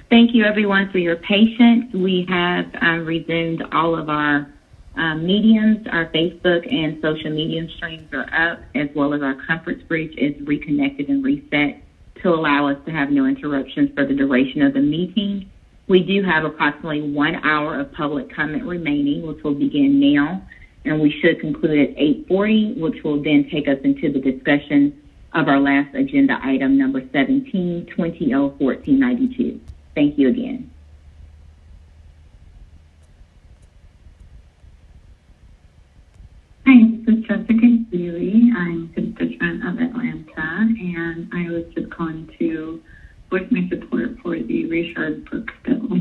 Thank you, everyone, for your patience. We have resumed all of our mediums. Our Facebook and social media streams are up, as well as our conference bridge is reconnected and reset to allow us to have no interruptions for the duration of the meeting. We do have approximately 1 hour of public comment remaining, which will begin now, and we should conclude at 8:40, which will then take us into the discussion of our last agenda item, number 17, 20L1492. Thank you again. Hi, this is Jessica Seeley. I'm a constituent of Atlanta, and I was just calling to voice my support for the Rayshard-Brooks bill.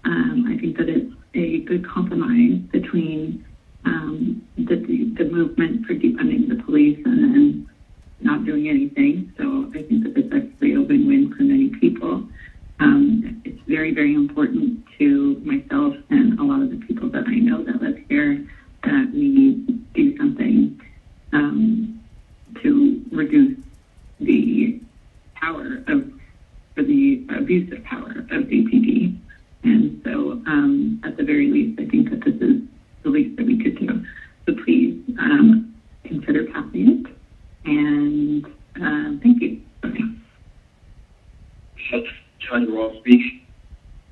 I think that it's a good compromise between the movement for defunding the police and then not doing anything. So I think that it's actually a win-win for many people. It's very, very important to myself and a lot of the people that I know that live here that we do something to reduce the power for the abusive power of APD. And so at the very least, I think that this is the least that we could do. So please consider passing it. And thank you. Okay. John Ross speaks.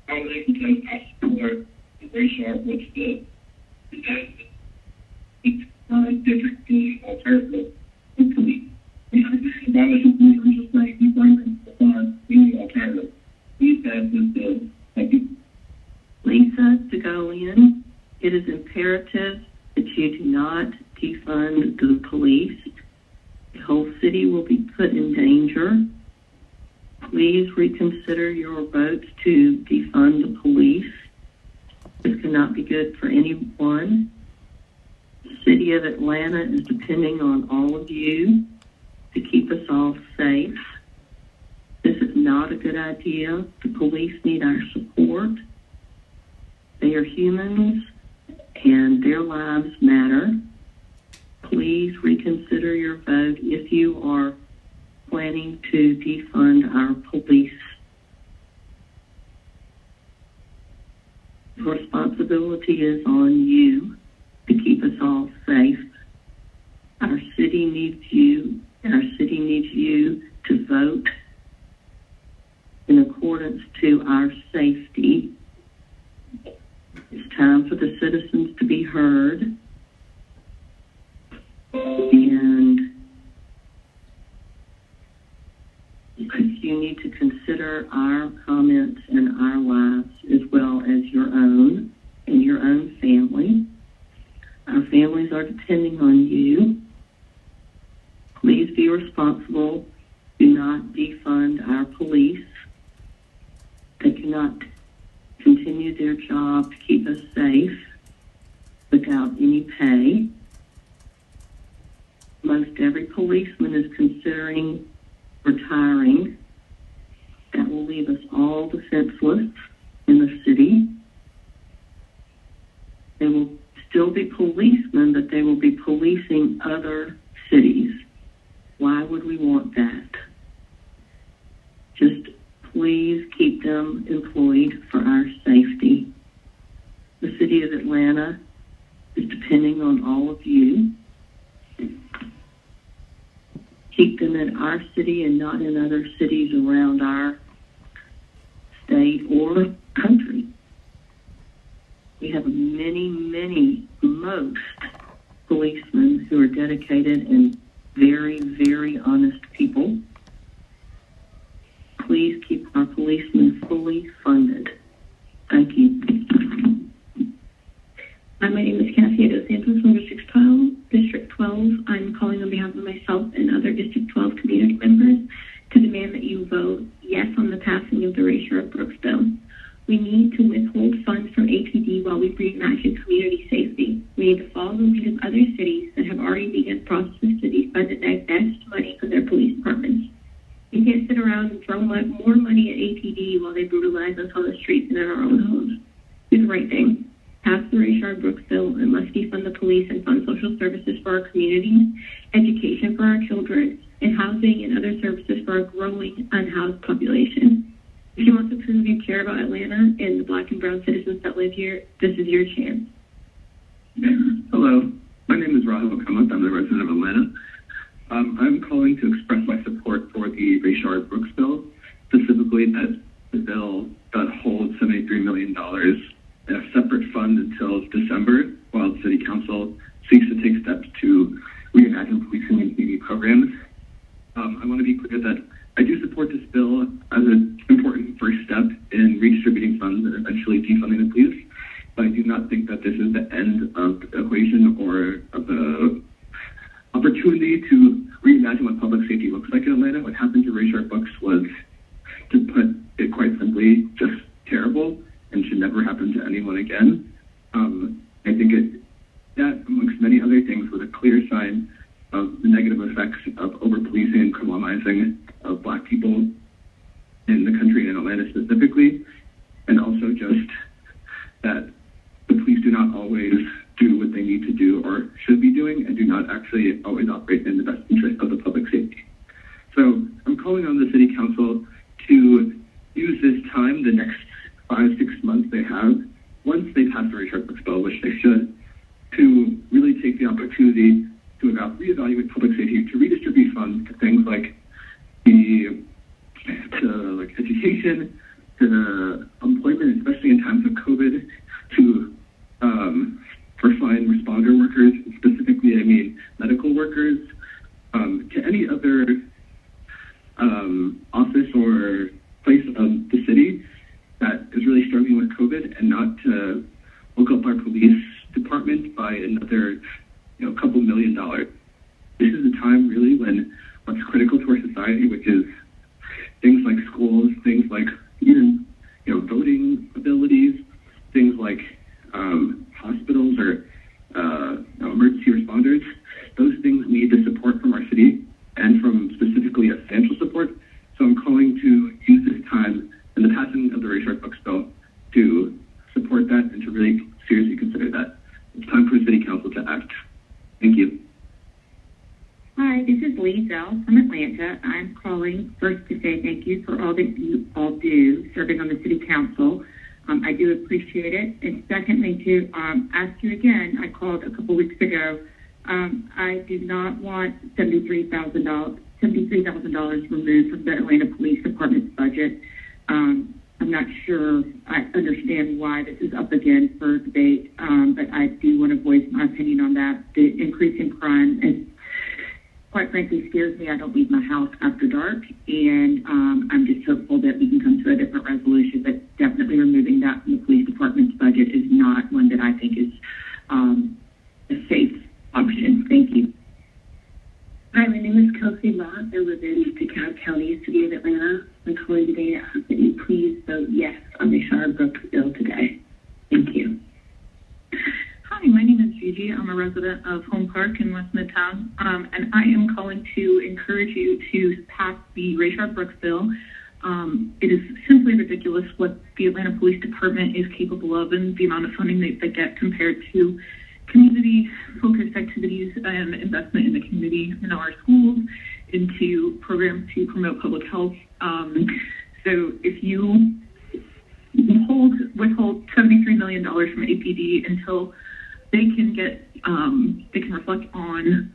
I would like to ask for the Rayshard-Brooks bill. District being alternative. We have to abolish the just like employment for being alternative. Please pass this bill. Thank you. Lisa Degolian, it is imperative that you do not defund the police. The whole city will be put in danger. Please reconsider your vote to defund the police. This cannot be good for anyone. The city of Atlanta is depending on all of you to keep us all safe. This is not a good idea. The police need our support. They are humans and their lives matter. Please reconsider your vote if you are planning to defund our police. The responsibility is on you to keep us all safe. Our city needs you, and our city needs you to vote in accordance to our safety. It's time for the citizens to be heard. And you need to consider our comments and our lives as well as your own and your own family. Our families are depending on you. Please be responsible. Do not defund our police. They cannot continue their job to keep us safe without any pay. Most every policeman is considering retiring. That will leave us all defenseless in the city. They will still be policemen, but they will be policing other cities. Why would we want that? Just please keep them employed for our safety. The city of Atlanta is depending on all of you. Keep them in our city and not in other cities around our state or country. We have most policemen who are dedicated and very, very honest people. Please keep our policemen fully funded. Thank you. My name is Cassia Dos Santos from District 12. I'm calling on behalf of myself and other District 12 community members to demand that you vote yes on the passing of the Rayshard-Brooks bill. We need to withhold funds from APD while we reimagine community safety. We need to follow the lead of other cities that have already begun the process of cities fund and divest money from their police departments. We can't sit around and throw more money at APD while they brutalize us on the streets and in our own homes. Do the right thing. Pass the Rayshard-Brooks bill and let's defund the police and fund social services for our communities, education for our children, and housing and other services for our growing unhoused population. If you want to prove you care about Tahoe Cometh. I'm the resident of Atlanta. I'm calling to express my support for the Rayshard Brooks bill, specifically that the bill that holds $73 million in a separate fund until December, while the City Council seeks to take steps to reimagine policing and community programs. I want to be clear that I do support this bill as an important first step in redistributing funds and eventually defunding the police, but I do not think that this is the end of the equation or of the opportunity to reimagine what public safety looks like in Atlanta. What happened to Rayshard Brooks was, to put it quite simply, just terrible and should never happen to anyone again. I think that, amongst many other things, was a clear sign of the negative effects of over-policing and criminalizing of Black people in the country and in Atlanta specifically, and also just that the police do not always do what they need to do or should be doing and do not actually always operate in the best interest of the public safety. So I'm calling on the City Council to use this time, the next 5-6 months they have, once they pass the Rayshard Brooks bill, which they should, to really take the opportunity to reevaluate public safety, to redistribute funds to things like education, to employment, especially in times of COVID, to first-line responder workers, specifically I mean medical workers, to any other office or place of the city that is really struggling with COVID, and not to look up our police department by another couple $1 million. This is a time really when what's critical to our society, which is things like schools, things like even voting abilities, things like hospitals or emergency responders, those things need the support from our city and from specifically a financial support. So I'm calling to use this time and the passing of the Rayshard Brooks bill to support that and to really seriously consider that. It's time for the City Council to act. Thank you. Hi, this is Lee Zell from Atlanta. I'm calling first to say thank you for all that you all do serving on the City Council. I do appreciate it. And secondly, to ask you again, I called a couple weeks ago. I do not want $73,000 removed from the Atlanta Police Department's budget. I'm not sure I understand why this is up again for debate, but I do want to voice my opinion on that. The increase in crime is, quite frankly, scares me. I don't leave my house after dark, and I'm just hopeful that we can come to a different resolution, but definitely removing that from the police department's budget is not one that I think is a safe option. Thank you. Hi, my name is Kelsey Lott. I live in DeKalb County, City of Atlanta. I'm calling today to ask that you please vote yes on the Rayshard Brooks bill today. Thank you. Hi, my name is Gigi. I'm a resident of Home Park in West Midtown, and I am calling to encourage you to pass the Rayshard Brooks bill. It is simply ridiculous what the Atlanta Police Department is capable of and the amount of funding they get compared to community-focused activities and investment in the community, in our schools, into programs to promote public health. So if you withhold $73 million from APD until they can reflect on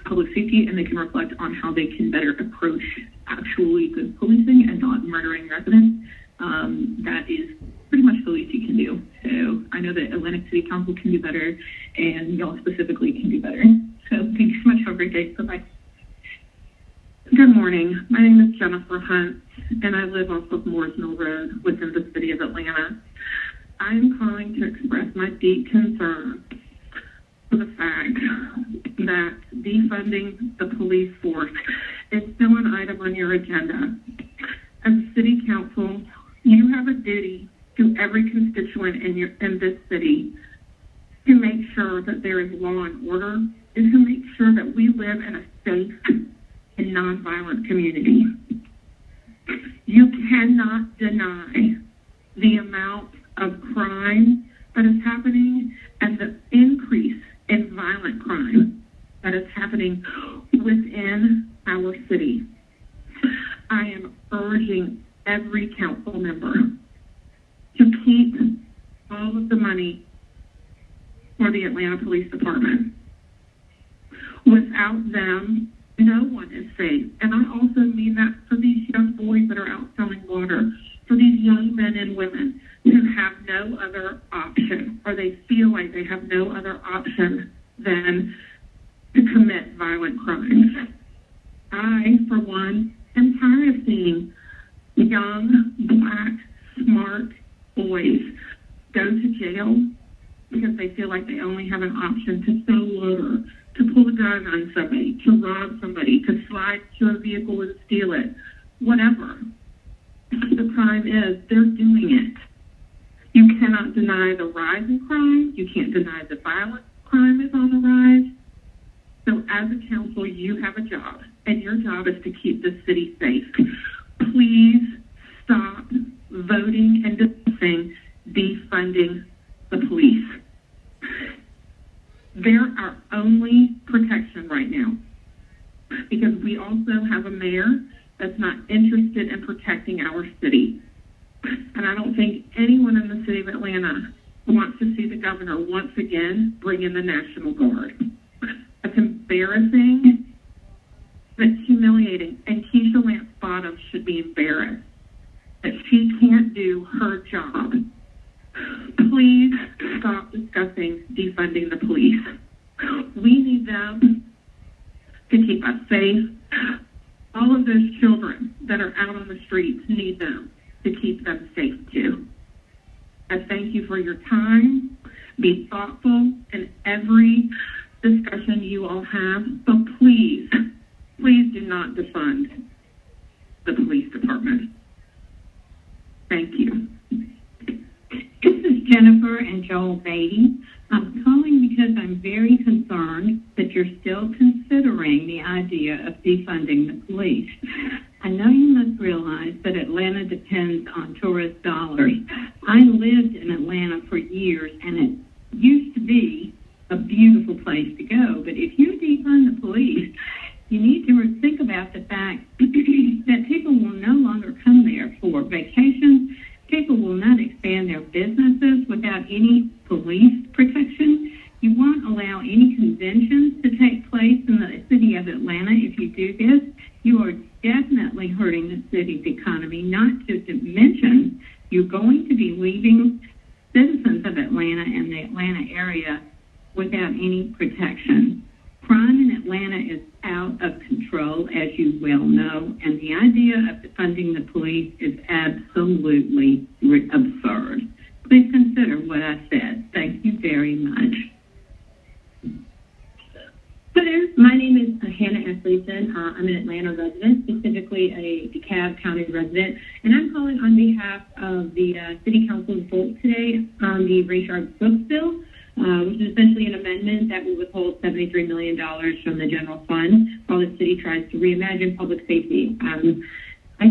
public safety, and they can reflect on how they can better approach actually good policing and not murdering residents, that is pretty much the least you can do. So I know that Atlantic City Council can do better, and y'all specifically can do better. So thank you so much. Have a great day. Bye-bye. Good morning. My name is Jennifer Hunt, and I live off of Moores Mill Road within the City of Atlanta. I'm calling to express my deep concern for the fact that defunding the police force is still an item on your agenda. As a City Council, you have a duty to every constituent in this city to make sure that there is law and order, and to make sure that we live in a safe and nonviolent community. You cannot deny the amount of crime that is happening and the increase in violent crime that is happening within our city. I am urging every council member to keep all of the money for the Atlanta Police Department. Without them, no one is safe. And I also mean that for these young boys that are out selling water, for these young men and women who have no other option, or they feel like they have no other option than to commit violent crimes. I, for one, am tired of seeing young, black, smart boys go to jail because they feel like they only have an option to sell water, to pull a gun on somebody, to rob somebody, to slide to a vehicle and steal it, whatever the crime is, they're doing it. You cannot deny the rise in crime. You can't deny the violent crime is on the rise. So as a council, you have a job, and your job is to keep the city safe. Please stop voting and discussing defunding the police. They're our only protection right now, because we also have a mayor that's not interested in protecting our city. And I don't think anyone in the city of Atlanta wants to see the governor once again bring in the National Guard. That's embarrassing. That's humiliating. And Keisha Lance Bottoms should be embarrassed that she can't do her job. Please stop discussing defunding the police. We need them to keep us safe. All of those children that are out on the streets need them to keep them safe too. I thank you for your time. Be thoughtful in every discussion you all have, but please, please do not defund the police department. Thank you. This is Jennifer and Joel Beatty. I'm calling because I'm very concerned that you're still considering the idea of defunding the police. I know you must realize that Atlanta depends on tourist dollars. I lived in Atlanta for years, and it used to be a beautiful place to go. But if you defund the police, you need to think about the fact that people will no longer come there for vacations. People will not expand their businesses without any police protection. You won't allow any conventions to take place in the city of Atlanta if you do this. You are definitely hurting the city's economy, not to mention you're going to be leaving citizens of Atlanta and the Atlanta area without any protection. Crime in Atlanta is out of control, as you well know, and the idea of defunding the police is absolutely absurd. Please consider what I said. Thank you very much. Hi there. My name is Hannah Esleson. I'm an Atlanta resident, specifically a DeKalb County resident, and I'm calling on behalf of the City Council's vote today on the Rayshard Brooks bill, which is essentially an amendment that will withhold $73 million from the general fund while the city tries to reimagine public safety. I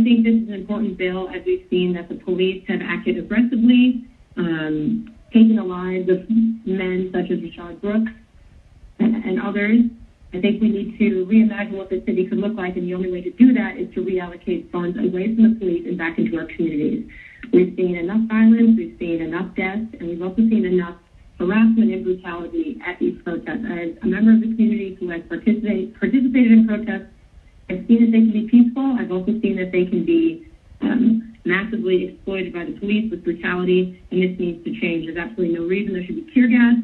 think this is an important bill, as we've seen that the police have acted aggressively, taking the lives of men such as Rayshard Brooks and others. I think we need to reimagine what the city could look like, and the only way to do that is to reallocate funds away from the police and back into our communities. We've seen enough violence, we've seen enough deaths, and we've also seen enough harassment and brutality at these protests. As a member of the community who has participated in protests, I've seen that they can be peaceful. I've also seen that they can be massively exploited by the police with brutality, and this needs to change. There's absolutely no reason there should be tear gas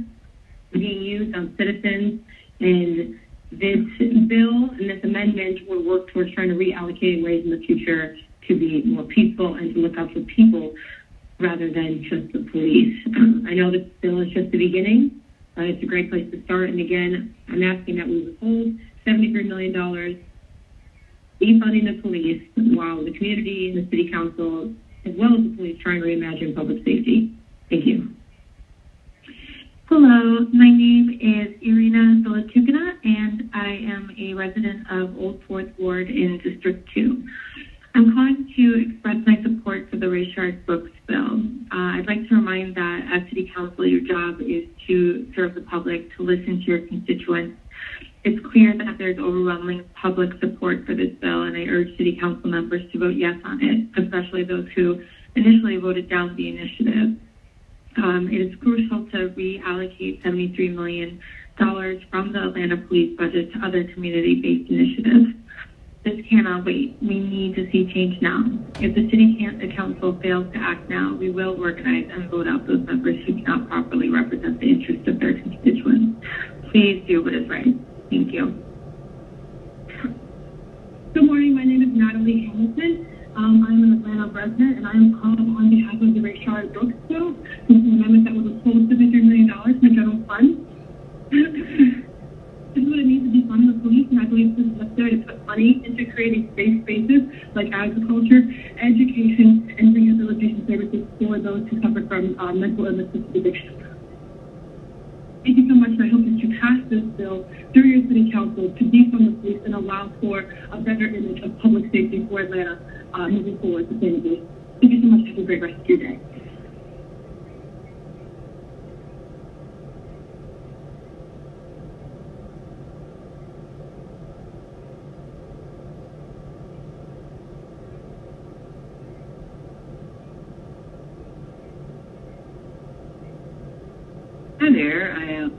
being used on citizens, and this bill and this amendment will work towards trying to reallocate in ways in the future to be more peaceful and to look out for people rather than just the police. I know this bill is just the beginning. It's a great place to start. And again, I'm asking that we withhold $73 million, defunding the police, while the community and the city council, as well as the police, try and reimagine public safety. Thank you. Hello, my name is Irina Zolotukina, and I am a resident of Old Fourth Ward in District 2. I'm calling to express my support for the Rayshard Brooks bill. I'd like to remind that as City Council, your job is to serve the public, to listen to your constituents. It's clear that there's overwhelming public support for this bill, and I urge City Council members to vote yes on it, especially those who initially voted down the initiative. It is crucial to reallocate $73 million dollars from the Atlanta Police budget to other community-based initiatives. This cannot wait. We need to see change now. If the city council fails to act now, we will organize and vote out those members who cannot properly represent the interests of their constituents. Please do what is right. Thank you. Good morning. My name is Natalie Hamilton. I'm an Atlanta resident, and I am calling on behalf of the Rayshard Brooks bill, the amendment that will withhold $73 million from the general fund. This is what it needs to be funding the police, and I believe this is necessary to put money into creating safe spaces like agriculture, education, and rehabilitation services for those who suffer from mental illness and addiction. Thank you so much, and I hope that you pass this bill through your city council to defund the police and allow for a better image of public safety for Atlanta moving forward sustainably. Thank you so much. Have a great rest of your day. Hi there, I am.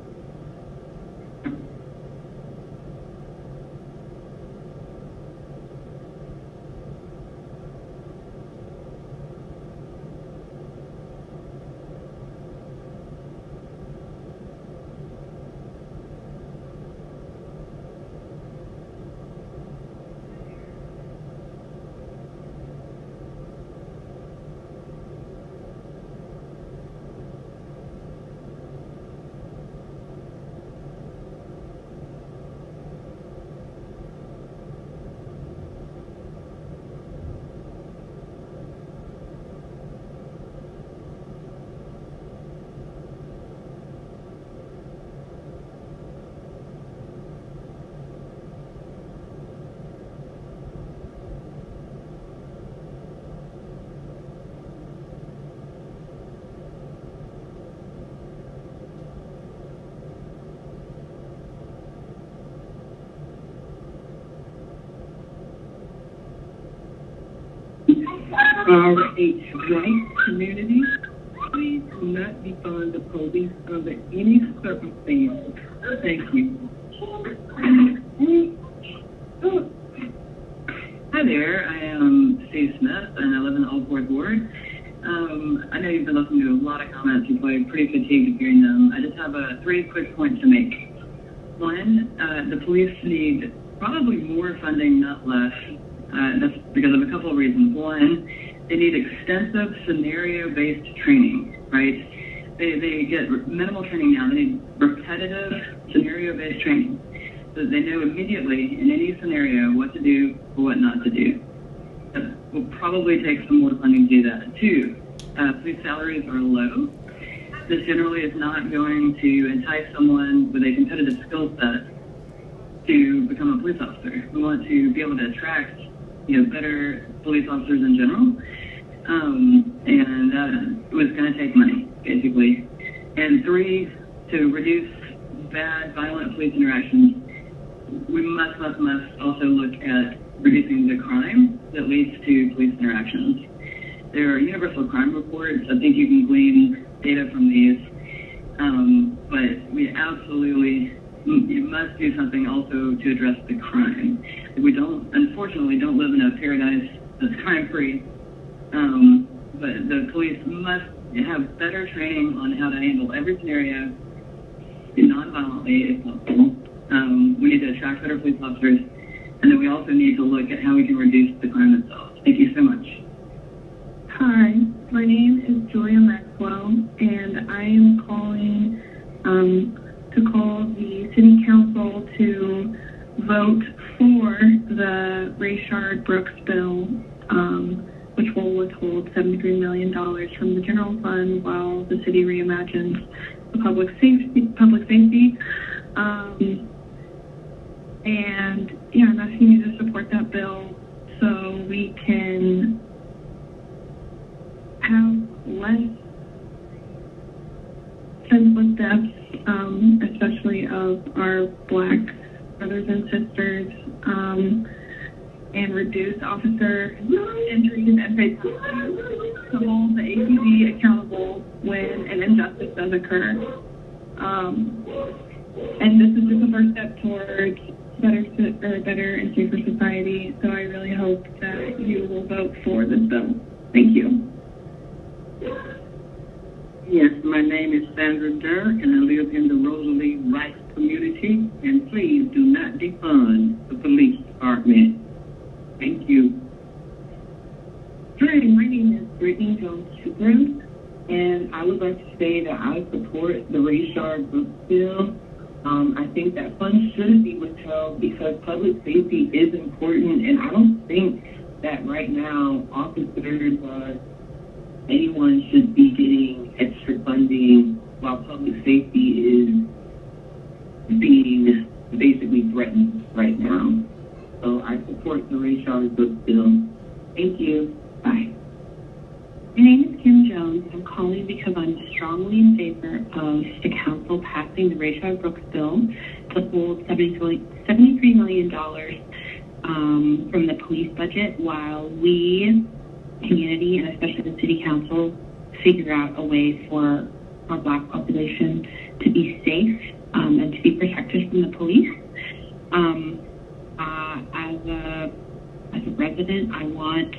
Our white community, please do not defund the police under any circumstance. Thank you. Hi there, I am Steve Smith, and I live in the Old Fourth Ward. I know you've been listening to a lot of comments. You're probably pretty fatigued of hearing them. I just have 3 quick points to make. One, the police need probably more funding, not less. That's because of a couple of reasons. One, they need extensive scenario-based training, right? They get minimal training now. They need repetitive scenario-based training so that they know immediately in any scenario what to do or what not to do. That will probably take some more funding to do that. 2, police salaries are low. This generally is not going to entice someone with a competitive skill set to become a police officer. We want to be able to attract better police officers in general, and it was going to take money, basically. And 3, to reduce bad, violent police interactions, we must also look at reducing the crime that leads to police interactions. There are universal crime reports. I think you can glean data from these, but we absolutely must do something also to address the crime. We unfortunately don't live in a paradise that's crime-free, but the police must have better training on how to handle every scenario non-violently if possible. We need to attract better police officers, and then we also need to look at how we can reduce the crime itself. Thank you so much. Hi, my name is Julia Maxwell, and I am calling to call the City Council to vote for the Rayshard Brooks bill, which will withhold $73 million from the general fund while the city reimagines the public safety. And yeah, I'm asking you to support that bill so we can have less senseless deaths, especially of our Black brothers and sisters, and reduce officer injuries and fatalities, to hold the APD accountable when an injustice does occur. And this is just a first step towards better and safer society. So I really hope that you will vote for this bill. Thank you. Yes, my name is Sandra Durr, and I live in the Rosalie Rice community. And please do not defund the police department. Thank you. Hi, my name is Brittany Jones-Shugren, and I would like to say that I support the Rayshard Brooks bill. I think that funds should be withheld because public safety is important, and I don't think that right now officers or anyone should be getting extra funding while public safety is being basically threatened right now. So I support the Rayshard Brooks bill. Thank you. Bye. My name is Kim Jones. I'm calling because I'm strongly in favor of the council passing the Rayshard Brooks bill to hold $73 million from the police budget while we, community, and especially the city council, figure out a way for our Black population to be safe and to be protected from the police. As a resident, I want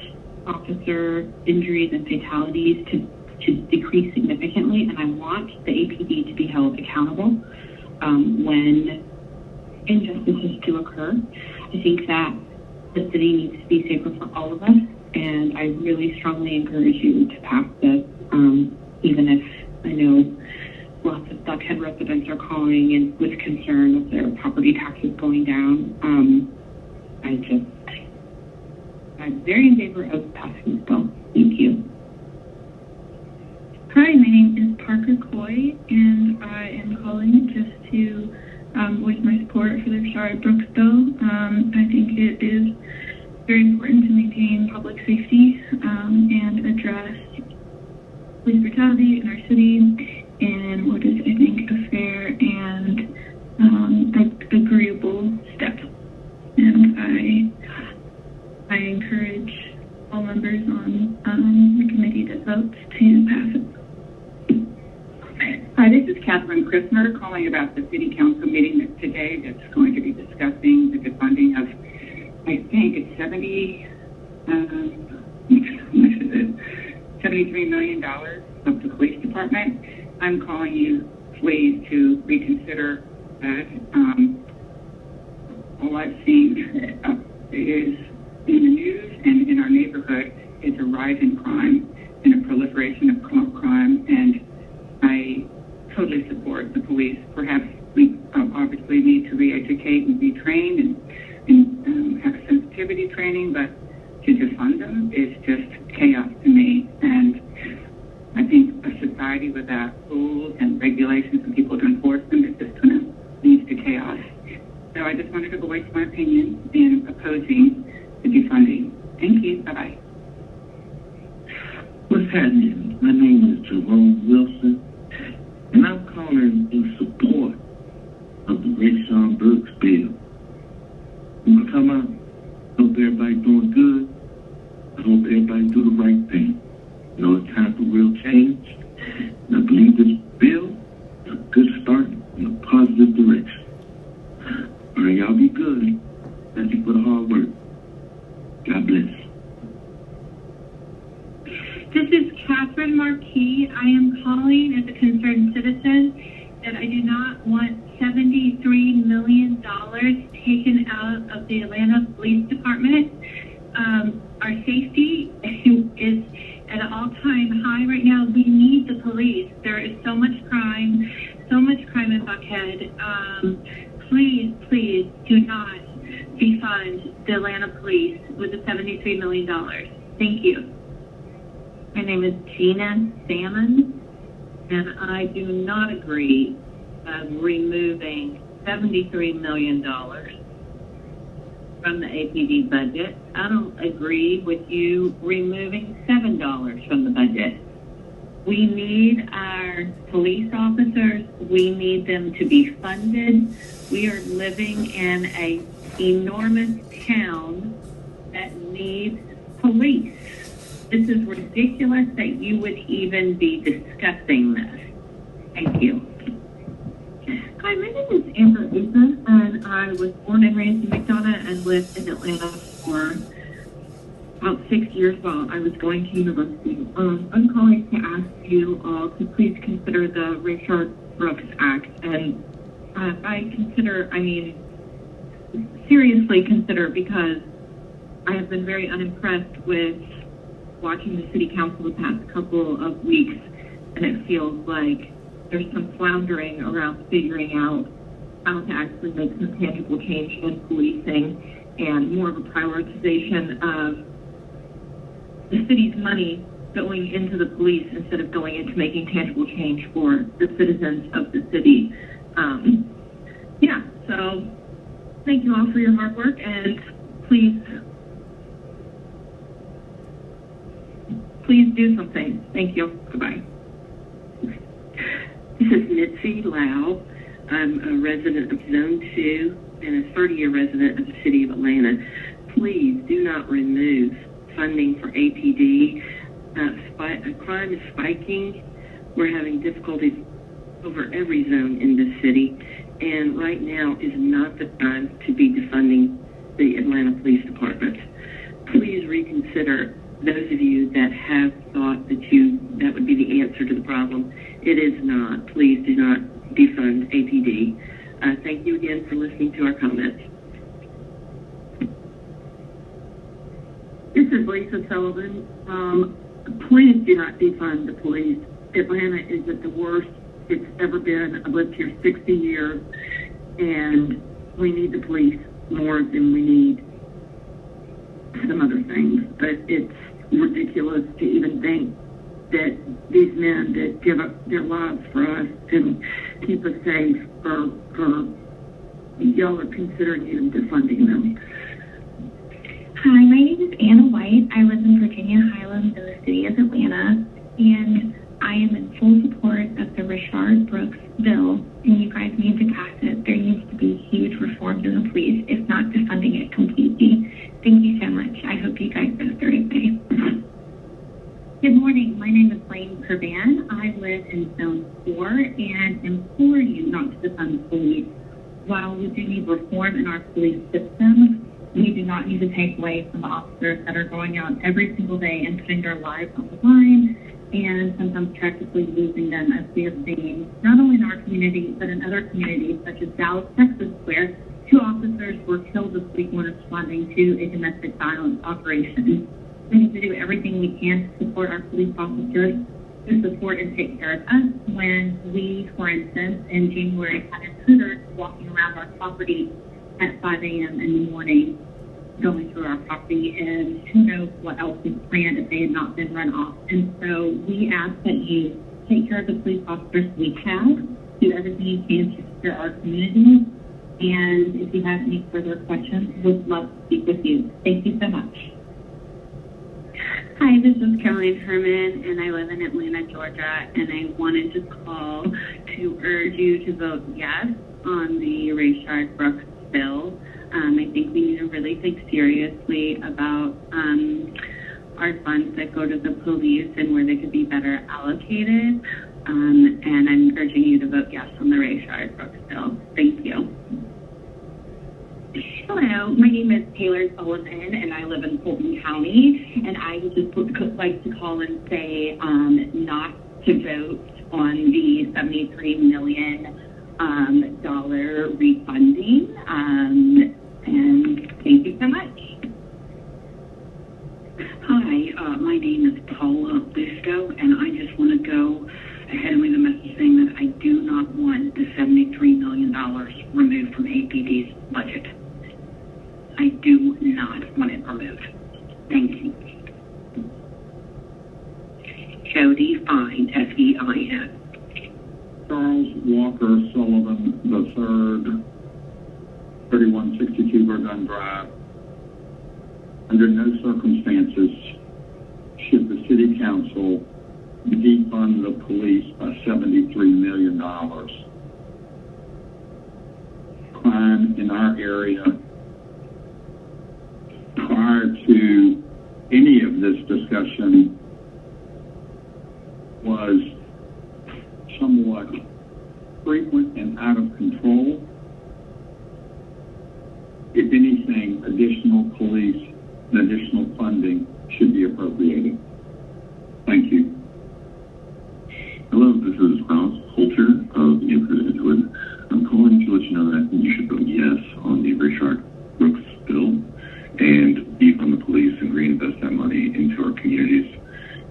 officer injuries and fatalities to decrease significantly, and I want the APD to be held accountable when injustices do occur. I think that the city needs to be safer for all of us, and I really strongly encourage you to pass this, even if I know lots of Buckhead residents are calling in with concern of their property taxes going down. I'm very in favor of passing this bill. Thank you. Hi, my name is Parker Coy, and I am calling just to voice my support for the Rayshard Brooks bill. I think it is very important to maintain public safety and address police brutality in our city in what is, I think, a fair and agreeable step. And I encourage all members on the committee that votes to pass it. Hi, this is Catherine Christner calling about the City Council meeting today that's going to be discussing the defunding of, I think it's $73 million of the police department. I'm calling you, please, to reconsider that. All I've seen is in the news and in our neighborhood is a rise in crime and a proliferation of crime, and I totally support the police. Perhaps we obviously need to re-educate and be trained and have sensitivity training, but to defund them is just chaos to me. And I think a society without rules and regulations and people to enforce them is just going to lead to chaos. So I just wanted to voice my opinion in opposing the defunding. Thank you. Bye-bye. What's happening? My name is Jerome Wilson, and I'm calling in support of the Rayshard Brooks bill. You come out, hope everybody doing good. I hope everybody do the right thing. You know, it's time for real change. And I believe this bill is a good start in a positive direction. All right, y'all be good. Thank you for the hard work. God bless. This is Catherine Marquis. I am calling as a concerned citizen that I do not want $73 million taken out of the Atlanta Police Department. Our safety is at an all-time high right now. We need the police. There is so much crime in Buckhead. Please do not defund the Atlanta Police with the $73 million. Thank you. My name is Gina Salmon, and I do not agree of removing $73 million from the APD budget. I don't agree with you removing $7 from the budget. We need our police officers. We need them to be funded. We are living in an enormous town that needs police. This is ridiculous that you would even be discussing this. Thank you. Hi, my name is Amber Usa, and I was born and raised in McDonough and lived in Atlanta for about 6 years while I was going to university. I'm calling to ask you all to please consider the Rayshard Brooks Act. And by consider, I mean seriously consider, because I have been very unimpressed with watching the city council the past couple of weeks, and it feels like there's some floundering around figuring out how to actually make some tangible change in policing and more of a prioritization of the city's money going into the police instead of going into making tangible change for the citizens of the city. So thank you all for your hard work, and please do something. Thank you. Goodbye. This is Mitzi Lau. I'm a resident of Zone 2 and a 30-year resident of the city of Atlanta. Please do not remove funding for APD. Crime is spiking. We're having difficulties over every zone in this city, and right now is not the time to be defunding the Atlanta Police Department. Please reconsider, those of you that have thought that would be the answer to the problem. It is not. Please do not defund APD. Thank you again for listening to our comments. This is Lisa Sullivan. Please do not defund the police. Atlanta is at the worst it's ever been. I've lived here 60 years, and we need the police more than we need some other things. But it's ridiculous to even think that these men that give up their lives for us and keep us safe y'all are considering even defunding them. Hi, my name is Anna White. I live in Virginia Highlands in the city of Atlanta, and I am in full support of the Rayshard Brooks bill, and you guys need to pass it. There needs to be huge reforms in the police, if not defunding it completely. Thank you so much. I hope you guys go through it. Good morning. My name is Lane Curban. I live in Zone 4 and implore you not to defund the police. While we do need reform in our police system, we do not need to take away from the officers that are going out every single day and putting their lives on the line and sometimes tragically losing them, as we have seen not only in our community but in other communities such as Dallas, Texas, where 2 officers were killed this week when responding to a domestic violence operation. We need to do everything we can to support our police officers, to support and take care of us when we, for instance, in January had intruders walking around our property at 5 a.m. in the morning, going through our property, and who knows what else is planned if they had not been run off. And so we ask that you take care of the police officers we have, do everything you can to secure our communities, and if you have any further questions, we'd love to speak with you. Thank you so much. Hi, this is Caroline Herman, and I live in Atlanta, Georgia, and I wanted to call to urge you to vote yes on the Rayshard Brooks bill. I think we need to really think seriously about our funds that go to the police and where they could be better allocated, and I'm urging you to vote yes on the Rayshard Brooks bill. Thank you. Hello, my name is Taylor Sullivan, and I live in Fulton County, and I would just like to call and say not to vote on the $73 million refunding, and thank you so much. Hi, my name is Paula Listo, and I just want to go ahead and leave a message saying that I do not want the $73 million removed from APD's budget. I do not want it removed. Thank you. Jody Fine, F-E-I-N. Charles Walker Sullivan III, 3162 Verdun Drive. Under no circumstances should the City Council defund the police by $73 million. Crime in our area prior to any of this discussion was somewhat frequent and out of control. If anything, additional police and additional funding should be appropriated. Thank you. Hello, this is Klaus Holter of Neighborhood Edgewood. I'm calling to let you know that I think you should vote yes on the Rayshard Brooks bill and defund the police and reinvest that money into our communities.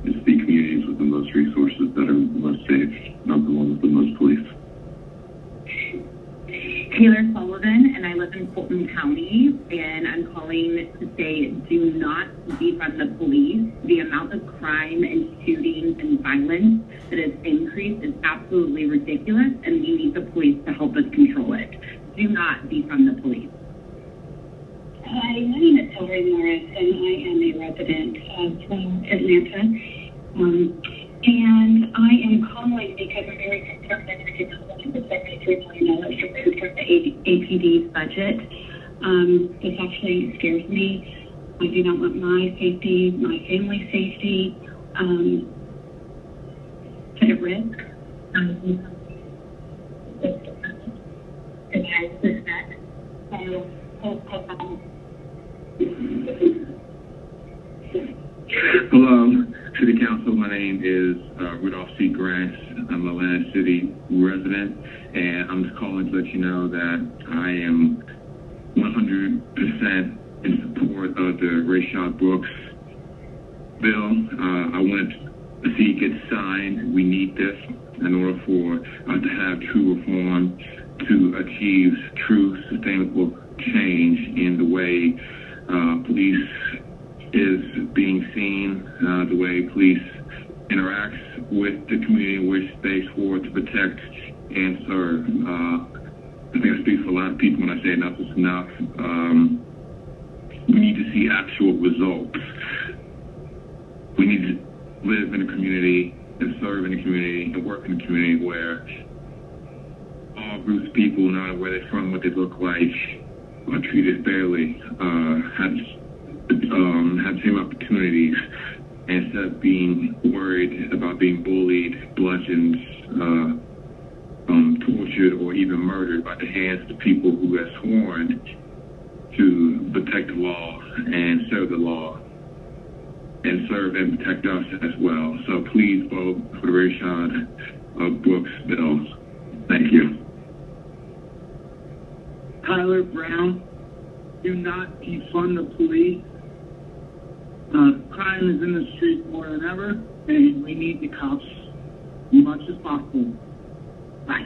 It's the communities with the most resources that are the most safe, not the ones with the most police. Taylor Sullivan, and I live in Fulton County, and I'm calling to say do not defund the police. The amount of crime and shootings and violence that has increased is absolutely ridiculous, and we need the police to help us control it. Do not defund the police. Hi, my name is Hillary Morris, and I am a resident of Atlanta. And I am calling because I'm very concerned that we could the $73 million removed from the APD's budget. This actually scares me. I do not want my safety, my family's safety put at risk. And I suspect. Hello, City Council. My name is Rudolph C. Grant. I'm an Atlanta City resident, and I'm just calling to let you know that I am 100% in support of the Rayshard Brooks bill. I want to see it get signed. We need this in order for us to have true reform, to achieve true sustainable change in the way police is being seen, the way police interacts with the community in which they swore to protect and serve. I think I speak for a lot of people when I say enough is enough. We need to see actual results. We need to live in a community and serve in a community and work in a community where all groups of people, no matter where they're from, what they look like, are treated fairly, have the same opportunities, instead of being worried about being bullied, bludgeoned, tortured, or even murdered by the hands of the people who have sworn to protect the law and serve the law and serve and protect us as well. So please vote for the Rayshard Brooks bill. Thank you. Tyler Brown, do not defund the police. Crime is in the streets more than ever, and we need the cops as much as possible. Bye.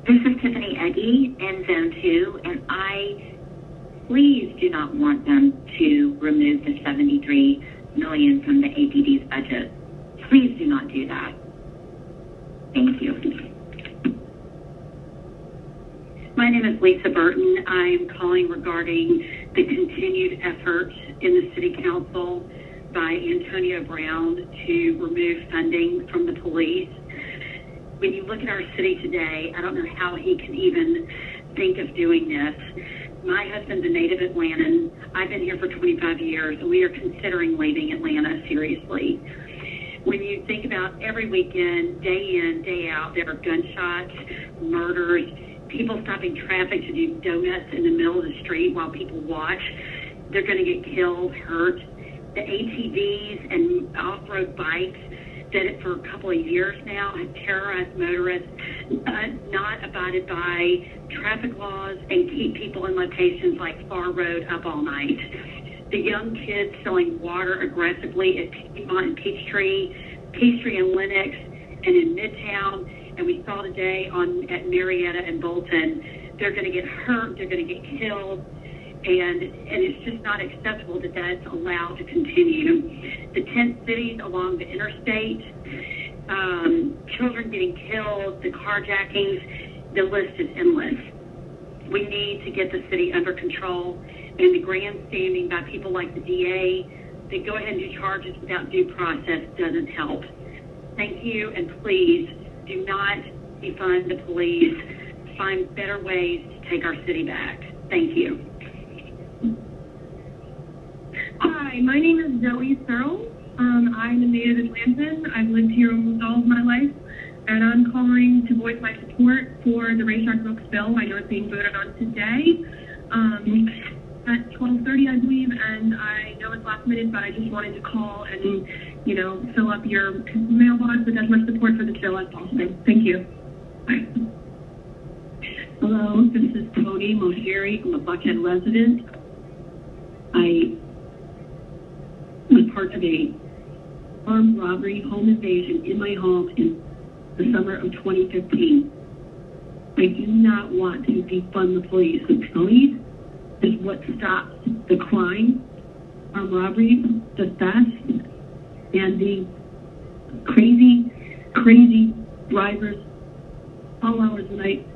This is Tiffany Eggy in Zone 2, and I please do not want them to remove the $73 million from the APD's budget. Please do not do that. Thank you. My name is Lisa Burton. I'm calling regarding the continued effort in the City Council by Antonio Brown to remove funding from the police. When you look at our city today, I don't know how he can even think of doing this. My husband's a native Atlantan. I've been here for 25 years, and we are considering leaving Atlanta seriously. When you think about every weekend, day in, day out, there are gunshots, murders, people stopping traffic to do donuts in the middle of the street while people watch. They're going to get killed, hurt. The ATVs and off-road bikes that for a couple of years now have terrorized motorists, not abided by traffic laws, and keep people in locations like Far Road up all night. The young kids selling water aggressively at Piedmont and Peachtree and Lenox, and in Midtown. And we saw today at Marietta and Bolton, they're going to get hurt, they're going to get killed, and it's just not acceptable that that's allowed to continue. The tent cities along the interstate, children getting killed, the carjackings, the list is endless. We need to get the city under control, and the grandstanding by people like the DA that go ahead and do charges without due process doesn't help. Thank you, and please do not defund the police. Find better ways to take our city back. Thank you. Hi, my name is Zoe Searle. I'm a native Atlantan. I've lived here almost all of my life, and I'm calling to voice my support for the Rayshard Brooks bill. I know it's being voted on today. at 12:30, I believe, and I know it's last minute, but I just wanted to call and, fill up your mailbox with as much support for this bill as possible. Thank you. Bye. Hello, this is Tony Moseri. I'm a Buckhead resident. I was part of a armed robbery home invasion in my home in the summer of 2015. I do not want to defund the police. The police is what stops the crime, armed robberies, the theft, and the crazy drivers all hours of the night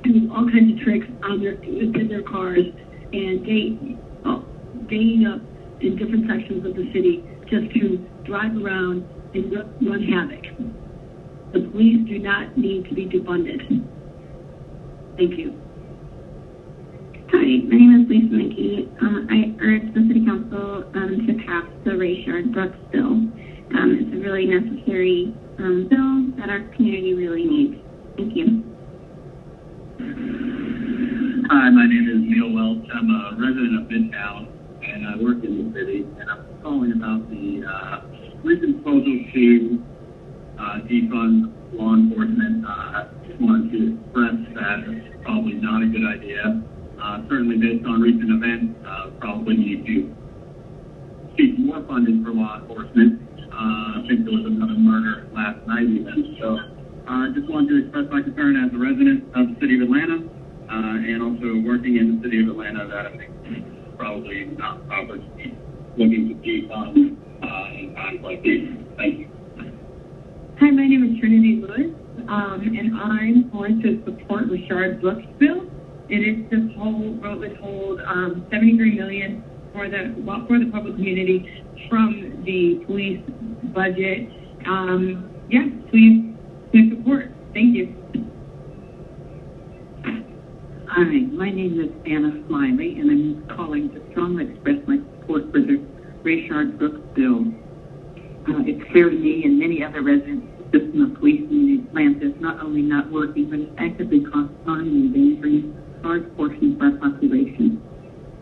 doing all kinds of tricks within their cars and ganging up in different sections of the city just to drive around and run havoc. The police do not need to be defunded. Thank you. Hi, my name is Lisa McKee. I urge the City Council to pass the Rayshard Brooks bill. It's a really necessary bill that our community really needs. Thank you. Hi, my name is Neil Welch. I'm a resident of Midtown, and I work in the city. And I'm calling about the recent proposal to defund law enforcement. I just wanted to express that it's probably not a good idea. Certainly based on recent events, probably need to seek more funding for law enforcement. I think there was another murder last night even. So I just wanted to express my concern as a resident of the city of Atlanta and also working in the city of Atlanta that I think it's probably not proper to be looking to defund in times like these. Thank you. Hi, my name is Trinity Lewis, and I'm going to support Rayshard Brooks' bill. It is would hold $73 million for the public community from the police budget. Please support. Thank you. Hi, my name is Anna Smiley, and I'm calling to strongly express my support for the Rayshard Brooks bill. It's clear to me and many other residents the system of policing in Atlanta is not only not working, but it's actively harming and endangering large portions of our population.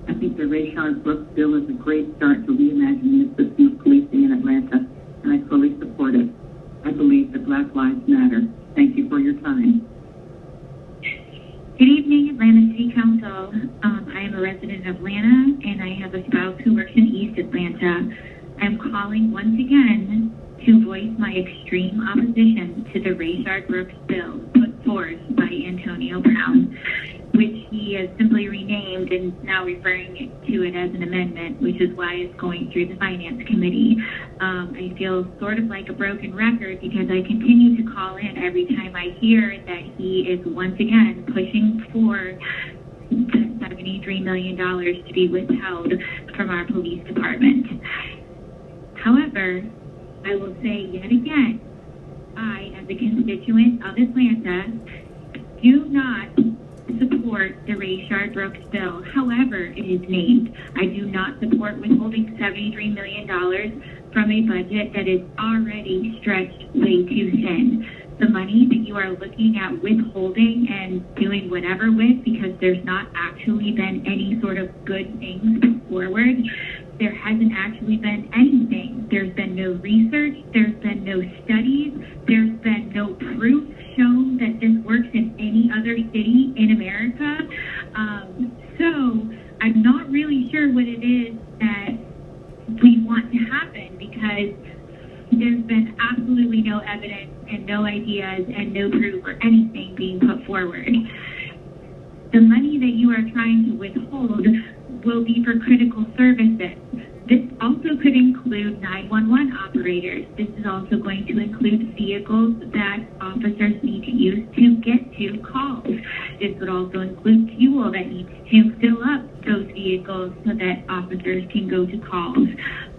I think the Rayshard Brooks bill is a great start to reimagining the system of policing in Atlanta, and I fully support it. I believe that Black Lives Matter. Thank you for your time. Good evening, Atlanta City Council. I am a resident of Atlanta, and I have a spouse who works in East Atlanta. I'm calling once again to voice my extreme opposition to the Rayshard Brooks bill put forth by Antonio Brown, which he has simply renamed and now referring to it as an amendment, which is why it's going through the Finance Committee. I feel sort of like a broken record because I continue to call in every time I hear that he is once again pushing for $73 million to be withheld from our police department. However, I will say yet again, I, as a constituent of Atlanta, do not support the Rayshard Brooks bill, however it is named. I do not support withholding $73 million from a budget that is already stretched way too thin. The money that you are looking at withholding and doing whatever with, because there's not actually been any sort of good things put forward, there hasn't actually been anything. There's been no research, there's been no studies, there's been no proof shown that this works in any other city in America. So I'm not really sure what it is that we want to happen, because there's been absolutely no evidence and no ideas and no proof or anything being put forward. The money that you are trying to withhold will be for critical services. This also could include 911 operators. This is also going to include vehicles that officers need to use to get to calls. This would also include fuel that needs to fill up those vehicles so that officers can go to calls.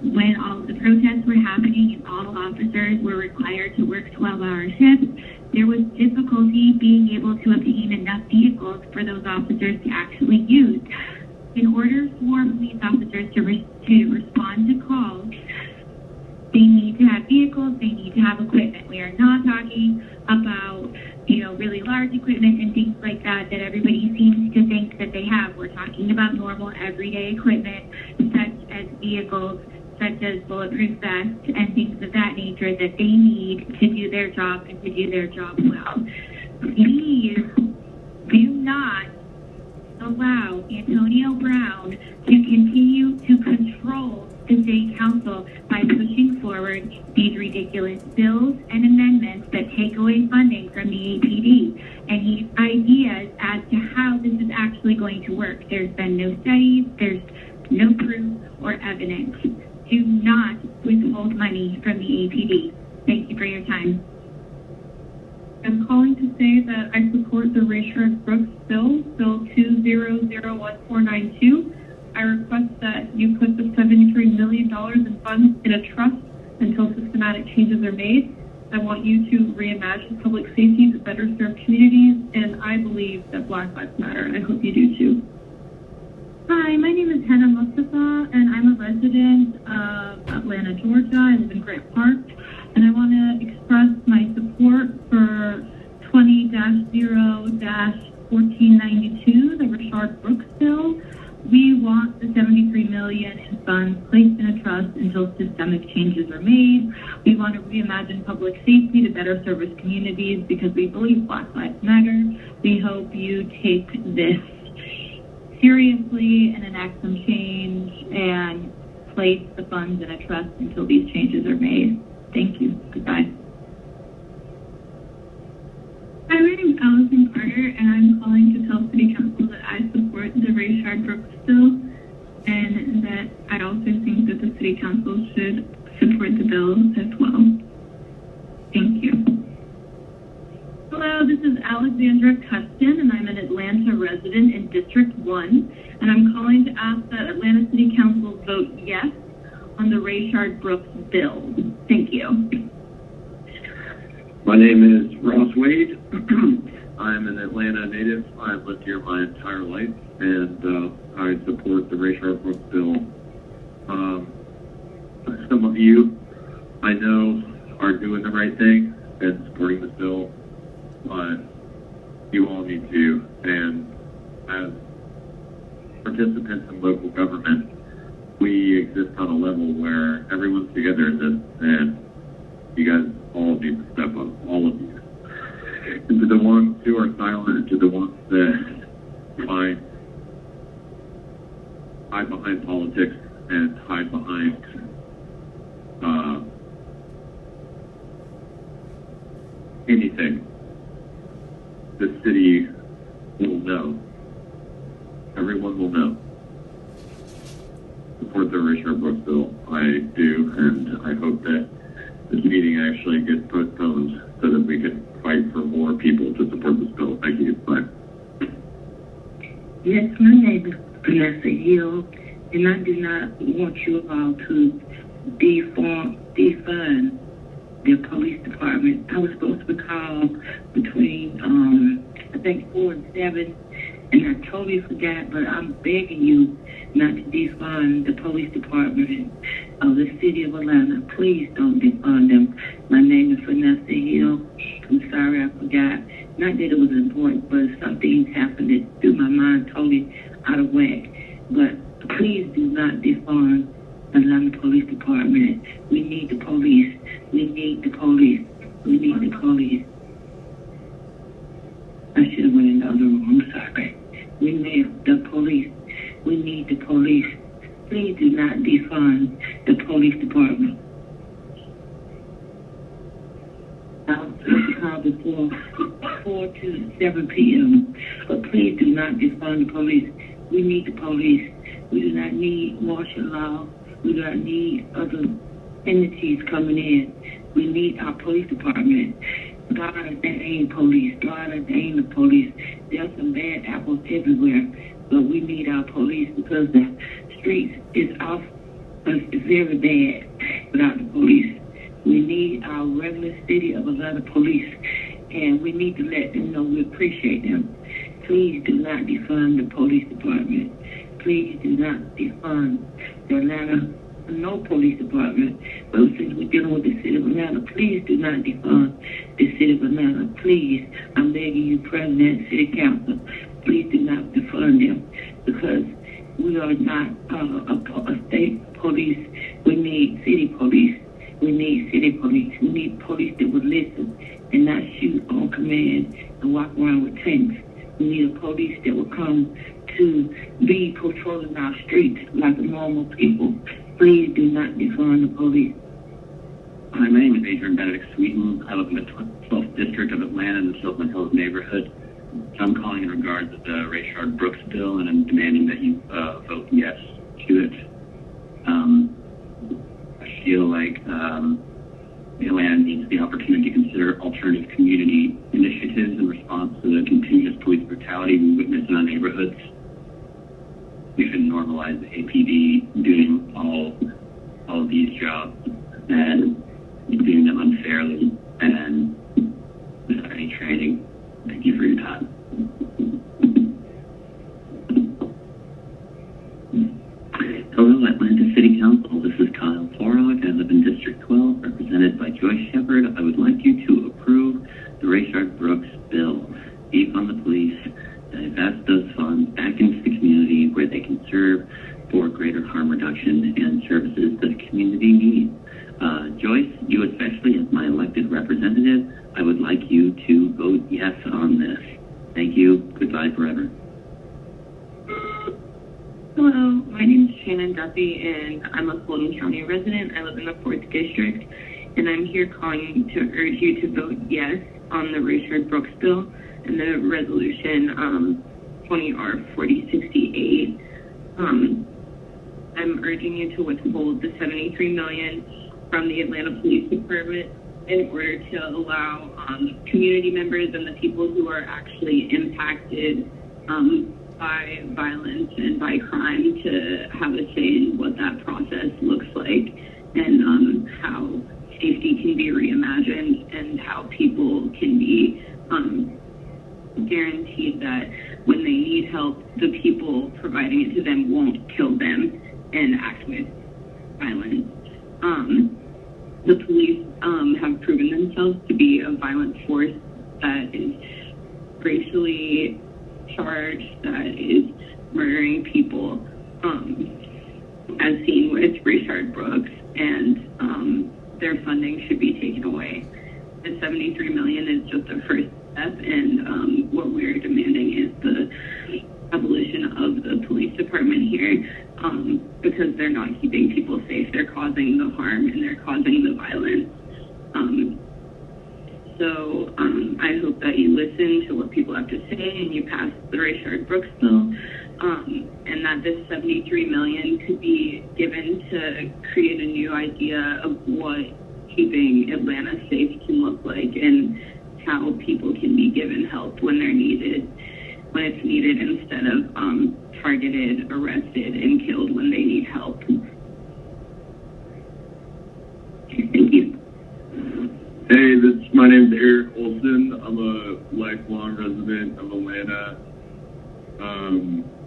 When all of the protests were happening and all officers were required to work 12-hour shifts, there was difficulty being able to obtain enough vehicles for those officers to actually use. In order for police officers to respond to calls, they need to have vehicles, they need to have equipment. We are not talking about, really large equipment and things like that everybody seems to think that they have. talking about normal everyday equipment such as vehicles, such as bulletproof vests and things of that nature that they need to do their job and to do their job well. Please do not allow Antonio Brown to continue to control the City Council by pushing forward these ridiculous bills and amendments that take away funding from the APD and these ideas as to how this is actually going to work. There's been no studies, there's no proof or evidence. Do not withhold money from the APD. Thank you for your time. I'm calling to say that I support the Rayshard Brooks bill, Bill 2001492. I request that you put the $73 million in funds in a trust until systematic changes are made. I want you to reimagine public safety to better serve communities, and I believe that Black Lives Matter, and I hope you do too. Hi, my name is Hannah Mustafa, and I'm a resident of Atlanta, Georgia. I live in Grant Park, and I want to express my support for 20-0-1492, the Rayshard Brooks bill. We want the $73 million in funds placed in a trust until systemic changes are made. We want to reimagine public safety to better service communities because we believe Black Lives Matter. We hope you take this seriously and enact some change and place the funds in a trust until these changes are made. Thank you. Goodbye. Hi, my name is Allison Carter, and I'm calling to tell City Council that I support the Rayshard Brooks bill, and that I also think that the City Council should support the bill as well. Thank you. Hello, this is Alexandra Custon, and I'm an Atlanta resident in District 1, and I'm calling to ask that Atlanta City Council vote yes on the Rayshard Brooks bill. Thank you. My name is Ross Wade. I'm an Atlanta native. I've lived here my entire life, and I support the Rayshard Brooks bill. Some of you I know are doing the right thing and supporting this bill, but you all need to. And as participants in local government, we exist on a level where everyone's together in this, and you guys all need to step up, all of you. And to the ones who are silent, to the ones that hide behind politics and hide behind anything, the city will know. Everyone will know. Support the Rayshard Brooks bill. I do, and I hope that this meeting actually gets postponed so that we can fight for more people to support this bill. Thank you. Bye. Yes, my name is Vanessa Hill, and I do not want you all to defund the police department. I was supposed to be called between, I think 4 and 7, and I totally forgot, but I'm begging you not to defund the police department of the city of Atlanta. Please don't defund them. My name is Vanessa Hill. I'm sorry I forgot. Not that it was important, but something happened that threw my mind totally out of whack. But please do not defund the Atlanta Police Department. We need the police. We need the police. We need the police. I should have went in the other room. I'm sorry. We need the police. We need the police. Please do not defund the police department. I'll call before 4 to 7 p.m. But please do not defund the police. We need the police. We do not need martial law. We do not need other entities coming in. We need our police department. God, that ain't police. God, that ain't the police. There's some bad apples everywhere, but we need our police because the streets is off. It's very bad without the police. We need our regular city of Atlanta police, and we need to let them know we appreciate them. Please do not defund the police department. Please do not defund the Atlanta police department. But since we're dealing with the city of Atlanta, please do not defund the city of Atlanta. Please, I'm begging you, President, City Council, please do not defund them. because we are not a state police. We need city police. We need city police. We need police that would listen and not shoot on command and walk around with tanks. We need a police that will come to be patrolling our streets like normal people. Please do not defund the police. Hi, my name is Adrian Benedict Sweeten. I live in the 12th District of Atlanta in the Silverman Hills neighborhood. I'm calling in regards to the Rayshard Brooks bill, and I'm demanding that you vote yes to it. I feel like Atlanta needs the opportunity to consider alternative community initiatives in response to the continuous police brutality we witness in our neighborhoods. We should normalize the APD doing all of these jobs and doing them unfairly and without any training. Thank you for your time. Hello, Atlanta City Council. This is Kyle Forog. I live in District 12, represented by Joyce Shepard. I would like you to approve the Rayshard Brooks bill. Defund the police, divest those funds back into the community where they can serve for greater harm reduction and services that the community needs. Joyce, you especially as my elected representative, I would like you to vote yes on this. Thank you. Goodbye forever. Hello, my name is Shannon Duffy, and I'm a Fulton County resident. I live in the 4th District, and I'm here calling to urge you to vote yes on the Rayshard Brooks bill and the resolution 20R4068. I'm urging you to withhold the $73 million from the Atlanta Police Department in order to allow community members and the people who are actually impacted by violence and by crime to have a say in what that process looks like and how safety can be reimagined and how people can be guaranteed that when they need help, the people providing it to them won't kill them and act with violence. The police have proven themselves to be a violent force that is racially charged, that is murdering people, as seen with Rayshard Brooks, and their funding should be taken away. The $73 million is just the first step, and what we're demanding is the abolition of the police department here, because they're not keeping people safe. They're causing the harm and they're causing the violence. So I hope that you listen to what people have to say and you pass the Rayshard Brooks bill, and that this $73 million could be given to create a new idea of what keeping Atlanta safe can look like and how people can be given help when they're needed, when it's needed, instead of targeted, arrested, and killed when they need help. Thank you. Hey, my name's Eric Olson. I'm a lifelong resident of Atlanta.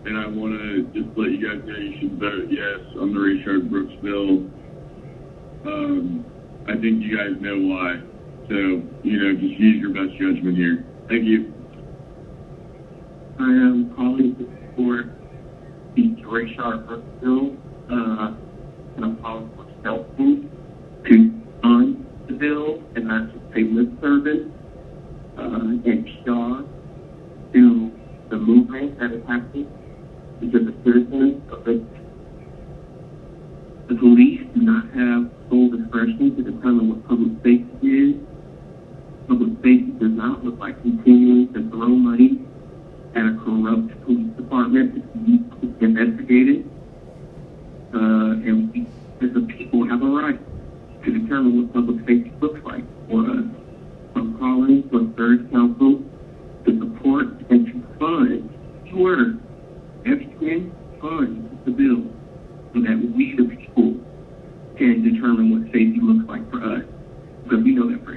And I want to just let you guys know you should vote yes on the Rayshard Brooks bill. I think you guys know why. So, just use your best judgment here. Thank you. I am calling to support the Rayshard Brooks bill, and I'm calling for Shelton to fund the bill and not just pay lip service and PR to the movement that is happening, because the citizens of the police do not have sole discretion to determine what public safety is. Public safety does not look like continuing to throw money at a corrupt police department that needs to be investigated. And we, as a people, have a right to determine what public safety looks like for us. I'm calling for Third Council to support and to fund, keyword, everything, fund the bill so that we, the people, can determine what safety looks like for us. Because we know that for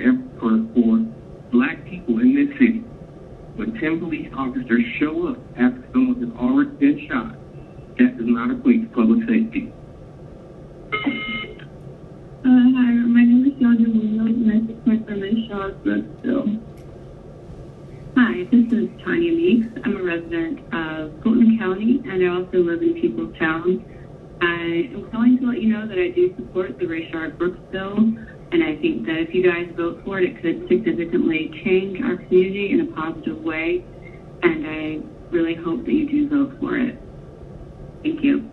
black people in this city, when 10 police officers show up after someone has already been shot, that does not equate to public safety. Hi, my name is Yonda Munoz, and I support the Rayshard Brooks bill. Hi, this is Tanya Meeks. I'm a resident of Fulton County. County, and I also live in Peoplestown. I am calling to let you know that I do support the Rayshard Brooks bill, and I think that if you guys vote for it, it could significantly change our community in a positive way, and I really hope that you do vote for it. Thank you.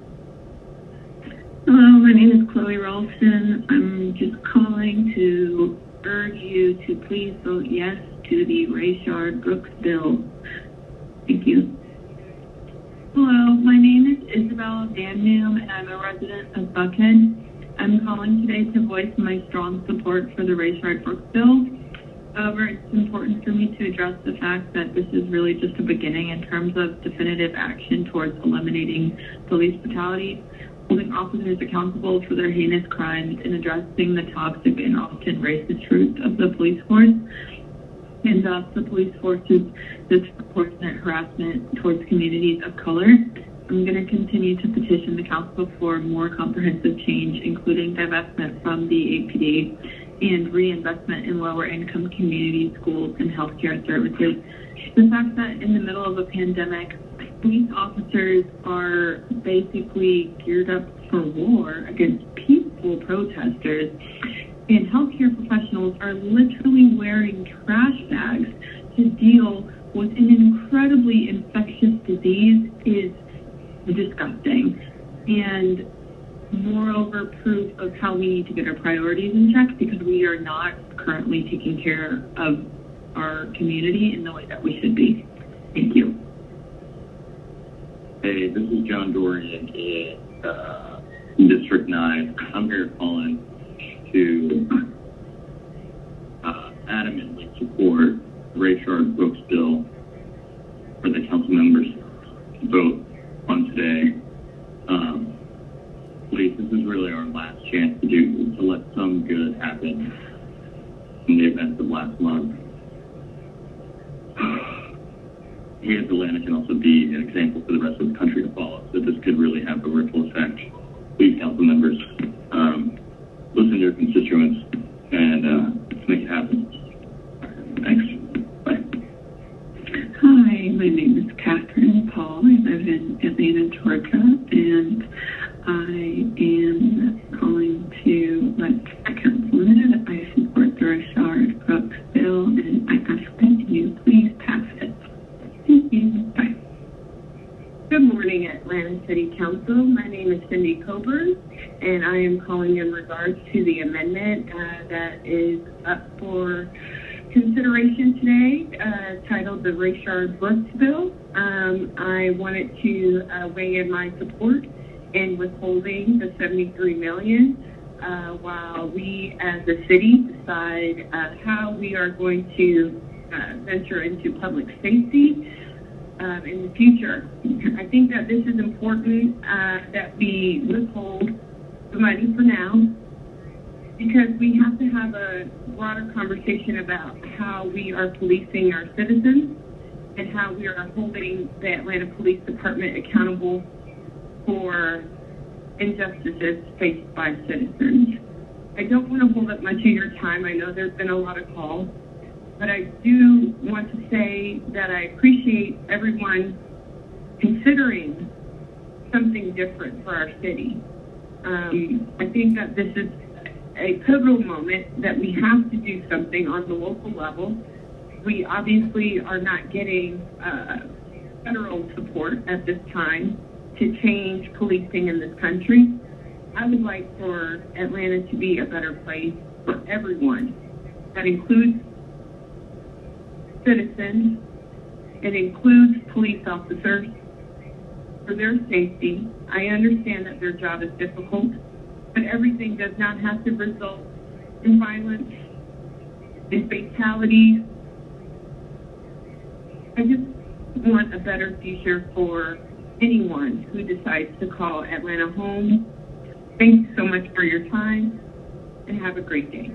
Hello, my name is Chloe Ralston. I'm just calling to urge you to please vote yes to the Rayshard Brooks bill. Thank you. Hello, my name is Isabel Danum, and I'm a resident of Buckhead. I'm calling today to voice my strong support for the Rayshard Brooks bill. However, it's important for me to address the fact that this is really just a beginning in terms of definitive action towards eliminating police brutality, holding officers accountable for their heinous crimes, and addressing the toxic and often racist roots of the police force, and thus the police force's disproportionate harassment towards communities of color. I'm going to continue to petition the council for more comprehensive change, including divestment from the APD and reinvestment in lower income community schools and healthcare services. The fact that in the middle of a pandemic, police officers are basically geared up for war against peaceful protesters, and healthcare professionals are literally wearing trash bags to deal with an incredibly infectious disease is disgusting, and moreover proof of how we need to get our priorities in check, because we are not currently taking care of our community in the way that we should be. Thank you. Hey, this is John Dorian in District 9. I'm here calling to adamantly support the Rayshard Brooks bill for the council members to vote on today. Please, this is really our last chance to let some good happen from the events of last month. Here in Atlanta can also be an example for the rest of the country to follow, so this could really have a ripple effect. Please, council members, listen to your constituents and make it happen. Thanks. Bye. Hi, my name is Catherine Paul. I live in Atlanta, Georgia, and I am calling to let the council know that I support the Rayshard Brooks bill, and I ask that you please pass it. Thank you. Bye. Good morning, Atlanta City Council. My name is Cindy Coburn, and I am calling in regards to the amendment that is up for consideration today, titled the Rayshard Brooks Bill. I wanted to weigh in my support in withholding the $73 million while we as a city decide how we are going to venture into public safety in the future. I think that this is important that we withhold the money for now, because we have to have a broader conversation about how we are policing our citizens and how we are holding the Atlanta Police Department accountable for injustices faced by citizens. I don't want to hold up much of your time. I know there's been a lot of calls, but I do want to say that I appreciate everyone considering something different for our city. I think that this is a pivotal moment that we have to do something on the local level. We obviously are not getting federal support at this time to change policing in this country. I would like for Atlanta to be a better place for everyone. That includes citizens, it includes police officers, for their safety. I understand that their job is difficult, but everything does not have to result in violence, in fatalities. I just want a better future for anyone who decides to call Atlanta home. Thank you so much for your time, and have a great day.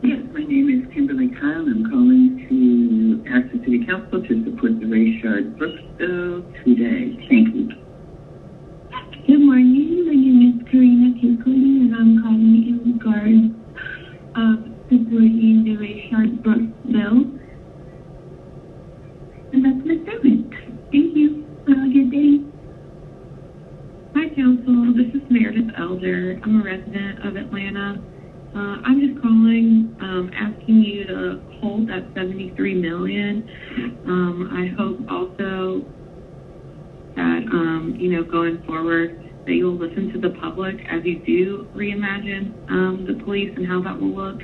Yes, my name is Kimberly Kyle. I'm calling to ask the City Council to support the Rayshard Brooks bill today. Thank you. Good morning. My name is Karina Kinkley, and I'm calling in regards of supporting the Rayshard Brooks bill. And that's my statement. Thank you. Have a good Wilder. I'm a resident of Atlanta. I'm just calling, asking you to hold that $73 million. I hope also that, going forward, that you'll listen to the public as you do reimagine the police and how that will look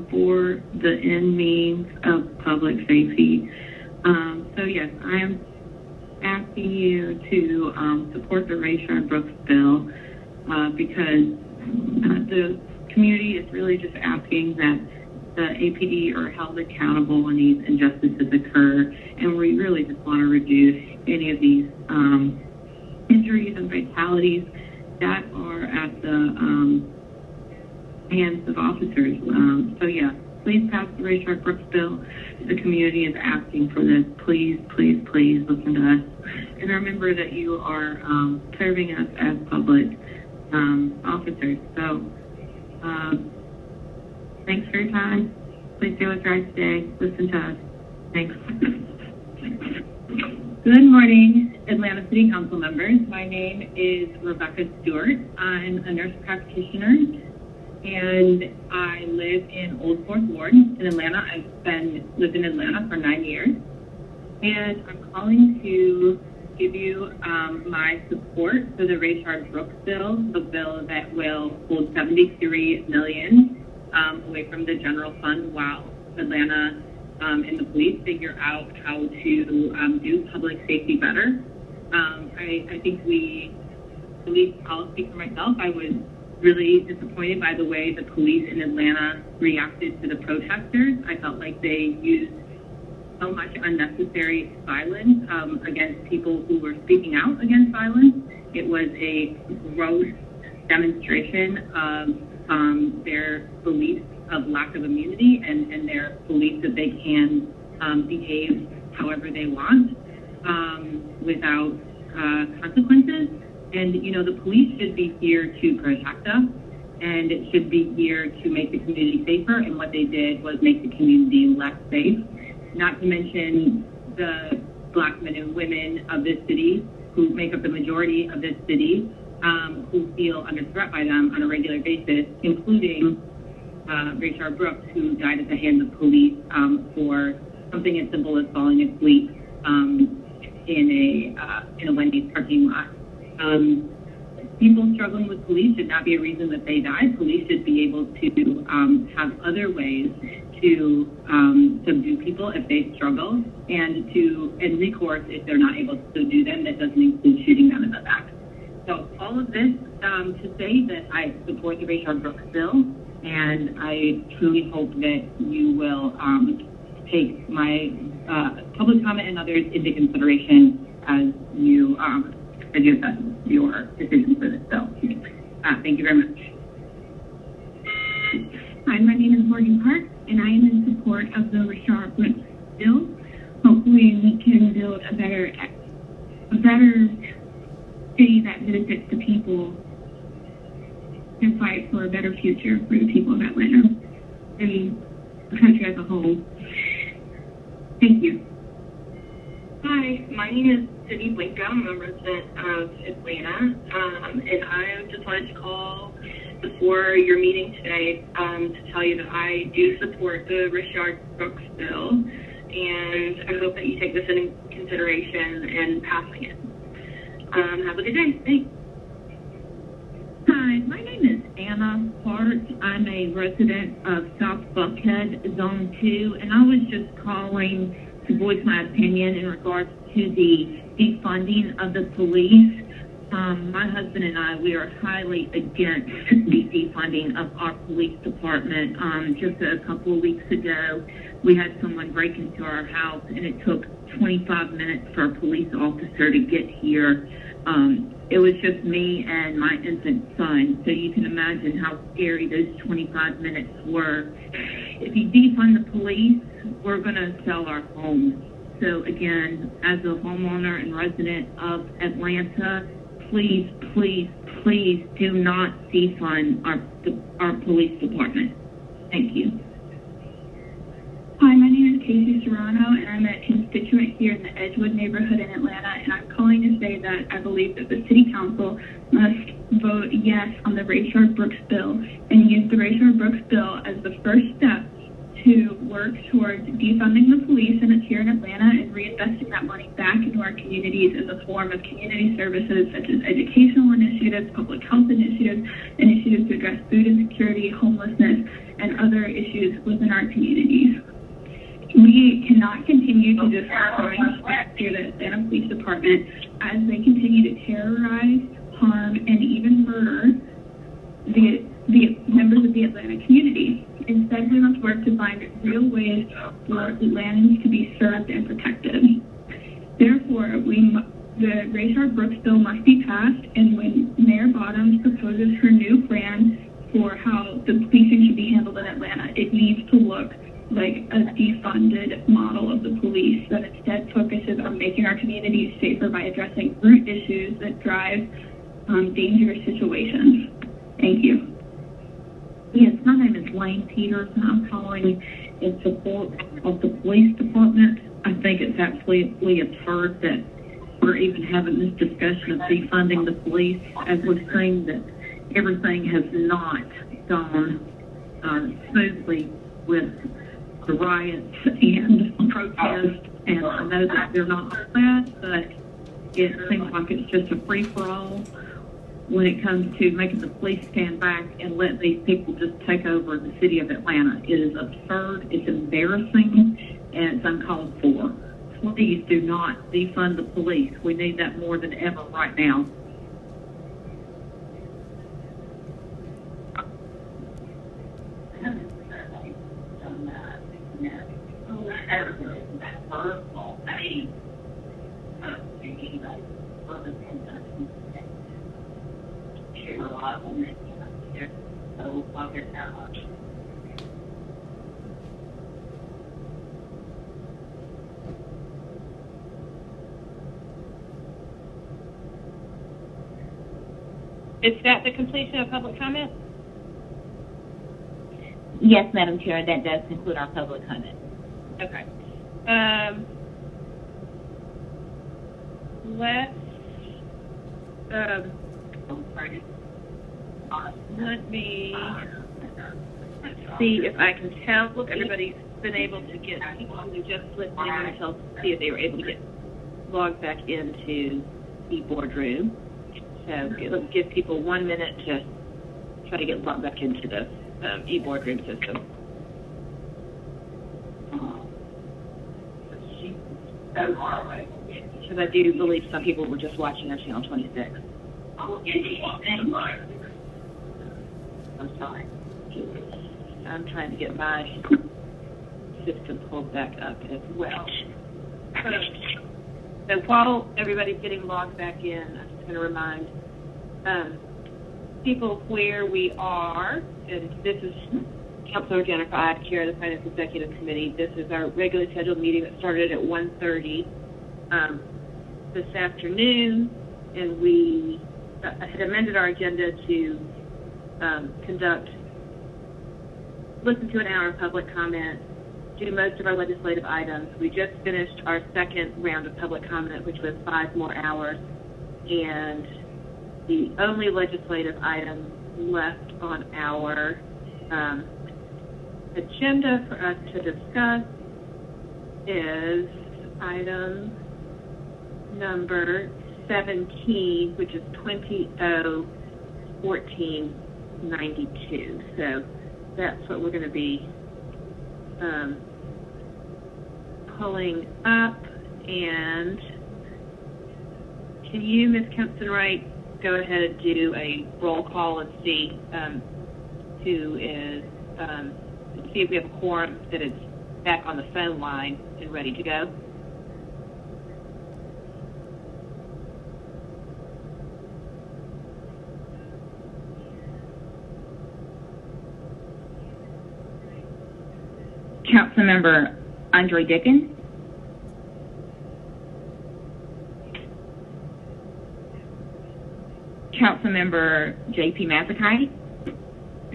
for the end means of public safety. So yes, I am asking you to support the Rayshard Brooks bill because the community is really just asking that the APD are held accountable when these injustices occur, and we really just want to reduce any of these injuries and fatalities that are at the hands of officers. So yeah, please pass the Rayshard Brooks bill. The community is asking for this. Please, please, please listen to us. And remember that you are serving us as public officers. So thanks for your time. Please do what's right today. Listen to us. Thanks. Good morning, Atlanta City Council members. My name is Rebecca Stewart. I'm a nurse practitioner, and I live in Old Fourth Ward in Atlanta. I've lived in Atlanta for 9 years, and I'm calling to give you my support for the Rayshard Brooks bill, the bill that will hold $73 million away from the general fund while Atlanta and the police figure out how to do public safety better. I think I'll speak for myself. I was really disappointed by the way the police in Atlanta reacted to the protesters. I felt like they used so much unnecessary violence against people who were speaking out against violence. It was a gross demonstration of their beliefs of lack of immunity and their belief that they can behave however they want without consequences. And, the police should be here to protect us, and it should be here to make the community safer, and what they did was make the community less safe. Not to mention the Black men and women of this city who make up the majority of this city, who feel under threat by them on a regular basis, including Rayshard Brooks, who died at the hands of police for something as simple as falling asleep in a Wendy's parking lot. People struggling with police should not be a reason that they die. Police should be able to have other ways to subdue people if they struggle, and recourse if they're not able to subdue them. That doesn't include shooting them in the back. So all of this to say that I support the Rayshard Brooks bill, and I truly hope that you will take my public comment and others into consideration as you assess your decision for this bill. Thank you very much. Hi, my name is Morgan Park, and I am in support of the Rayshard Brooks bill. Hopefully we can build a better city that benefits the people and fight for a better future for the people of Atlanta and the country as a whole. Thank you. Hi, my name is Cindy Blinko. I'm a resident of Atlanta, and I just wanted to call before your meeting today to tell you that I do support the Rayshard Brooks bill, and I hope that you take this into consideration in passing it. Have a good day. Thanks. Hi, my name is Anna Hart. I'm a resident of South Buckhead, Zone 2, and I was just calling to voice my opinion in regards to the defunding of the police. My husband and I, we are highly against the defunding of our police department. Just a couple of weeks ago, we had someone break into our house, and it took 25 minutes for a police officer to get here. It was just me and my infant son, so you can imagine how scary those 25 minutes were. If you defund the police, we're going to sell our homes. So again, as a homeowner and resident of Atlanta, please, please, please do not defund our police department. Thank you. Hi, my name is Casey Serrano, and I'm a constituent here in the Edgewood neighborhood in Atlanta, and I'm calling to say say that I believe that the City Council must vote yes on the Rayshard Brooks bill and use the Rayshard Brooks bill as the first step to work towards defunding the police here in Atlanta and reinvesting that money back into our communities in the form of community services such as educational initiatives, public health initiatives, initiatives to address food insecurity, homelessness, and other issues within our communities. We cannot continue to just through the Atlanta Police Department as they continue to terrorize, harm, and even murder the members of the Atlanta community. Instead, we must work to find real ways for Atlantans to be served and protected. Therefore, the Rayshard Brooks bill must be passed, and when Mayor Bottoms proposes her new plan for how the policing should be handled in Atlanta, it needs to look like a defunded model of the police that instead focuses on making our communities safer by addressing root issues that drive dangerous situations. Thank you. Yes, my name is Lane Peters, and I'm calling in support of the police department. I think it's absolutely absurd that we're even having this discussion of defunding the police, as we've seen that everything has not gone smoothly with the riots and protests. And I know that they're not bad, but it seems like it's just a free-for-all when it comes to making the police stand back and let these people just take over the city of Atlanta. It is absurd, it's embarrassing, and it's uncalled for. Please do not defund the police. We need that more than ever right now. Is that the completion of public comment? Yes, Madam Chair, that does conclude our public comment. Okay. Let me see if I can tell. Look, everybody's been able to get people who just listening themselves to see if they were able to get logged back into eBoardroom. So let's give people 1 minute to try to get logged back into the eBoardroom system. Because I do believe some people were just watching on Channel 26. I'm sorry. I'm trying to get my system pulled back up as well. So while everybody's getting logged back in, I'm just going to remind people where we are. And this is Councilor Jennifer Ide, Chair of the Finance Executive Committee. This is our regularly scheduled meeting that started at 1:30 this afternoon, and we had amended our agenda to listen to an hour of public comment, do most of our legislative items. We just finished our second round of public comment, which was 5 more hours, and the only legislative item left on our agenda for us to discuss is item number 17, which is 20-0-1492. So that's what we're going to be pulling up. And can you, Ms. Kempson-Wright, go ahead and do a roll call and see who is, see if we have a quorum that is back on the phone line and ready to go? Councilmember Andre Dickens. Councilmember J.P. Mazzakai.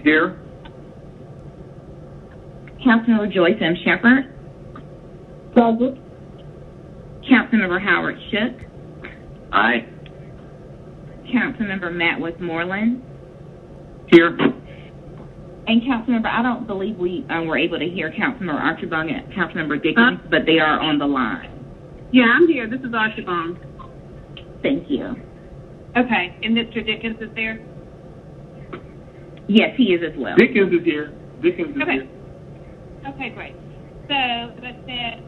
Here. Councilmember Joyce M. Shepherd. Present. Councilmember Howard Shook. Aye. Councilmember Matt Westmoreland. Here. And Councilmember, I don't believe we were able to hear Councilmember Archibong and Councilmember Dickens, but they are on the line. Yeah, I'm here. This is Archibong. Thank you. Okay, and Mr. Dickens is there? Yes, he is as well. Dickens is here. Dickens is here. Okay, great. So, as I said,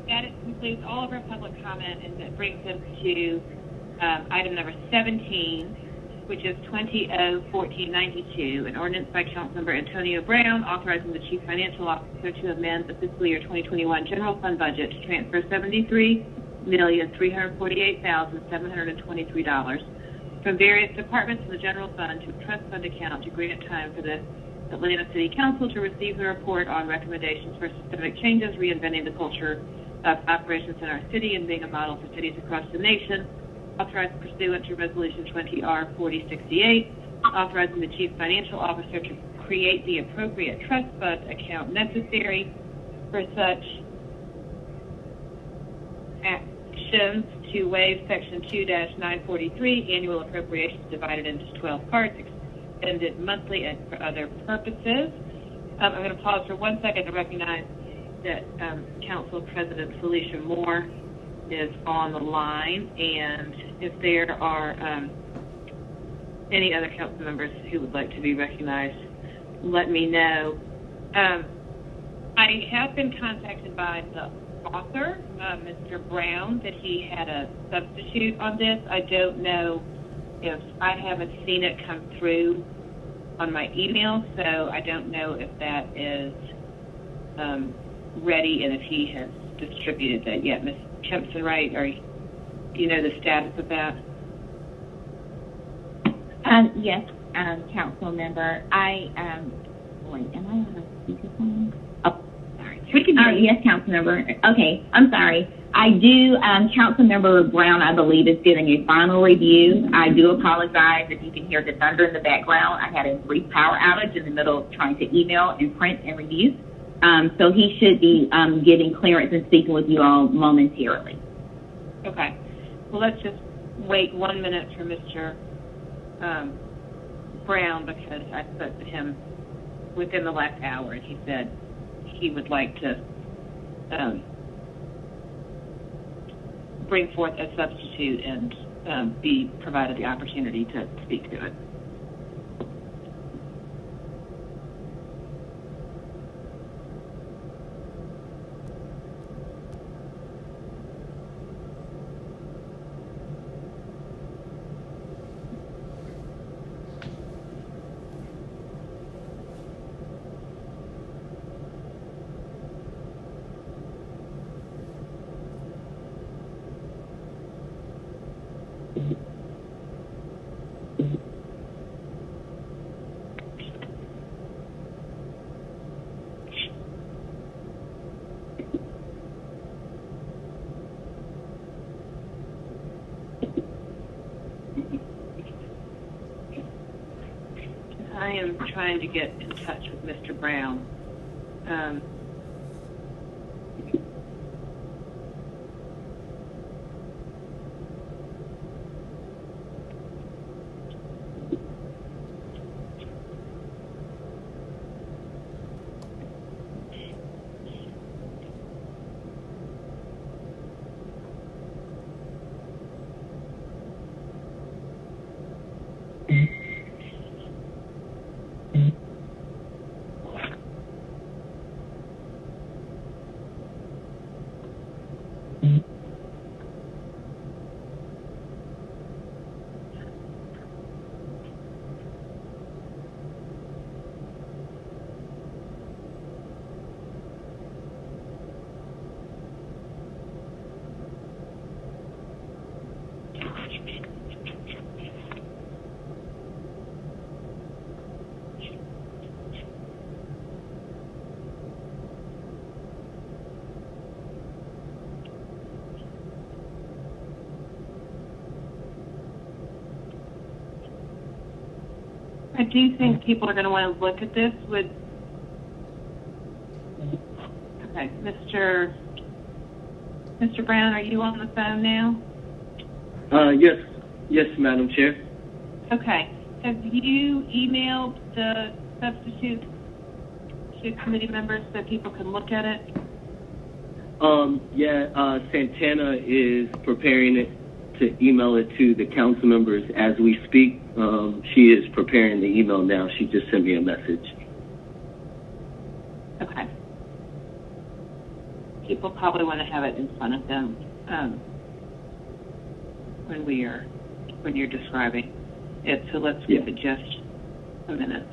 that concludes all of our public comment, and that brings us to item number 17, which is 20-01492, an ordinance by Councilmember Antonio Brown authorizing the Chief Financial Officer to amend the fiscal year 2021 general fund budget to transfer $73,348,723 from various departments of the general fund to a trust fund account to grant time for the Atlanta City Council to receive the report on recommendations for systemic changes, reinventing the culture of operations in our city and being a model for cities across the nation, authorized pursuant to Resolution 20R4068, authorizing the Chief Financial Officer to create the appropriate trust fund account necessary for such actions to waive Section 2-943, annual appropriations divided into 12 parts, expended monthly and for other purposes. I'm going to pause for 1 second to recognize that Council President Felicia Moore is on the line, and if there are any other council members who would like to be recognized, let me know. I have been contacted by the author, Mr. Brown, that he had a substitute on this. I don't know if I haven't seen it come through on my email, so I don't know if that is ready and if he has distributed that yet. Ms. Kempson-Wright, do you know the status of that? Yes, council member. Wait, am I on a speakerphone? Oh, sorry. Yes, council member. Okay, I'm sorry. I do, council member Brown, I believe, is giving a final review. I do apologize if you can hear the thunder in the background. I had a brief power outage in the middle of trying to email and print and review. So he should be getting clearance and speaking with you all momentarily. Okay. Well, let's just wait 1 minute for Mr. Brown, because I spoke to him within the last hour, and he said he would like to bring forth a substitute and be provided the opportunity to speak to it. I am trying to get in touch with Mr. Brown. I do think people are going to want to look at this with... Okay, Mr. Brown, are you on the phone now? Yes. Yes, Madam Chair. Okay. Have you emailed the substitute to committee members so people can look at it? Santana is preparing it to email it to the council members as we speak. She is preparing the email now. She just sent me a message. Okay. People probably want to have it in front of them when you're describing it. So let's give it just a minute.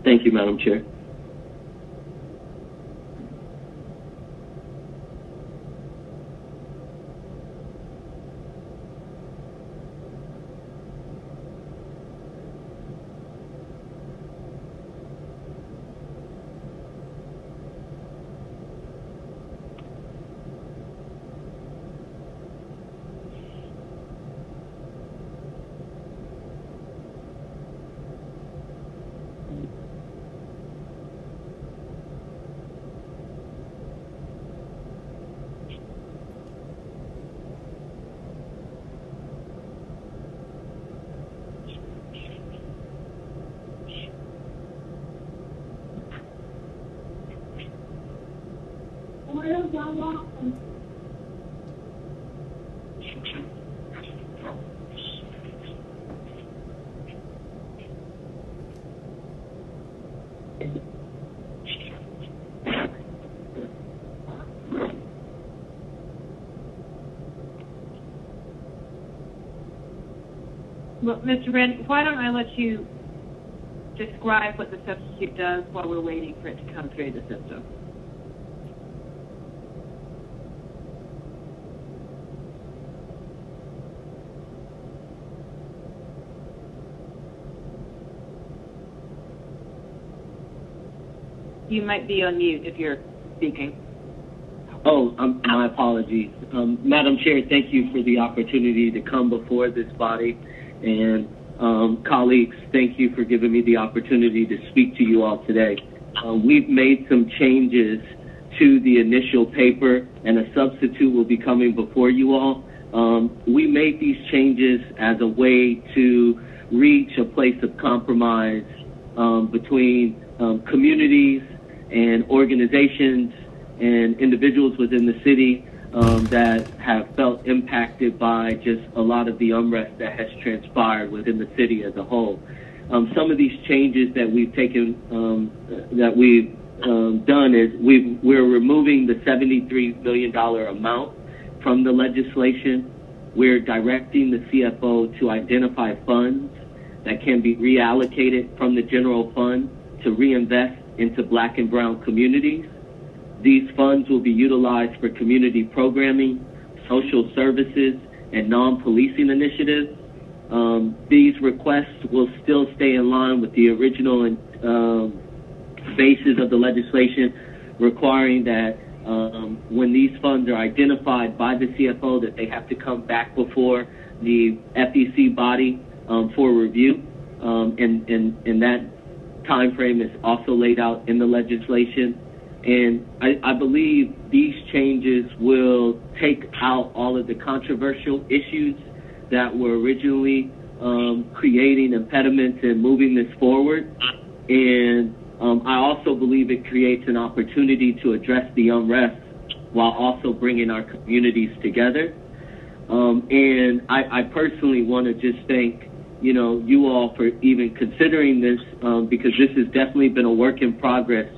Thank you, Madam Chair. Well, Mr. Wren, why don't I let you describe what the substitute does while we're waiting for it to come through the system? You might be on mute if you're speaking. Oh, my apologies. Madam Chair, thank you for the opportunity to come before this body. And colleagues, thank you for giving me the opportunity to speak to you all today. We've made some changes to the initial paper, and a substitute will be coming before you all. We made these changes as a way to reach a place of compromise between communities and organizations and individuals within the city that have felt impacted by just a lot of the unrest that has transpired within the city as a whole. Some of these changes that we've taken, done is we're removing the $73 million amount from the legislation. We're directing the CFO to identify funds that can be reallocated from the general fund to reinvest into Black and brown communities. These funds will be utilized for community programming, social services, and non-policing initiatives. These requests will still stay in line with the original basis of the legislation, requiring that when these funds are identified by the CFO, that they have to come back before the FEC body for review. And that time frame is also laid out in the legislation. And I believe these changes will take out all of the controversial issues that were originally creating impediments in moving this forward. And I also believe it creates an opportunity to address the unrest while also bringing our communities together. And I personally want to just thank you all for even considering this, because this has definitely been a work in progress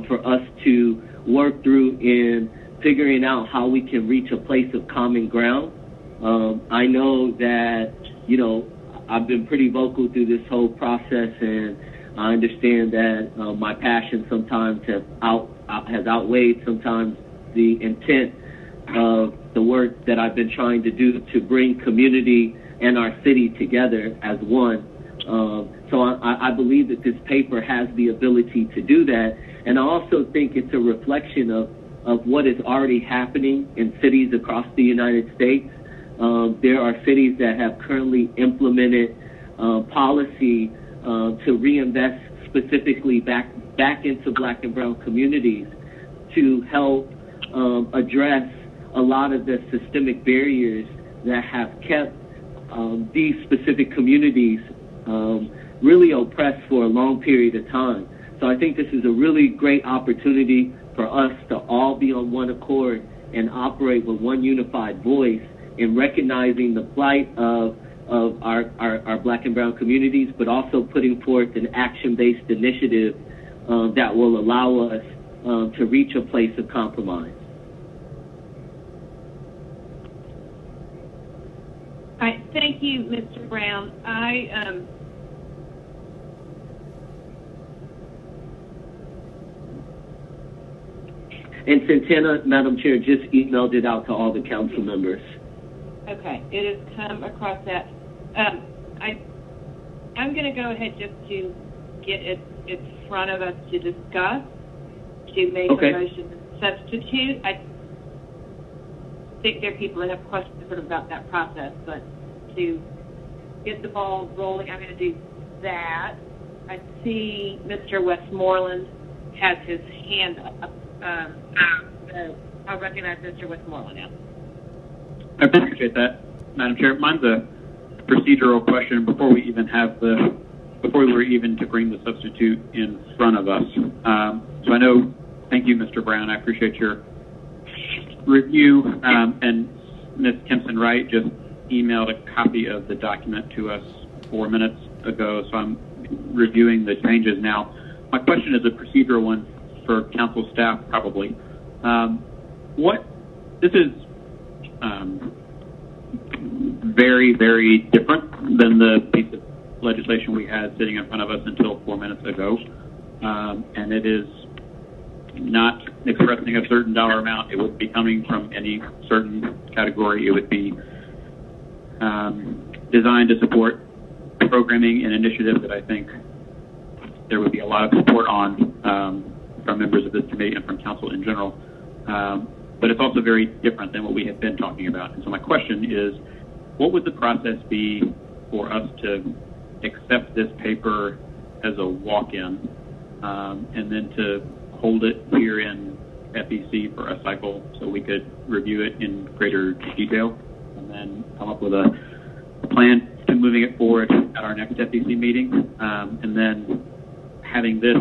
for us to work through in figuring out how we can reach a place of common ground. I know that, I've been pretty vocal through this whole process, and I understand that my passion sometimes has outweighed sometimes the intent of the work that I've been trying to do to bring community and our city together as one. So I believe that this paper has the ability to do that. And I also think it's a reflection of what is already happening in cities across the United States. There are cities that have currently implemented policy to reinvest specifically back into Black and brown communities to help address a lot of the systemic barriers that have kept these specific communities really oppressed for a long period of time. So I think this is a really great opportunity for us to all be on one accord and operate with one unified voice in recognizing the plight of our Black and brown communities, but also putting forth an action-based initiative that will allow us to reach a place of compromise. All right, thank you, Mr. Brown. And Santana, Madam Chair, just emailed it out to all the council members. Okay, it has come across that. I'm going to go ahead just to get it in front of us to discuss, to make a motion to substitute. I think there are people that have questions sort of about that process, but to get the ball rolling, I'm going to do that. I see Mr. Westmoreland has his hand up. I'll recognize Mr. Westmoreland now. I appreciate that, Madam Chair. Mine's a procedural question before we were even to bring the substitute in front of us. So I know, thank you, Mr. Brown. I appreciate your review. And Ms. Kempson Wright just emailed a copy of the document to us 4 minutes ago, so I'm reviewing the changes now. My question is a procedural one for council staff, probably. This is very, very different than the piece of legislation we had sitting in front of us until 4 minutes ago. And it is not expressing a certain dollar amount. It would be coming from any certain category. It would be designed to support programming and initiatives that I think there would be a lot of support on from members of this committee and from council in general. But it's also very different than what we have been talking about. And so my question is, what would the process be for us to accept this paper as a walk-in and then to hold it here in FEC for a cycle so we could review it in greater detail and then come up with a plan to moving it forward at our next FEC meeting? And then having this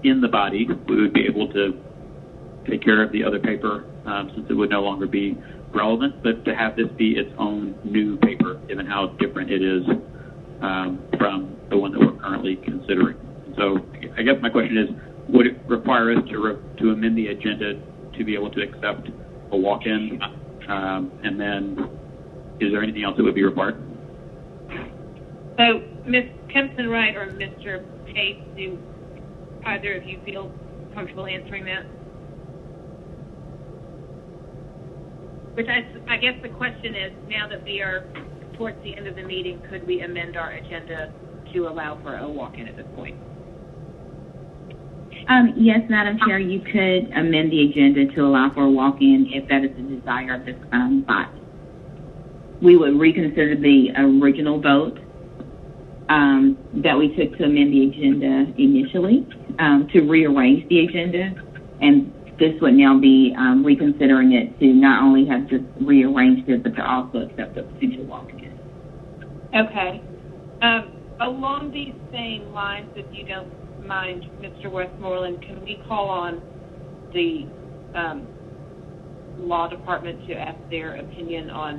in the body, we would be able to take care of the other paper since it would no longer be relevant, but to have this be its own new paper, given how different it is from the one that we're currently considering. And so I guess my question is, would it require us to amend the agenda to be able to accept a walk-in? And then is there anything else that would be required? So Ms. Kempson Wright or Mr. Pace, do either of you feel comfortable answering that? Which I guess the question is, now that we are towards the end of the meeting, could we amend our agenda to allow for a walk-in at this point? Yes, Madam Chair, you could amend the agenda to allow for a walk-in if that is the desire of this body. We would reconsider the original vote that we took to amend the agenda initially to rearrange the agenda, and this would now be reconsidering it to not only have just rearranged it, but to also accept the potential walk-in. Okay. Along these same lines, if you don't mind, Mr. Westmoreland, can we call on the law department to ask their opinion on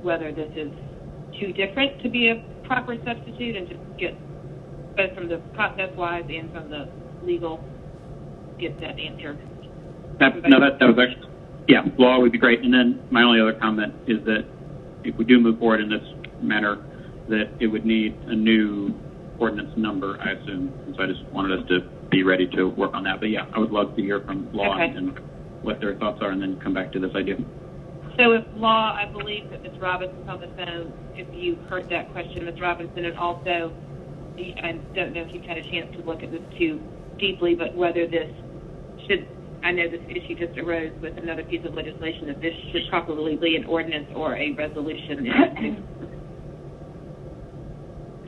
whether this is too different to be a proper substitute, and just get, both from the process-wise and from the legal, get that answer? That was actually, yeah, law would be great. And then my only other comment is that if we do move forward in this manner, that it would need a new ordinance number, I assume. And so I just wanted us to be ready to work on that. But yeah, I would love to hear from law and what their thoughts are, and then come back to this idea. So if law, I believe that Ms. Robinson's on the phone, if you heard that question, Ms. Robinson, and also, I don't know if you've had a chance to look at this too deeply, but whether this should, I know this issue just arose with another piece of legislation, that this should probably be an ordinance or a resolution.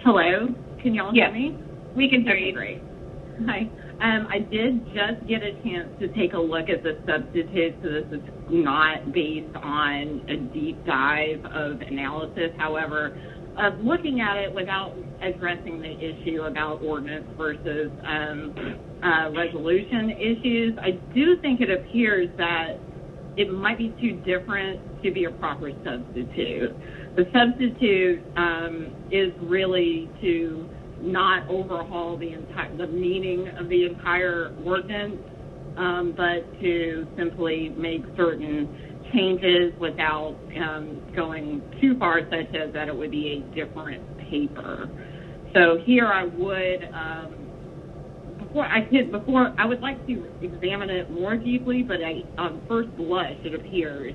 Hello, can y'all hear me? We can hear you. Great. Hi. I did just get a chance to take a look at the substitute, so this is not based on a deep dive of analysis. However, looking at it without addressing the issue about ordinance versus resolution issues, I do think it appears that it might be too different to be a proper substitute. The substitute is really to not overhaul the meaning of the entire ordinance, but to simply make certain changes without going too far, such as that it would be a different paper. So here I would, I would like to examine it more deeply, but on first blush, it appears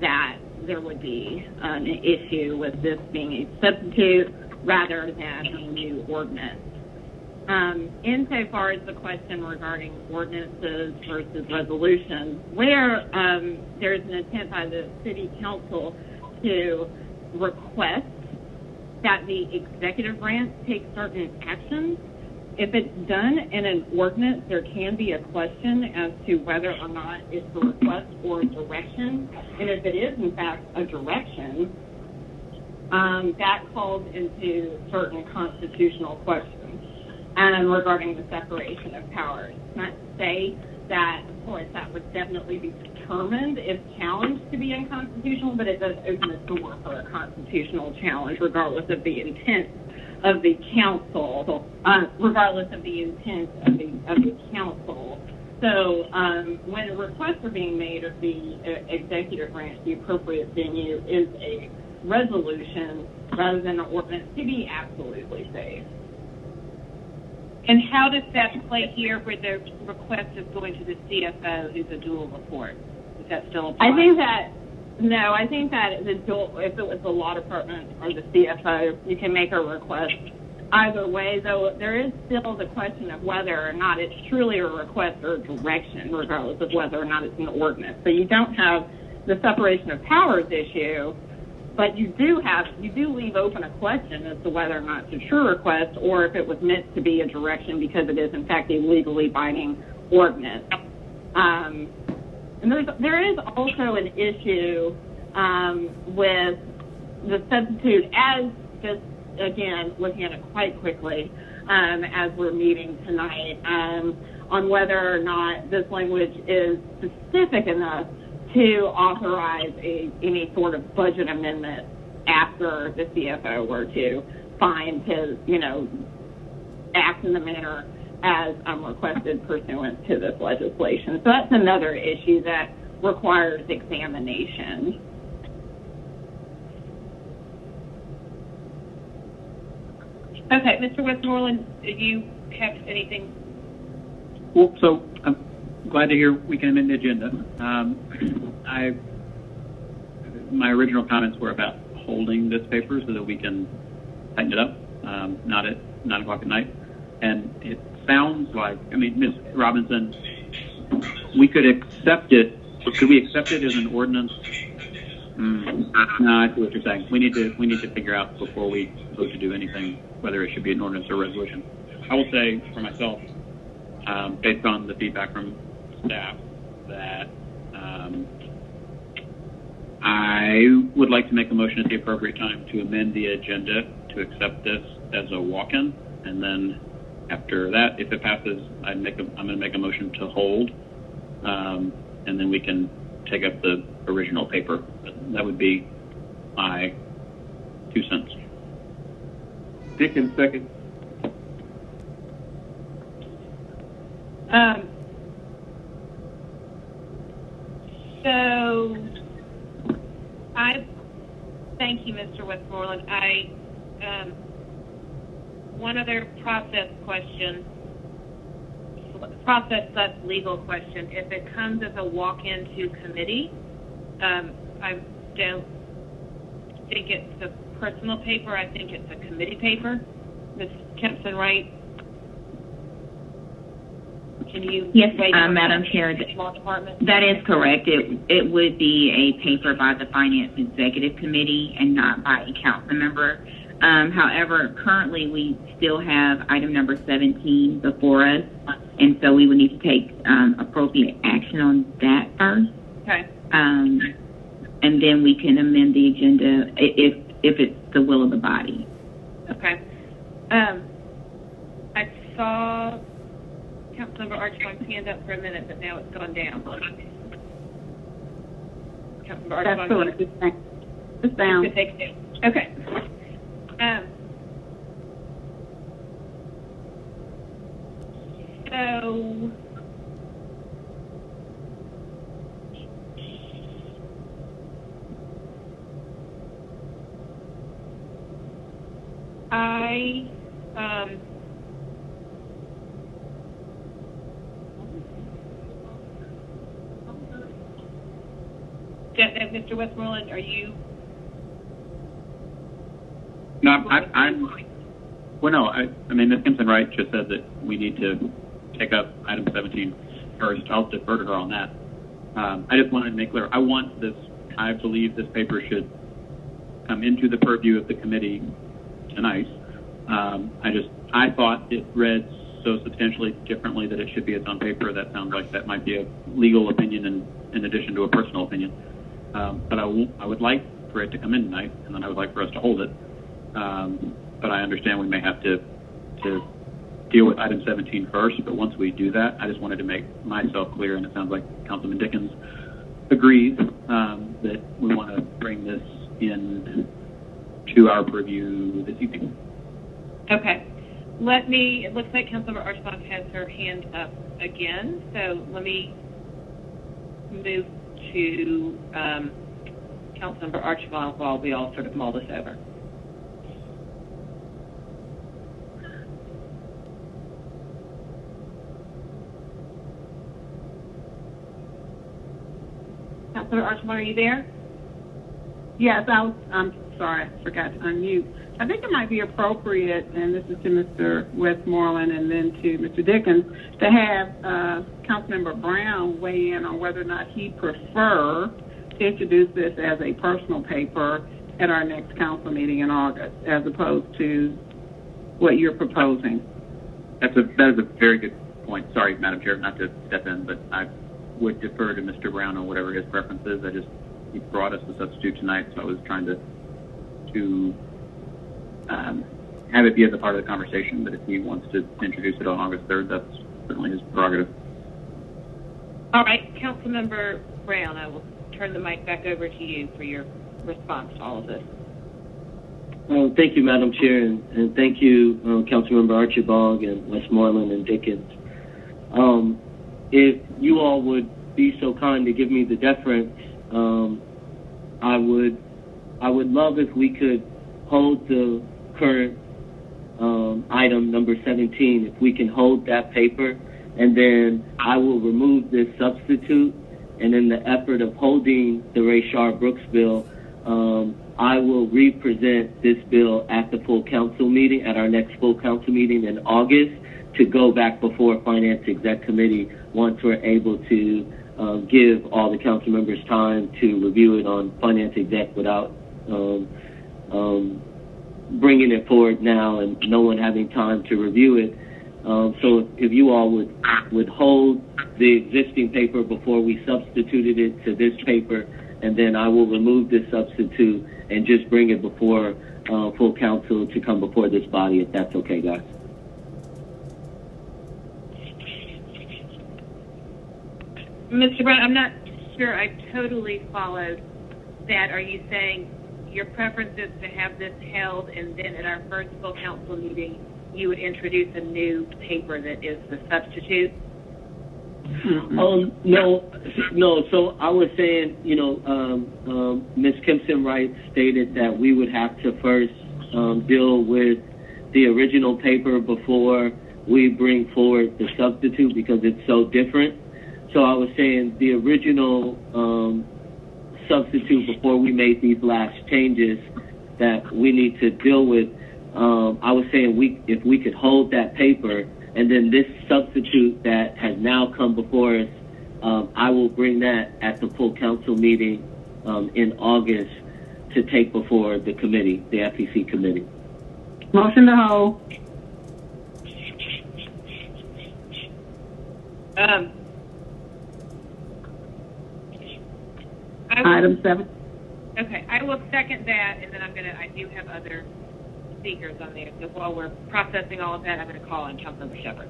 that there would be an issue with this being a substitute rather than a new ordinance. Insofar as the question regarding ordinances versus resolutions, where there's an intent by the City Council to request that the executive branch take certain actions, if it's done in an ordinance, there can be a question as to whether or not it's a request or a direction. And if it is, in fact, a direction, that calls into certain constitutional questions regarding the separation of powers. Not to say that, of course, that would definitely be determined if challenged to be unconstitutional, but it does open the door for a constitutional challenge, regardless of the intent of the council. So when requests are being made of the executive branch, the appropriate venue is a resolution rather than an ordinance to be absolutely safe. And how does that play here where the request is going to the CFO, who's a dual report? Is that still apply? I think that if it was the law department or the CFO, you can make a request either way, though there is still the question of whether or not it's truly a request or a direction, regardless of whether or not it's an ordinance. So you don't have the separation of powers issue, but you do leave open a question as to whether or not it's a true request or if it was meant to be a direction because it is, in fact, a legally binding ordinance. And there is also an issue with the substitute, as just, again, looking at it quite quickly as we're meeting tonight, on whether or not this language is specific enough to authorize any sort of budget amendment after the CFO were to find his, act in the manner as requested pursuant to this legislation. So that's another issue that requires examination. Okay, Mr. Westmoreland, do you have anything? Well, so I'm glad to hear we can amend the agenda. My original comments were about holding this paper so that we can tighten it up, not at 9 o'clock at night. And it sounds like, Ms. Robinson, we could accept it. Could we accept it as an ordinance? No, I see what you're saying. We need to figure out before we vote to do anything whether it should be an ordinance or resolution. I will say for myself, based on the feedback from staff, that I would like to make a motion at the appropriate time to amend the agenda to accept this as a walk-in, and then after that, if it passes, I'm going to make a motion to hold, and then we can take up the original paper. That would be my 2 cents. Dickens, second. So, thank you, Mr. Westmoreland. One other process / legal question. If it comes as a walk-in to committee, I don't think it's a personal paper. I think it's a committee paper. Ms. Kempson-Wright? Yes, Madam Chair, that is correct. It would be a paper by the Finance Executive Committee and not by a council member. However, currently we still have item number 17 before us, and so we would need to take appropriate action on that first. Okay. And then we can amend the agenda if it's the will of the body. Okay. I saw Councilmember Archibald's hand up for a minute, but now it's gone down. Councilmember Archibald. That's correct. It's down. Okay. So Mr. Westmoreland, are you? No, well, no, I mean, Ms. Kimpson-Wright just said that we need to take up item 17 first. I'll defer to her on that. I just wanted to make clear, I believe this paper should come into the purview of the committee tonight. I thought it read so substantially differently that it should be its own paper. That sounds like that might be a legal opinion in addition to a personal opinion. But I would like for it to come in tonight, and then I would like for us to hold it. But I understand we may have to deal with item 17 first, but once we do that, I just wanted to make myself clear, and it sounds like Councilman Dickens agrees, that we want to bring this in to our purview this evening. Okay. It looks like Councilmember Archibald has her hand up again, so let me move to Councilmember Archibald while we all sort of mull this over. Councilmember Archibald, are you there? Yes, I'm sorry, I forgot to unmute. I think it might be appropriate, and this is to Mr. Westmoreland and then to Mr. Dickens, to have Councilmember Brown weigh in on whether or not he'd prefer to introduce this as a personal paper at our next council meeting in August, as opposed to what you're proposing. That is a very good point. Sorry, Madam Chair, not to step in, but I would defer to Mr. Brown on whatever his preference is. He brought us the substitute tonight, so I was trying to have it be as a part of the conversation, but if he wants to introduce it on August 3rd, that's certainly his prerogative. All right, Councilmember Brown, I will turn the mic back over to you for your response to all of this. Thank you, Madam Chair, and thank you, Councilmember Archibald and Westmoreland and Dickens. If you all would be so kind to give me the deference, I would love if we could hold the current item number 17, if we can hold that paper, and then I will remove this substitute, and in the effort of holding the Rayshard Brooks bill, I will represent this bill at the full council meeting, at our next full council meeting in August, to go back before Finance Exec Committee once we're able to give all the council members time to review it on Finance Exec without bringing it forward now and no one having time to review it. So if you all would hold the existing paper before we substituted it to this paper, and then I will remove this substitute and just bring it before full council to come before this body, if that's okay, guys. Mr. Brown, I'm not sure I totally followed that. Are you saying your preference is to have this held, and then at our first full council meeting, you would introduce a new paper that is the substitute? No. So I was saying, Ms. Kimpson-Wright stated that we would have to first deal with the original paper before we bring forward the substitute because it's so different. So I was saying the original substitute before we made these last changes that we need to deal with, I was saying if we could hold that paper, and then this substitute that has now come before us, I will bring that at the full council meeting in August to take before the committee, the FEC committee. Motion to hold. Item 7. Okay, I will second that, and then I do have other speakers on there. So while we're processing all of that, I'm going to call on Councilmember Shepherd.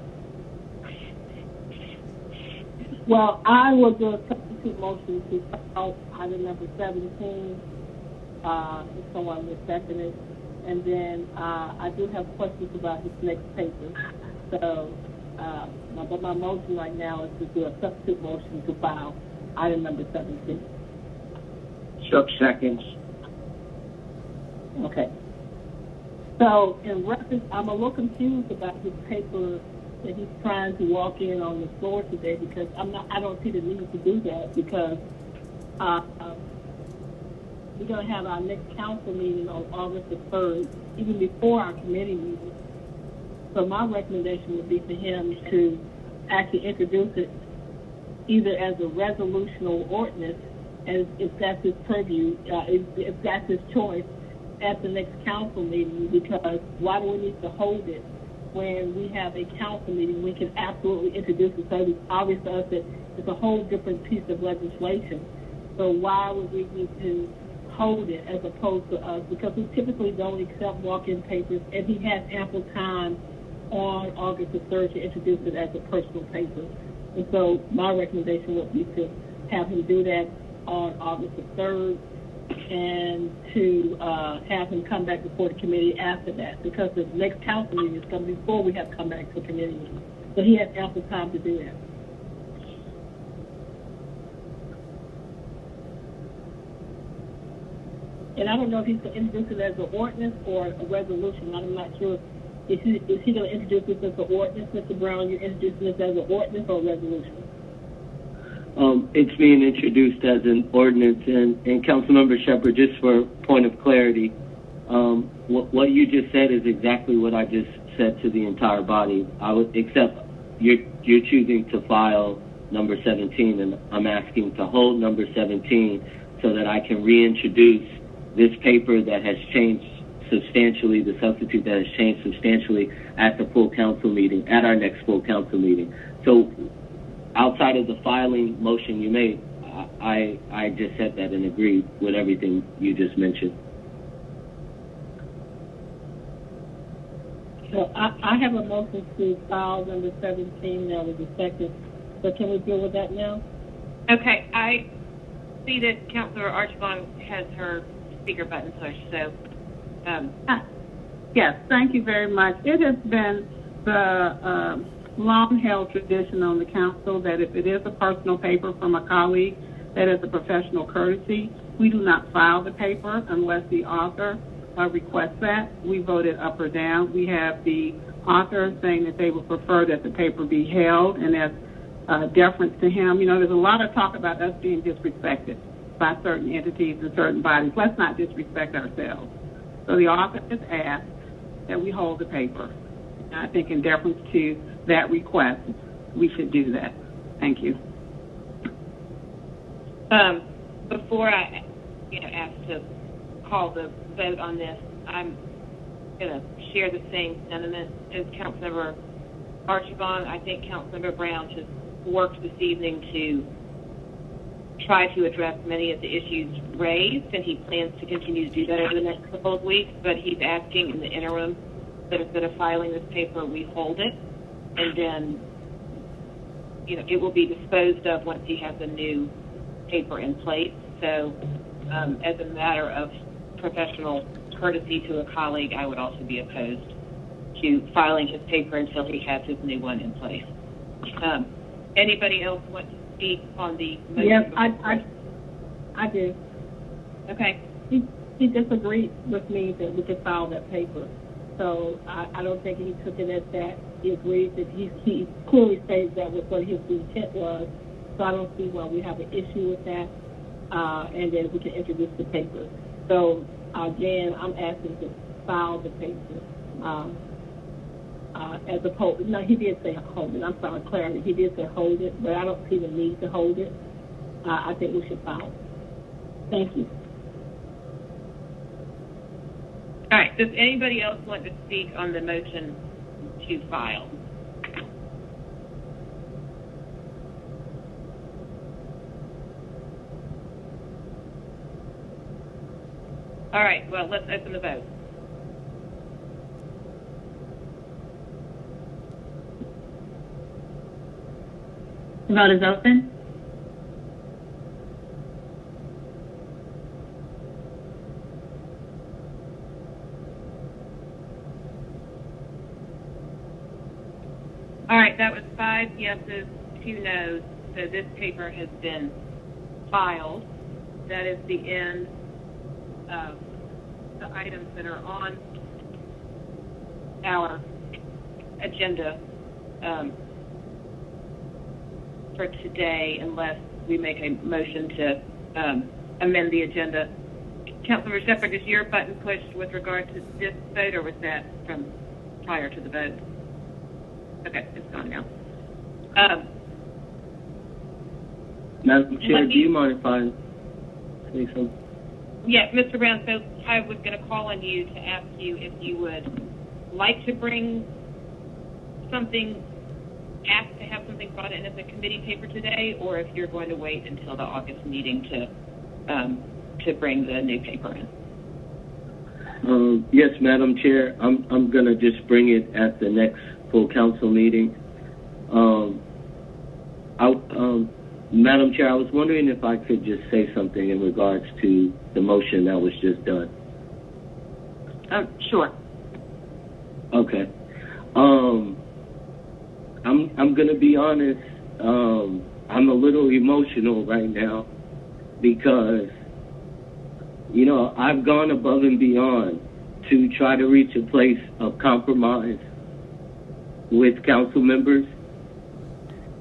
Well, I will do a substitute motion to file item number 17. If someone will second it. And then I do have questions about this next paper. So, but my motion right now is to do a substitute motion to file item number 17. Shook seconds. Okay. So, in reference, I'm a little confused about this paper that he's trying to walk in on the floor today because I don't see the need to do that because we're going to have our next council meeting on August the 3rd, even before our committee meeting. So my recommendation would be for him to actually introduce it either as a resolution or ordinance, as if that's his purview, if that's his choice, at the next council meeting, because why do we need to hold it when we have a council meeting? We can absolutely introduce it. So it's obvious to us that it's a whole different piece of legislation. So why would we need to hold it as opposed to us? Because we typically don't accept walk-in papers, and he has ample time on August the 3rd to introduce it as a personal paper. And so my recommendation would be to have him do that on August the 3rd and to have him come back before the committee after that, because the next council meeting is coming before we have to come back to the committee meeting. So he has ample time to do that. And I don't know if he's going to introduce it as an ordinance or a resolution. I'm not sure. Is he going to introduce this as an ordinance, Mr. Brown? You're introducing this as an ordinance or a resolution? It's being introduced as an ordinance, and Councilmember Shepherd, just for point of clarity, what you just said is exactly what I just said to the entire body. Except you're choosing to file number 17, and I'm asking to hold number 17 so that I can reintroduce this paper that has changed substantially, the substitute that has changed substantially at the full council meeting, at our next full council meeting. So outside of the filing motion you made, I just said that and agreed with everything you just mentioned. So I have a motion to file number 17 now with the second. So can we deal with that now? Okay, I see that Councilor Archibald has her speaker button pushed, so. Yes, thank you very much. It has been the long-held tradition on the council that if it is a personal paper from a colleague, that is a professional courtesy. We do not file the paper unless the author requests that. We vote it up or down. We have the author saying that they would prefer that the paper be held, and that's deference to him. You know, there's a lot of talk about us being disrespected by certain entities and certain bodies. Let's not disrespect ourselves. So the author has asked that we hold the paper. And I think in deference to that request, we should do that. Thank you. Before I ask to call the vote on this, I'm going to share the same sentiment as Councilmember Archibald. I think Councilmember Brown has worked this evening to try to address many of the issues raised, and he plans to continue to do that over the next couple of weeks, but he's asking in the interim that instead of filing this paper, we hold it, and then, it will be disposed of once he has a new paper in place. So as a matter of professional courtesy to a colleague, I would also be opposed to filing his paper until he has his new one in place. Anybody else want to speak on the motion? Yes, I do. Okay. He disagreed with me that we could file that paper. So I don't think he took it as that. He agreed that he clearly stated that was what his intent was. So I don't see why we have an issue with that. And then we can introduce the paper. So again, I'm asking to file the paper as opposed. No, he did say hold it. I'm sorry, clarity. He did say hold it, but I don't see the need to hold it. I think we should file it. Thank you. All right, does anybody else want to speak on the motion to file? All right, well, let's open the vote. The vote is open. All right, that was 5 yeses, 2 noes, so this paper has been filed. That is the end of the items that are on our agenda for today, unless we make a motion to amend the agenda. Councilmember Shepherd, is your button pushed with regard to this vote, or was that from prior to the vote? Okay, it's gone now. Madam Chair, do you mind if I say something? Yeah, Mr. Brown, so I was going to call on you to ask you if you would like to bring something, ask to have something brought in as a committee paper today, or if you're going to wait until the August meeting to bring the new paper in. Yes, Madam Chair, I'm going to just bring it at the next full council meeting. Madam Chair, I was wondering if I could just say something in regards to the motion that was just done. Sure. Okay. I'm going to be honest. I'm a little emotional right now because, you know, I've gone above and beyond to try to reach a place of compromise with council members,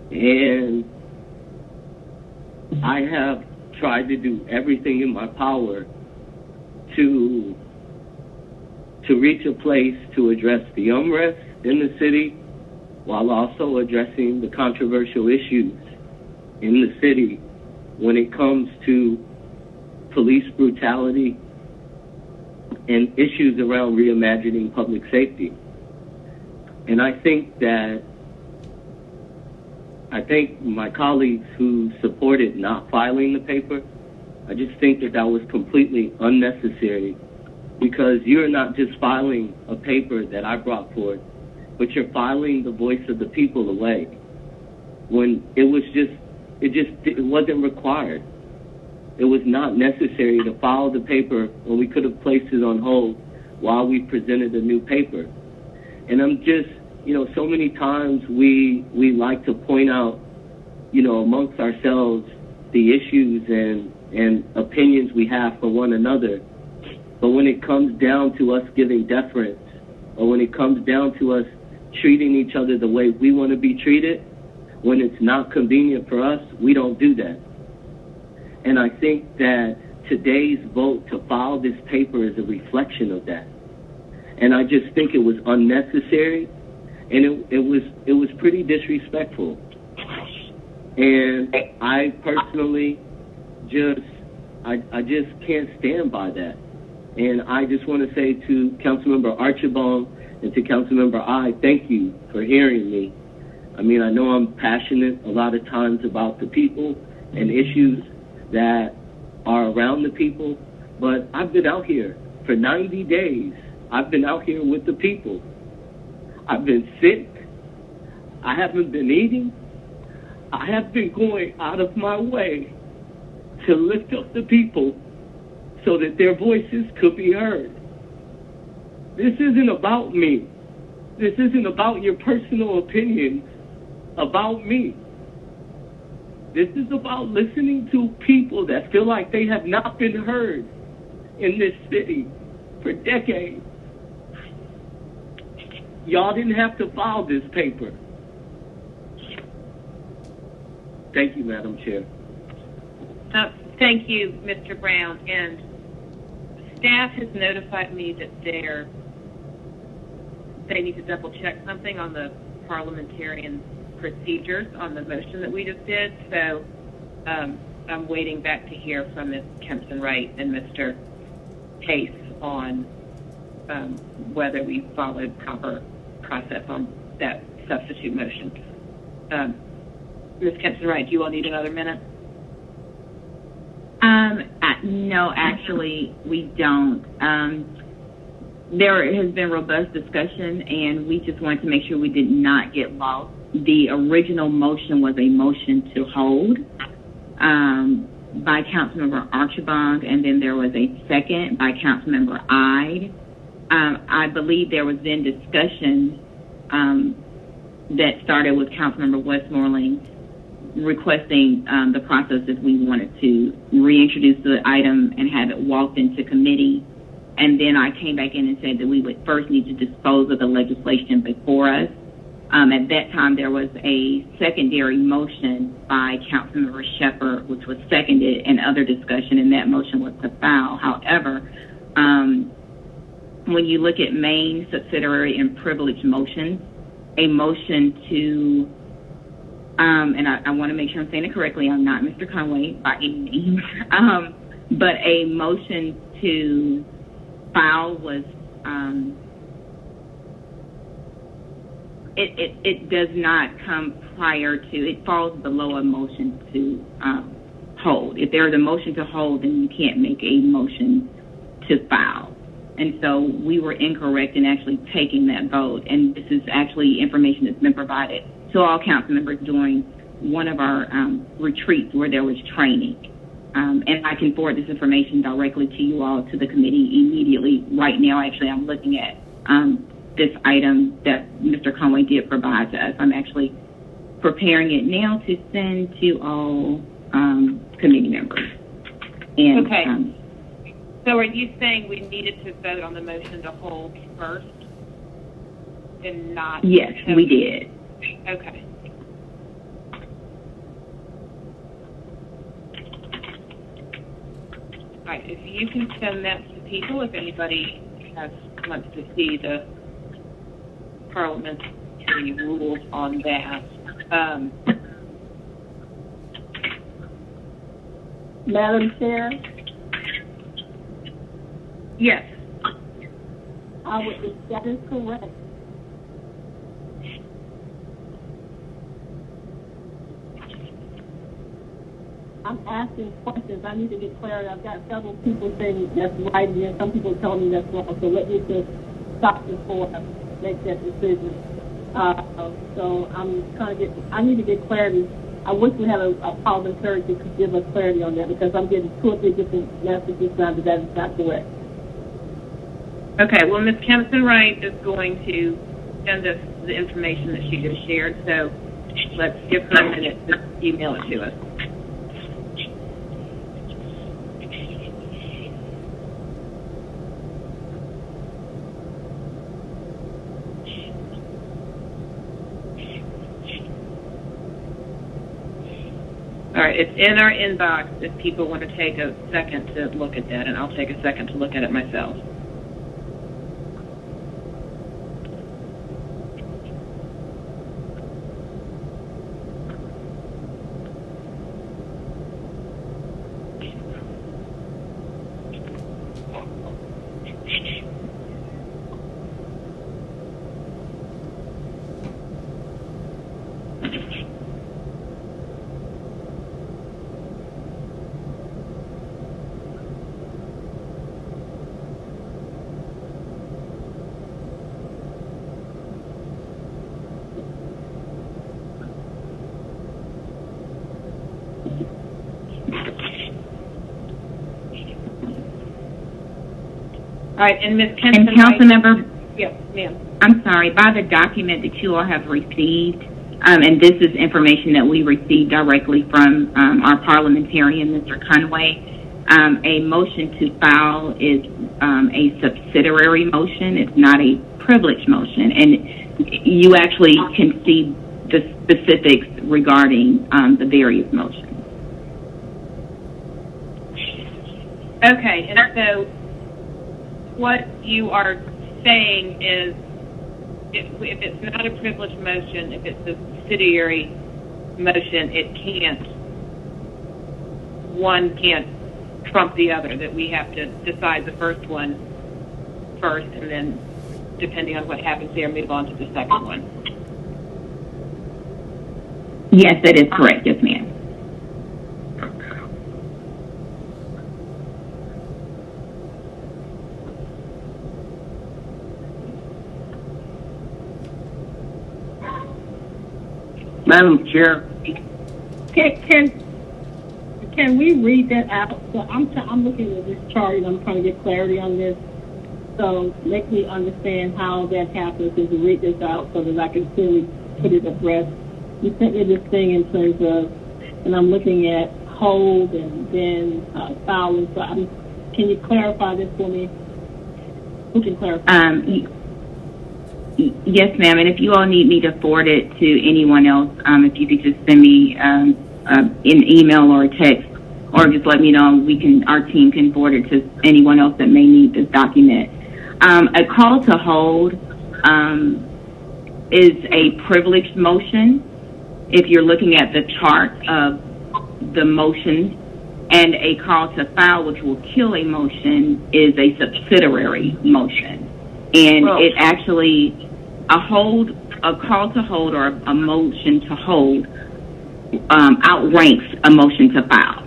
and I have tried to do everything in my power to reach a place to address the unrest in the city while also addressing the controversial issues in the city when it comes to police brutality and issues around reimagining public safety. And I think my colleagues who supported not filing the paper, I just think that was completely unnecessary, because you're not just filing a paper that I brought forth, but you're filing the voice of the people away when it wasn't required. It was not necessary to file the paper when we could have placed it on hold while we presented a new paper. And I'm just, you know, so many times we like to point out, you know, amongst ourselves the issues and opinions we have for one another. But when it comes down to us giving deference, or when it comes down to us treating each other the way we want to be treated, when it's not convenient for us, we don't do that. And I think that today's vote to file this paper is a reflection of that. And I just think it was unnecessary, and it was pretty disrespectful. And I personally I just can't stand by that. And I just want to say to Councilmember Archibald and to Councilmember I, thank you for hearing me. I mean, I know I'm passionate a lot of times about the people and issues that are around the people, but I've been out here for 90 days. I've been out here with the people. I've been sick. I haven't been eating. I have been going out of my way to lift up the people so that their voices could be heard. This isn't about me. This isn't about your personal opinions about me. This is about listening to people that feel like they have not been heard in this city for decades. Y'all didn't have to file this paper. Thank you, Madam Chair. Thank you, Mr. Brown. And staff has notified me that they need to double check something on the parliamentarian procedures on the motion that we just did. So I'm waiting back to hear from Ms. Kempson-Wright and Mr. Pace on whether we followed proper process on that substitute motion. Ms. Kempson-Wright, do you all need another minute? No, actually, we don't. There has been robust discussion, and we just wanted to make sure we did not get lost. The original motion was a motion to hold by Councilmember Archibong, and then there was a second by Councilmember Ide. I believe there was then discussion that started with Councilmember Westmoreland requesting the process if we wanted to reintroduce the item and have it walked into committee. And then I came back in and said that we would first need to dispose of the legislation before us. At that time, there was a secondary motion by Councilmember Shepherd, which was seconded, and other discussion, and that motion was to file. However, when you look at main, subsidiary, and privilege motions, a motion to and I want to make sure I'm saying it correctly. I'm not Mr. Conway by any means. But a motion to file was, it does not come prior to, it falls below a motion to hold. If there is a motion to hold, then you can't make a motion to file. And so we were incorrect in actually taking that vote. And this is actually information that's been provided to all council members during one of our retreats where there was training. And I can forward this information directly to you all, to the committee immediately. Right now, actually, I'm looking at this item that Mr. Conway did provide to us. I'm actually preparing it now to send to all committee members. And, okay. So are you saying we needed to vote on the motion to hold first and not? Yes, we did. Okay. All right, if you can send that to people, if anybody wants to see the parliamentary rules on that. Madam Chair? Yes. That is correct. I'm asking questions. I need to get clarity. I've got several people saying that's right, and some people telling me that's wrong. So let me just stop before I make that decision. So I'm trying to I need to get clarity. I wish we had a parliamentary that could give us clarity on that, because I'm getting 2 or 3 different messages now that is not correct. Okay, well, Ms. Kempson-Wright is going to send us the information that she just shared, so let's give her a minute to email it to us. All right, it's in our inbox if people want to take a second to look at that, and I'll take a second to look at it myself. All right, and Ms. Kempson. And Councilmember, yes, ma'am. I'm sorry, by the document that you all have received, and this is information that we received directly from our parliamentarian, Mr. Conway, a motion to file is a subsidiary motion. It's not a privilege motion. And you actually can see the specifics regarding the various motions. Okay, and so what you are saying is if it's not a privileged motion, if it's a subsidiary motion, one can't trump the other, that we have to decide the first one first, and then, depending on what happens there, move on to the second one. Yes, that is correct. Yes, ma'am. Madam Chair. Can we read that out? So I'm looking at this chart and I'm trying to get clarity on this. So make me understand how that happens and to read this out so that I can clearly put it abreast. You sent me this thing in terms of, and I'm looking at hold and then filing. So can you clarify this for me? Who can clarify? Yes, ma'am. And if you all need me to forward it to anyone else, if you could just send me an email or a text, or just let me know, our team can forward it to anyone else that may need this document. A call to hold is a privileged motion. If you're looking at the chart of the motion, and a call to file, which will kill a motion, is a subsidiary motion. And it actually, a call to hold or a motion to hold outranks a motion to file.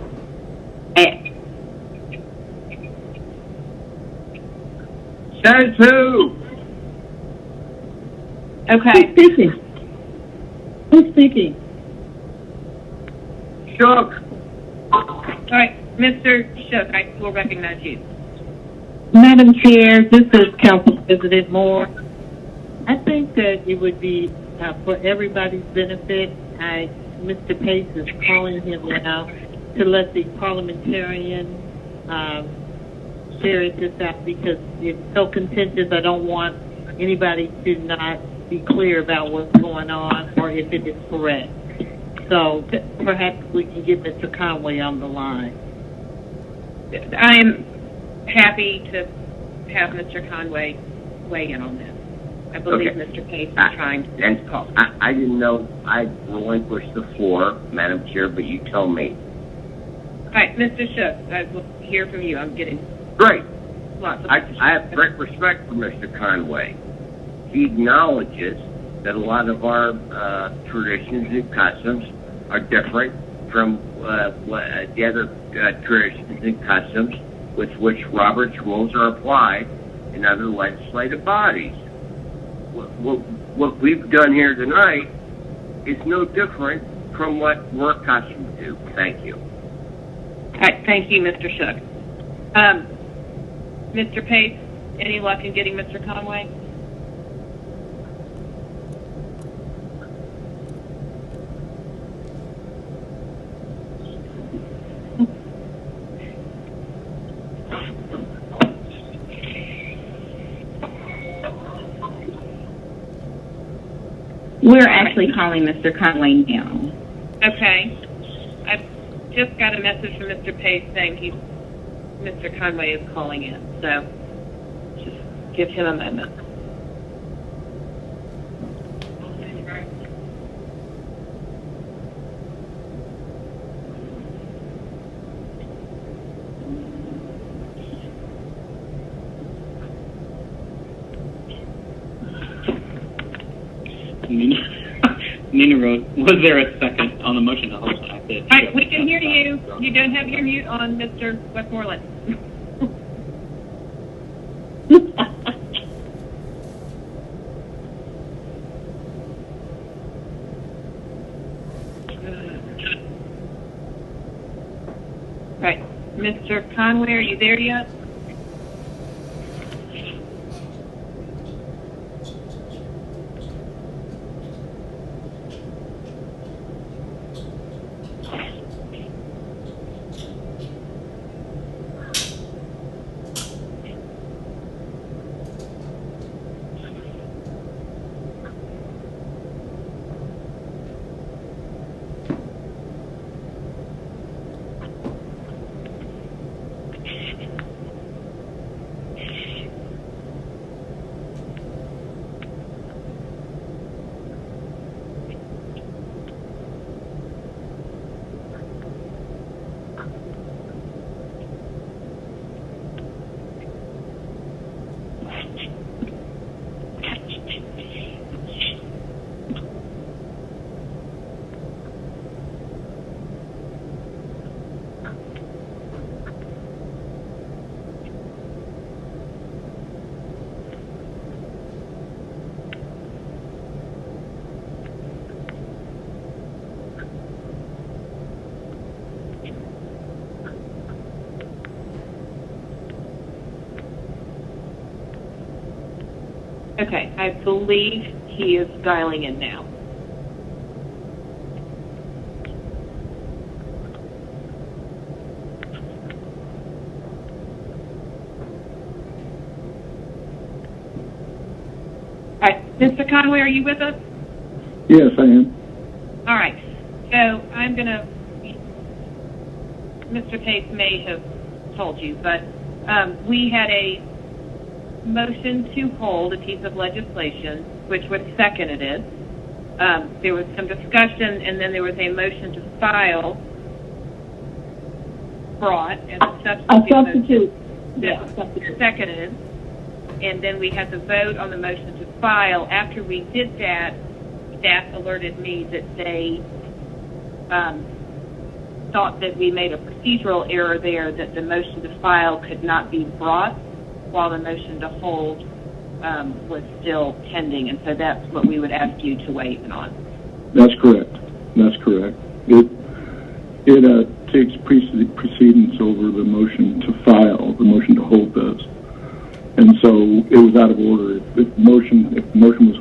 Says who? Okay. Who's speaking? Who's speaking? Shook. All right, Mr. Shook, I will recognize you. Madam Chair, this is Council President Moore. I think that it would be for everybody's benefit. Mr. Pace is calling him now to let the parliamentarian share this out because it's so contentious. I don't want anybody to not be clear about what's going on or if it is correct. So perhaps we can get Mr. Conway on the line. I'm happy to have Mr. Conway weigh in on this. I believe Mr. Pace is trying to call. I didn't know I relinquished the floor, Madam Chair, but you tell me. All right, Mr. Shook, I will hear from you. I'm getting great. Lots of I have great respect for Mr. Conway. He acknowledges that a lot of our traditions and customs are different from the other traditions and customs with which Robert's rules are applied in other legislative bodies. What we've done here tonight is no different from what we're accustomed to. Thank you. All right, thank you, Mr. Shook. Mr. Pace, any luck in getting Mr. Conway? We're actually calling Mr. Conway now. Okay. I've just got a message from Mr. Pace saying Mr. Conway is calling in, so just give him a moment. Nina wrote, was there a second on the motion to hold? All right, we can hear you. You don't have your mute on, Mr. Westmoreland. Right. Mr. Conway, are you there yet? Okay, I believe he is dialing in now. All right, Mr. Conway, are you with us? Yes, I am. All right, so I'm going to, Mr. Pace may have told you, but we had a motion to hold a piece of legislation, which was seconded. There was some discussion, and then there was a motion to file brought as a substitute. That was seconded, and then we had to vote on the motion to file. After we did that, staff alerted me that they thought that we made a procedural error there, that the motion to file could not be brought while the motion to hold was still pending, and so that's what we would ask you to weigh in on. That's correct. That's correct. It takes precedence over the motion to file. The motion to hold does, and so it was out of order. If the motion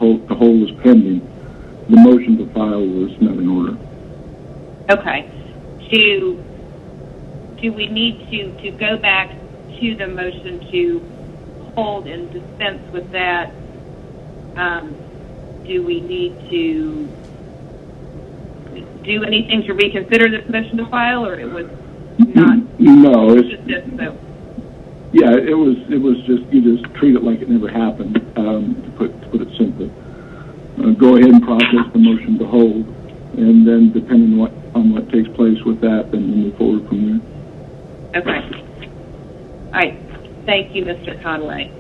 was to hold was pending, the motion to file was not in order. Okay. Do we need to go back to the motion to hold and dispense with that? Do we need to do anything to reconsider this motion to file, or it was not? No, it's just this, so. Yeah, it was just, you just treat it like it never happened. To put it simply, go ahead and process the motion to hold, and then depending on what takes place with that, then we'll move forward from there. Okay. All right. Thank you, Mr. Conway.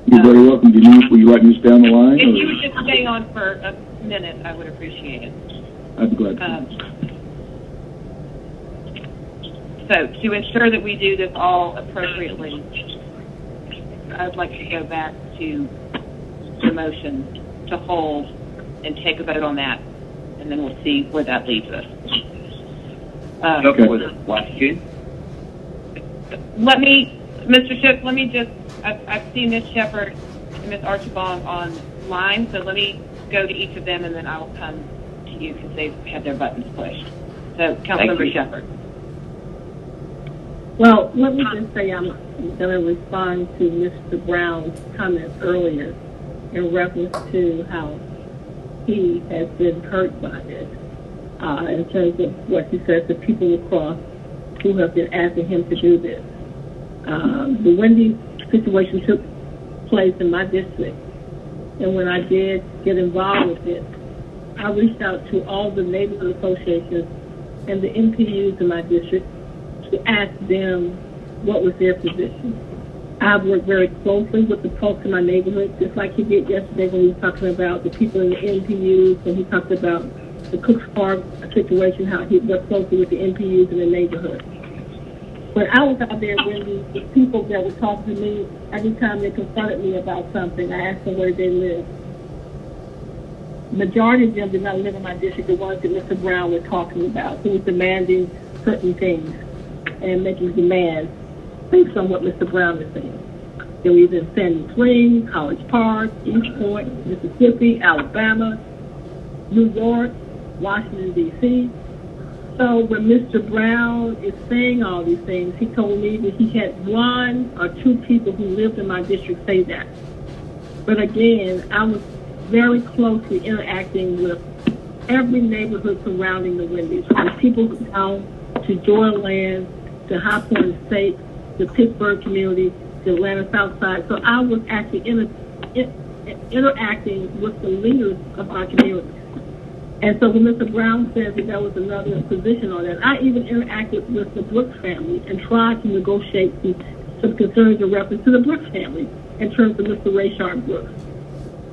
You're very welcome. Will you like me to stay on the line? If you would just stay on for a minute, I would appreciate it. I'd be glad to. So, to ensure that we do this all appropriately, I'd like to go back to the motion to hold and take a vote on that, and then we'll see where that leads us. With a question. Let me, Mr. Shook, let me just, I've seen Ms. Shepard and Ms. Archibald online, so let me go to each of them, and then I will come to you because they've had their buttons pushed. So, Councilmember Shepard. Well, let me just say I'm going to respond to Mr. Brown's comments earlier in reference to how he has been hurt by this, in terms of what he says, the people across who have been asking him to do this. The Wendy's situation took place in my district, and when I did get involved with it, I reached out to all the neighborhood associations and the MPUs in my district to ask them what was their position. I've worked very closely with the folks in my neighborhood, just like he did yesterday when he was talking about the people in the MPUs, and he talked about the Cooks Park situation, how he worked closely with the MPUs in the neighborhood. When I was out there, the people that were talking to me, every time they confronted me about something, I asked them where they live. Majority of them did not live in my district, the ones that Mr. Brown was talking about, who was demanding certain things and making demands based on what Mr. Brown is saying. They were either in Sandy Springs, College Park, East Point, Mississippi, Alabama, New York, Washington, D.C. So when Mr. Brown is saying all these things, he told me that he had one or two people who lived in my district say that. But again, I was very closely interacting with every neighborhood surrounding the Wendy's, from people down to Joyland, to High Point State, the Pittsburgh community, the Atlanta South Side. So I was actually interacting with the leaders of our community. And so when Mr. Brown said that there was another position on that, I even interacted with the Brooks family and tried to negotiate some some concerns in reference to the Brooks family in terms of Mr. Rayshard Brooks.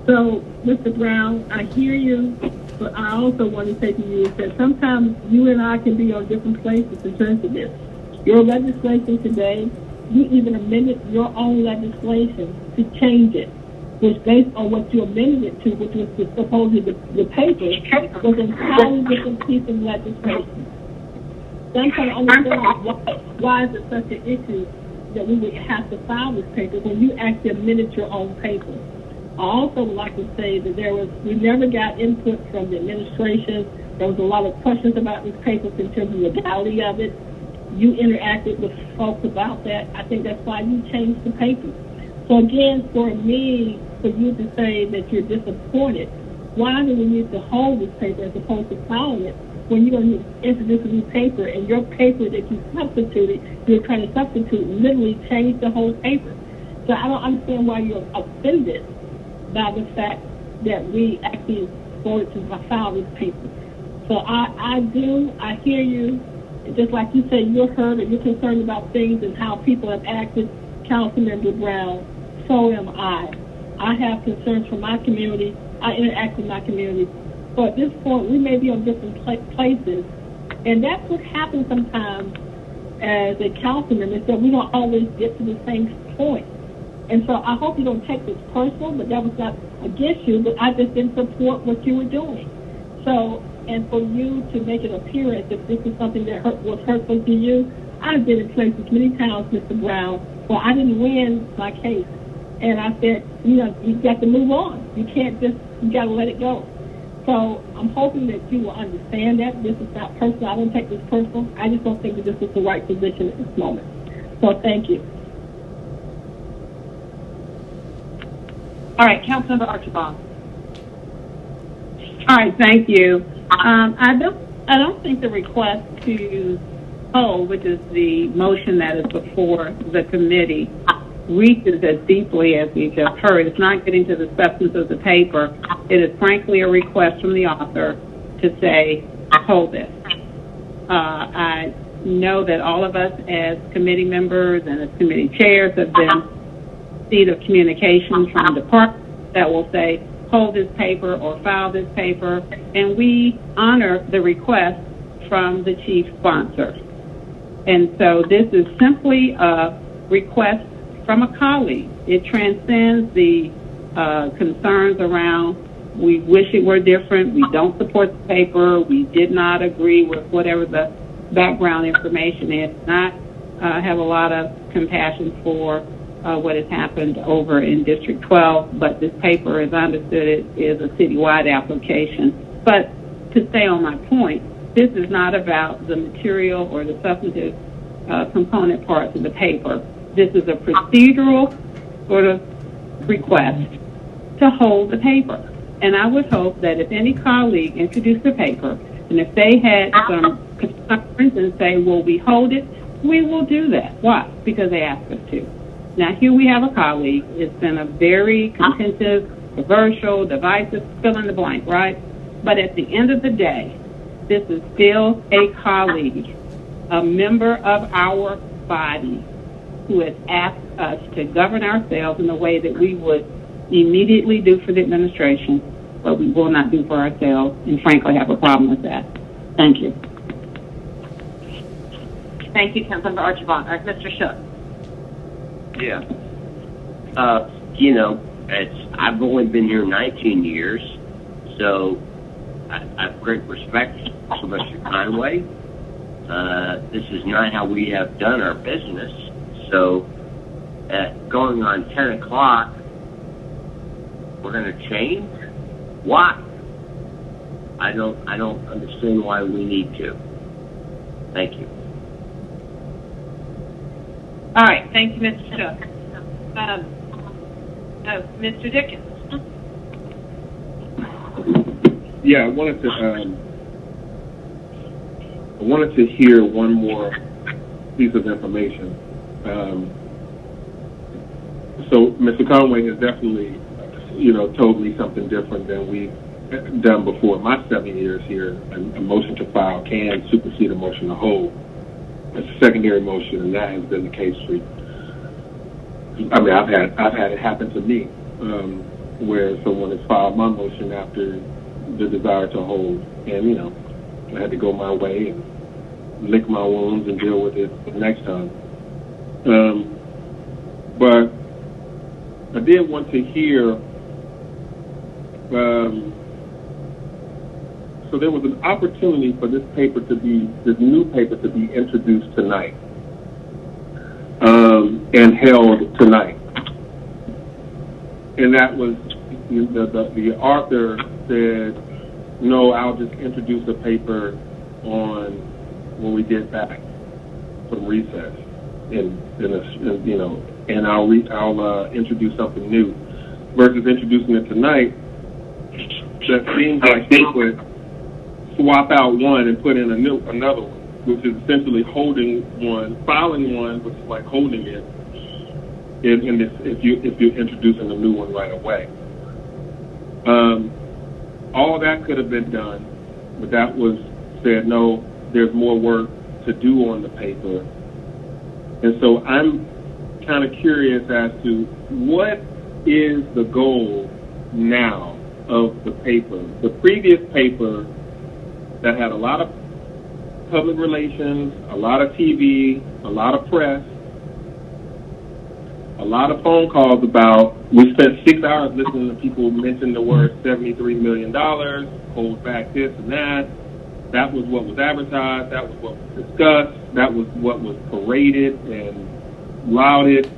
So, Mr. Brown, I hear you, but I also want to say to you that sometimes you and I can be on different places in terms of this. Your legislation today, you even amended your own legislation to change it, which based on what you amended it to, which was supposedly the paper, was an entirely different piece of legislation. So I'm trying to understand why is it such an issue that we would have to file this paper when you actually amended your own paper. I also would like to say that we never got input from the administration. There was a lot of questions about this paper in terms of the legality of it. You interacted with folks about that. I think that's why you changed the paper. So again, for me, for you to say that you're disappointed, why do we need to hold this paper as opposed to filing it when you're going to introduce a new paper and your paper that you substituted, you're trying to substitute, literally change the whole paper? So I don't understand why you're offended by the fact that we actually voted to file this paper. So I hear you. Just like you say, you're hurt or you're concerned about things and how people have acted, Councilmember Brown, so am I. I have concerns for my community. I interact with my community. So at this point, we may be on different places. And that's what happens sometimes as a council member, is that we don't always get to the same point. And so I hope you don't take this personal, but that was not against you, but I just didn't support what you were doing. So, and for you to make it appear as if this is something that was hurtful to you, I've been in places many times, Mr. Brown, where I didn't win my case. And I said, you've got to move on. You can't just, you got to let it go. So I'm hoping that you will understand that. This is not personal. I don't take this personal. I just don't think that this is the right position at this moment. So thank you. All right, Councilmember Archibald. All right, thank you. I don't think the request to hold, which is the motion that is before the committee, reaches as deeply as we just heard. It's not getting to the substance of the paper. It is frankly a request from the author to say, hold this. I know that all of us as committee members and as committee chairs have been seat of communications from departments that will say, hold this paper or file this paper, and we honor the request from the chief sponsor. And so this is simply a request from a colleague. It transcends the concerns around we wish it were different, we don't support the paper, we did not agree with whatever the background information is, not have a lot of compassion for what has happened over in District 12, but this paper, as I understood it, is a citywide application. But to stay on my point, this is not about the material or the substantive component parts of the paper. This is a procedural sort of request to hold the paper. And I would hope that if any colleague introduced the paper, and if they had some concerns and say, will we hold it, we will do that. Why? Because they asked us to. Now, here we have a colleague. It's been a very contentious, controversial, divisive, fill in the blank, right? But at the end of the day, this is still a colleague, a member of our body who has asked us to govern ourselves in the way that we would immediately do for the administration, but we will not do for ourselves, and frankly have a problem with that. Thank you. Thank you, Councilmember Archibald. Mr. Shook. Yeah. I've only been here 19 years, so I have great respect for Mr. Conway. This is not how we have done our business. So, going on 10 o'clock, we're going to change? Why? I don't understand why we need to. Thank you. All right, thank you, Mr. Shook. Mr. Dickens. Yeah, I wanted to hear one more piece of information. So Mr. Conway has definitely, told me something different than we've done before. My 7 years here, a motion to file can supersede a motion to hold. It's a secondary motion, and that has been the case I mean, I've had it happen to me, where someone has filed my motion after the desire to hold, and you know, I had to go my way and lick my wounds and deal with it next time. But I did want to hear. So there was an opportunity for this new paper to be introduced tonight, and held tonight. And that was, the author said, no, I'll just introduce a paper when we get back from recess, and I'll introduce something new, versus introducing it tonight. That seems like they would swap out one and put in another one, which is essentially filing one, which is like holding it. In this, if you're introducing a new one right away, all that could have been done, but that was said. No, there's more work to do on the paper, and so I'm kind of curious as to what is the goal now of the paper. The previous paper that had a lot of public relations, a lot of TV, a lot of press, a lot of phone calls about, we spent 6 hours listening to people mention the word $73 million, hold back this and that. That was what was advertised, that was what was discussed, that was what was paraded and lauded.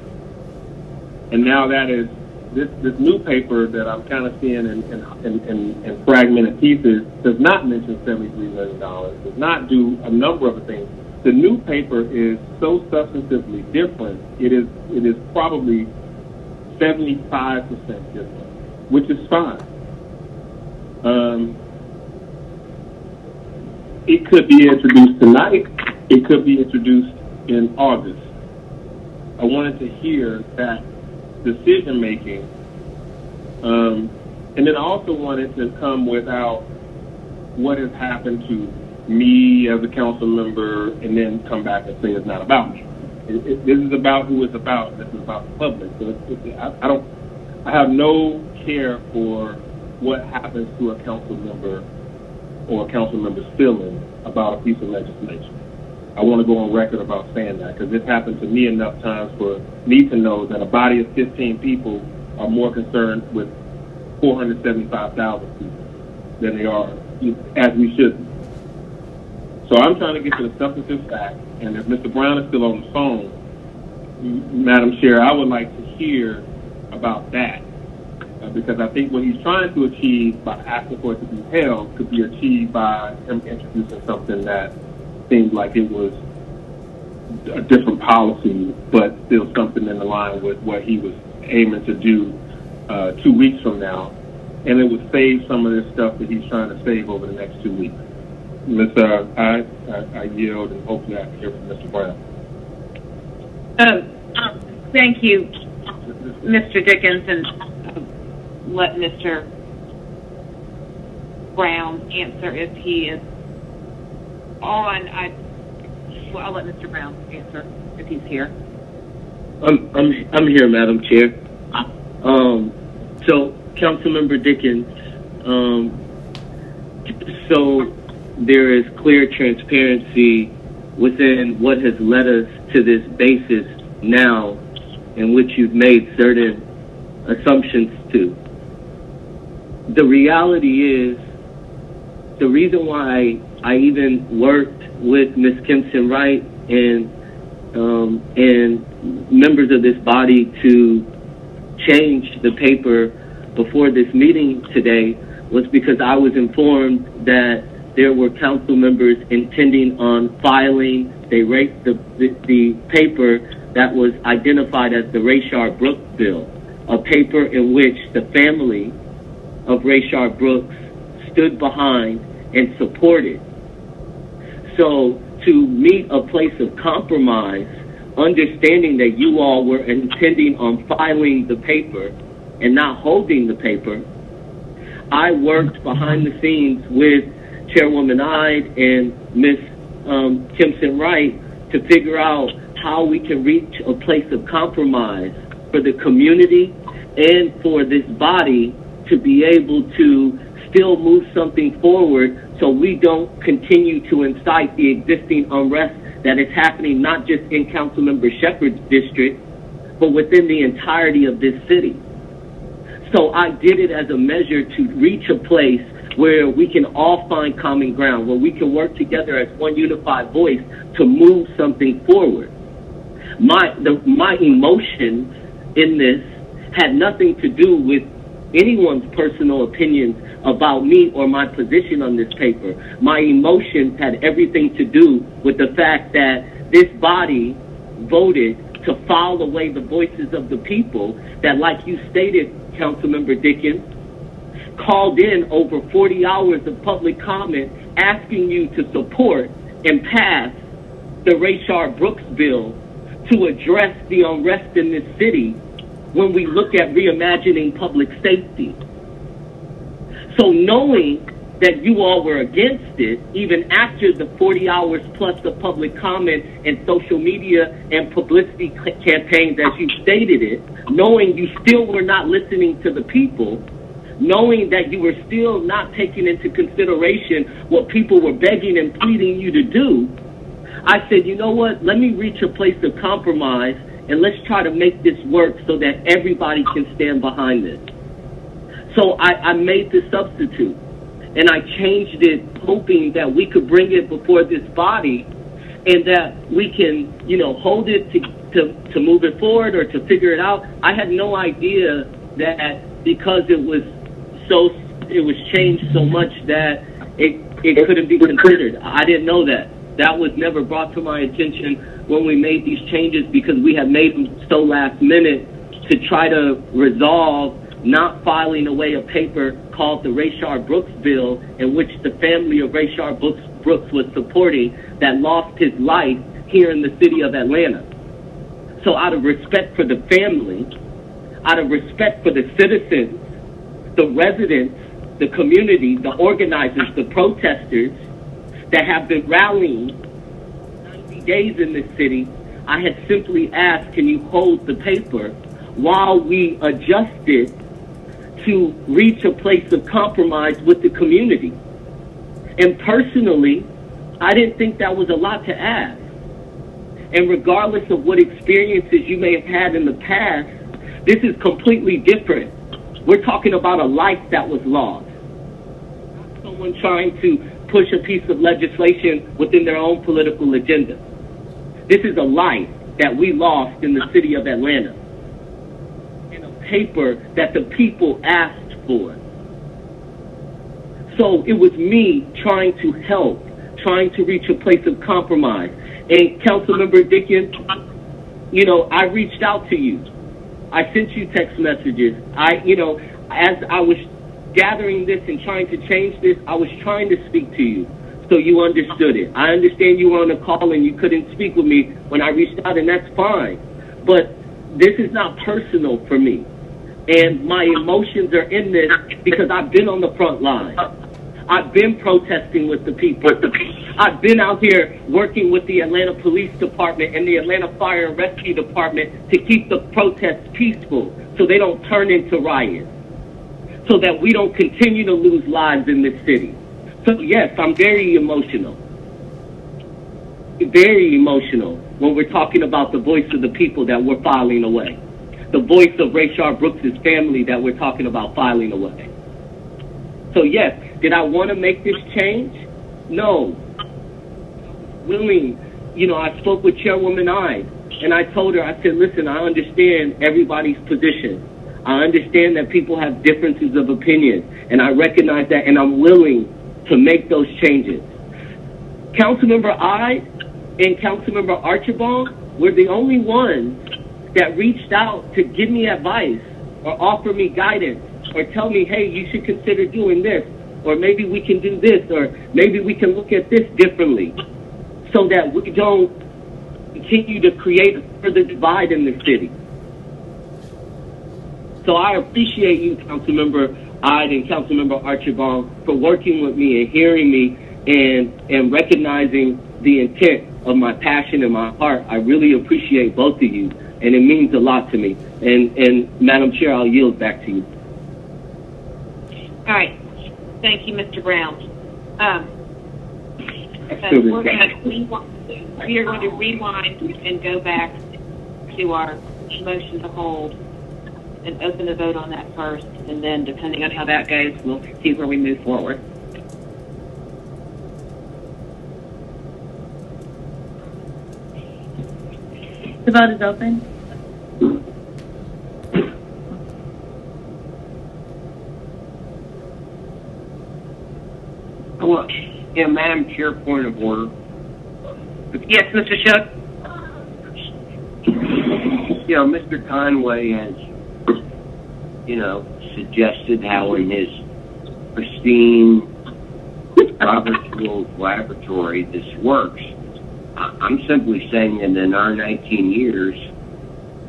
And now that is, this new paper that I'm kind of seeing in fragmented pieces does not mention $73 million, does not do a number of things. The new paper is so substantively different, it is probably 75% different, which is fine. It could be introduced tonight, it could be introduced in August. I wanted to hear that decision making, and then I also wanted to come without what has happened to me as a council member, and then come back and say it's not about me. This is about who it's about. This is about the public. So I have no care for what happens to a council member or a council member's feeling about a piece of legislation. I want to go on record about saying that, because it's happened to me enough times for me to know that a body of 15 people are more concerned with 475,000 people than they are, as we should be. So I'm trying to get to the substantive fact, and if Mr. Brown is still on the phone, Madam Chair, I would like to hear about that, because I think what he's trying to achieve by asking for it to be held could be achieved by him introducing something that seemed like it was a different policy, but still something in the line with what he was aiming to do 2 weeks from now, and it would save some of this stuff that he's trying to save over the next 2 weeks. I yield, and hopefully I can hear from Mr. Brown. Thank you, Mr. Dickens, and let Mr. Brown answer if he is on. I'll let Mr. Brown answer if he's here. I'm here, Madam Chair. So, Councilmember Dickens, so there is clear transparency within what has led us to this basis now, in which you've made certain assumptions to. The reality is, the reason why I even worked with Ms. Kimson Wright and members of this body to change the paper before this meeting today was because I was informed that there were council members intending on filing the paper that was identified as the Rayshard Brooks bill, a paper in which the family of Rayshard Brooks stood behind and supported. So to meet a place of compromise, understanding that you all were intending on filing the paper and not holding the paper, I worked behind the scenes with Chairwoman Ide and Ms. Kimson Wright to figure out how we can reach a place of compromise for the community and for this body to be able to still move something forward so we don't continue to incite the existing unrest that is happening not just in Councilmember Shepherd's district, but within the entirety of this city. So I did it as a measure to reach a place where we can all find common ground, where we can work together as one unified voice to move something forward. My emotions in this had nothing to do with anyone's personal opinions about me or my position on this paper. My emotions had everything to do with the fact that this body voted to file away the voices of the people that, like you stated, Councilmember Dickens, called in over 40 hours of public comment asking you to support and pass the Rayshard Brooks bill to address the unrest in this city when we look at reimagining public safety. So knowing that you all were against it, even after the 40 hours plus of public comment and social media and publicity campaigns as you stated it, knowing you still were not listening to the people, knowing that you were still not taking into consideration what people were begging and pleading you to do, I said, you know what, let me reach a place of compromise and let's try to make this work so that everybody can stand behind this. So I made the substitute, and I changed it hoping that we could bring it before this body and that we can, hold it to move it forward or to figure it out. I had no idea that because it was changed so much that it couldn't be considered. I didn't know that. That was never brought to my attention when we made these changes because we had made them so last minute to try to resolve not filing away a paper called the Rayshard Brooks bill, in which the family of Rayshard Brooks was supporting, that lost his life here in the city of Atlanta. So out of respect for the family, out of respect for the citizens, the residents, the community, the organizers, the protesters that have been rallying 90 days in this city, I had simply asked, can you hold the paper while we adjust it to reach a place of compromise with the community? And personally, I didn't think that was a lot to ask. And regardless of what experiences you may have had in the past, this is completely different. We're talking about a life that was lost. Not someone trying to push a piece of legislation within their own political agenda. This is a life that we lost in the city of Atlanta, in a paper that the people asked for. So it was me trying to help, trying to reach a place of compromise. And Councilmember Dickens, I reached out to you. I sent you text messages. As I was gathering this and trying to change this, I was trying to speak to you so you understood it. I understand you were on a call and you couldn't speak with me when I reached out, and that's fine. But this is not personal for me. And my emotions are in this because I've been on the front line. I've been protesting with the people. I've been out here working with the Atlanta Police Department and the Atlanta Fire and Rescue Department to keep the protests peaceful so they don't turn into riots, so that we don't continue to lose lives in this city. So yes, I'm very emotional when we're talking about the voice of the people that we're filing away, the voice of Rayshard Brooks' family that we're talking about filing away. So yes, did I want to make this change? No. Willing, I spoke with Chairwoman Ide, and I told her, I said, listen, I understand everybody's position. I understand that people have differences of opinion, and I recognize that, and I'm willing to make those changes. Councilmember Ide and Councilmember Archibald were the only ones that reached out to give me advice or offer me guidance or tell me, hey, you should consider doing this, or maybe we can do this, or maybe we can look at this differently, so that we don't continue to create a further divide in the city. So I appreciate you, Councilmember Ide and Councilmember Archibald, for working with me and hearing me and recognizing the intent of my passion and my heart. I really appreciate both of you. and it means a lot to me. And Madam Chair, I'll yield back to you. All right. Thank you, Mr. Brown. We are going to rewind and go back to our motion to hold and open the vote on that first, and then depending on how that goes, we'll see where we move forward. The vote is open. Well, yeah, Madam Chair, point of order. Yes, Mr. Shook. You know, Mr. Conway has, suggested how in his pristine Robert's Rules laboratory this works. I'm simply saying that in our 19 years,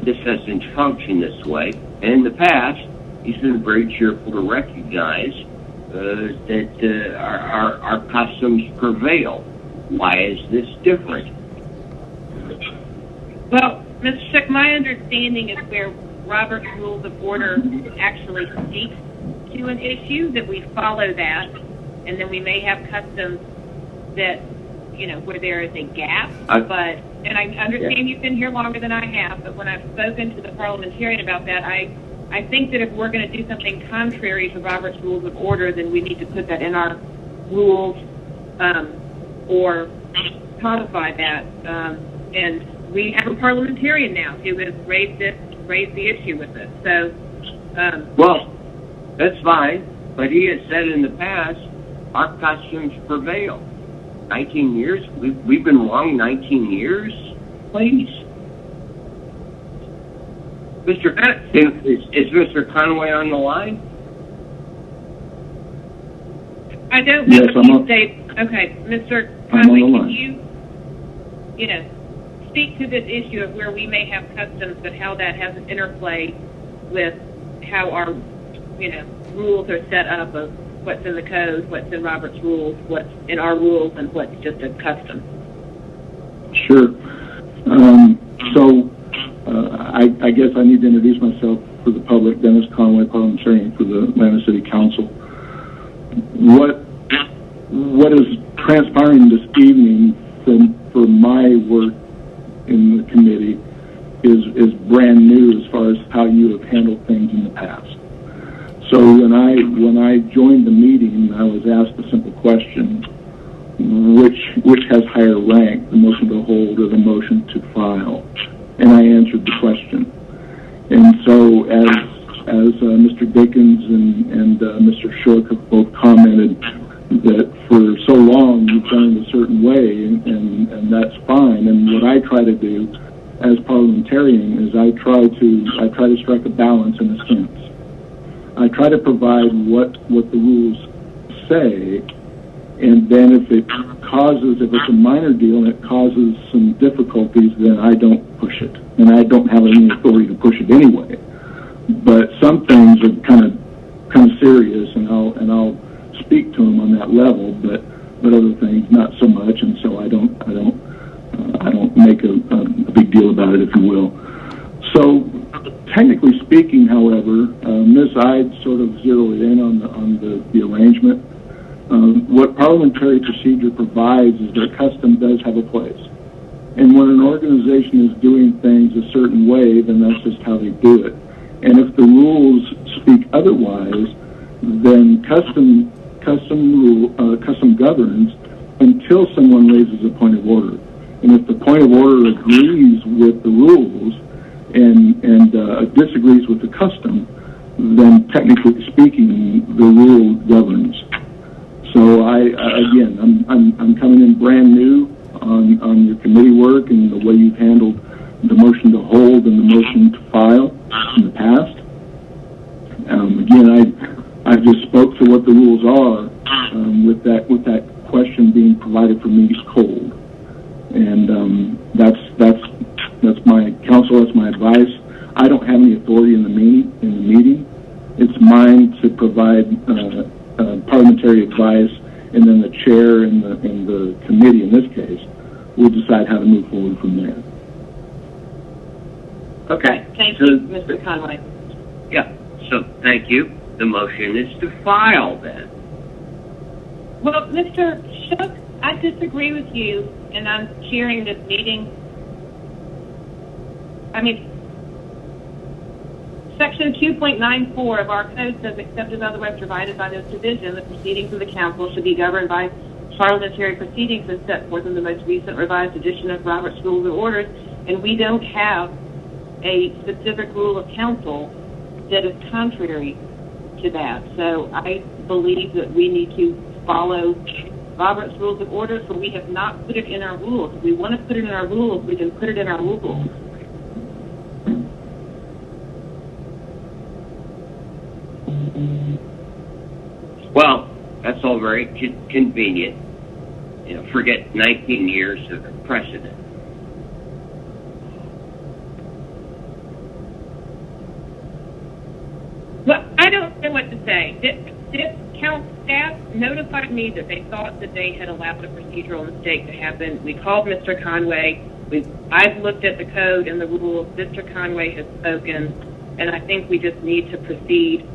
this hasn't functioned this way. And in the past, he's been very cheerful to recognize that our customs prevail. Why is this different? Well, Mr. Shook, my understanding is where Robert's Rules of Order actually speaks to an issue, that we follow that, and then we may have customs that, where there is a gap. And I understand you've been here longer than I have, but when I've spoken to the parliamentarian about that, I think that if we're going to do something contrary to Robert's Rules of Order, then we need to put that in our rules or codify that. And we have a parliamentarian now who has raised the issue with it. So, well, that's fine, but he has said in the past, our customs prevail. 19 years? We've been wrong 19 years? Please. Is Mr. Conway on the line? I don't know if you say, okay, Mr. Conway, can you, speak to this issue of where we may have customs, but how that has an interplay with how our, rules are set up of what's in the code, what's in Robert's Rules, what's in our rules, and what's just a custom. Sure. I guess I need to introduce myself for the public. Dennis Conway, parliamentarian for the Atlanta City Council. What is transpiring this evening for my work in the committee is brand new as far as how you have handled things in the past. So when I joined the meeting, I was asked a simple question: which has higher rank, the motion to hold or the motion to file? And I answered the question. And so as Mr. Dickens and Mr. Shook have both commented that for so long you've done it a certain way, and that's fine. And what I try to do as parliamentarian is I try to strike a balance in a sense. I try to provide what the rules say, and then if it's a minor deal and it causes some difficulties, then I don't push it, and I don't have any authority to push it anyway. But some things are kind of serious, and I'll speak to them on that level, but other things not so much, and so I don't make a big deal about it, if you will. So technically speaking, however, Ms. Ide sort of zeroed in on the arrangement. What parliamentary procedure provides is that custom does have a place. And when an organization is doing things a certain way, then that's just how they do it. And if the rules speak otherwise, then custom governs until someone raises a point of order. And if the point of order agrees with the rules and disagrees with the custom, then technically speaking, the rule governs. So I'm coming in brand new on your committee work and the way you've handled the motion to hold and the motion to file in the past. I just spoke to what the rules are with that question being provided for me cold, and that's my counsel. That's my advice. I don't have any authority in the meeting. It's mine to provide parliamentary advice, and then the chair and the committee, in this case, will decide how to move forward from there. Okay. Thank so, you, Mr. Conway. Yeah. So thank you. The motion is to file then. Well, Mr. Shook, I disagree with you, and I'm chairing this meeting. I mean, Section 2.94 of our code says, except as otherwise provided by this division, the proceedings of the council should be governed by parliamentary proceedings as set forth in the most recent revised edition of Robert's Rules of Orders, and we don't have a specific rule of council that is contrary to that. So I believe that we need to follow Robert's Rules of Orders, but we have not put it in our rules. If we want to put it in our rules, we can put it in our rules. Well, that's all very convenient. You know, forget 19 years of precedent. Well, I don't know what to say. This council staff notified me that they thought that they had allowed a procedural mistake to happen. We called Mr. Conway. I've looked at the code and the rules. Mr. Conway has spoken, and I think we just need to proceed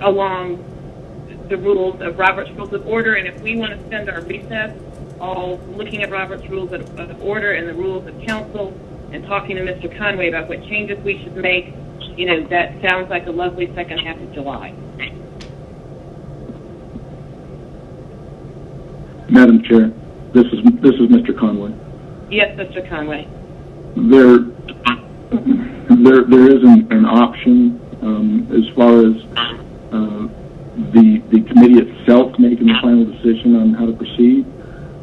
along the rules of Robert's Rules of Order. And if we want to spend our recess all looking at Robert's Rules of Order and the rules of council and talking to Mr. Conway about what changes we should make, you know, that sounds like a lovely second half of July. Madam Chair, this is Mr. Conway. Yes, Mr. Conway. There is an option as far as the committee itself making the final decision on how to proceed.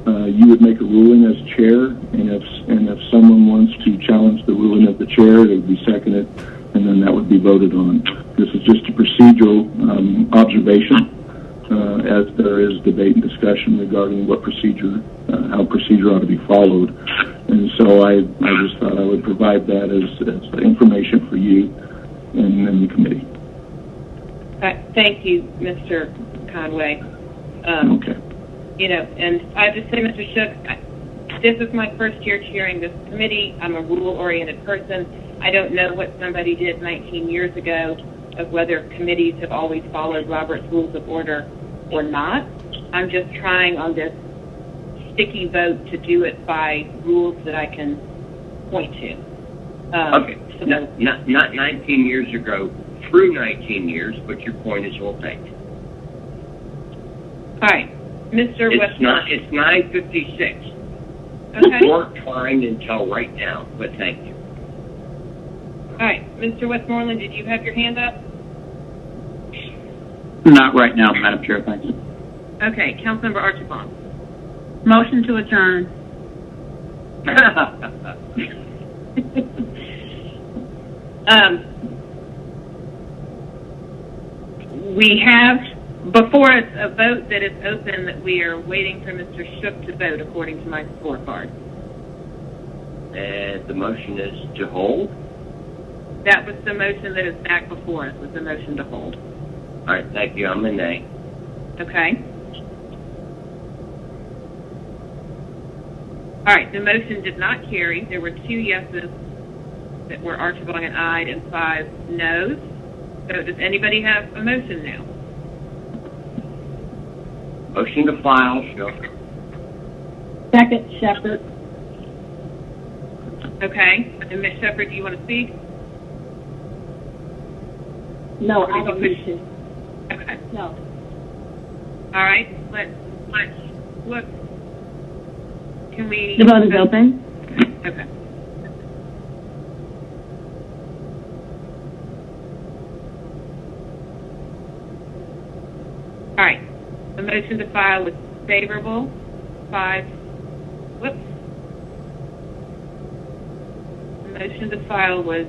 You would make a ruling as chair, and if someone wants to challenge the ruling of the chair, it would be seconded, and then that would be voted on. This is just a procedural observation, as there is debate and discussion regarding what procedure, how procedure ought to be followed. And so I just thought I would provide that as information for you and the committee. Thank you, Mr. Conway. Okay. You know, and I just say, Mr. Shook, this is my first year chairing this committee. I'm a rule-oriented person. I don't know what somebody did 19 years ago of whether committees have always followed Robert's Rules of Order or not. I'm just trying on this sticky vote to do it by rules that I can point to. Okay, so not 19 years ago, through 19 years, but your point is well taken. All right, Mr. Westmoreland. It's 9:56. Okay. You weren't trying until right now, but thank you. All right, Mr. Westmoreland, did you have your hand up? Not right now, Madam Chair, thanks. Okay, Councilmember Archibald. Motion to adjourn. We have before us a vote that is open that we are waiting for Mr. Shook to vote according to my scorecard. And the motion is to hold? That was the motion that is back before us, was the motion to hold. All right, thank you. I'm a nay. Okay. All right, the motion did not carry. There were 2 yeses that were Archibald and I, and 5 noes. So does anybody have a motion now? Motion to file, Shook. Second, Shepherd. Okay. And Ms. Shepherd, do you want to speak? No, I don't need to. Okay. No. All right. Let's look. Can we? The vote is open. Okay. All right. The motion to file was favorable. 5. Whoops. The motion to file was.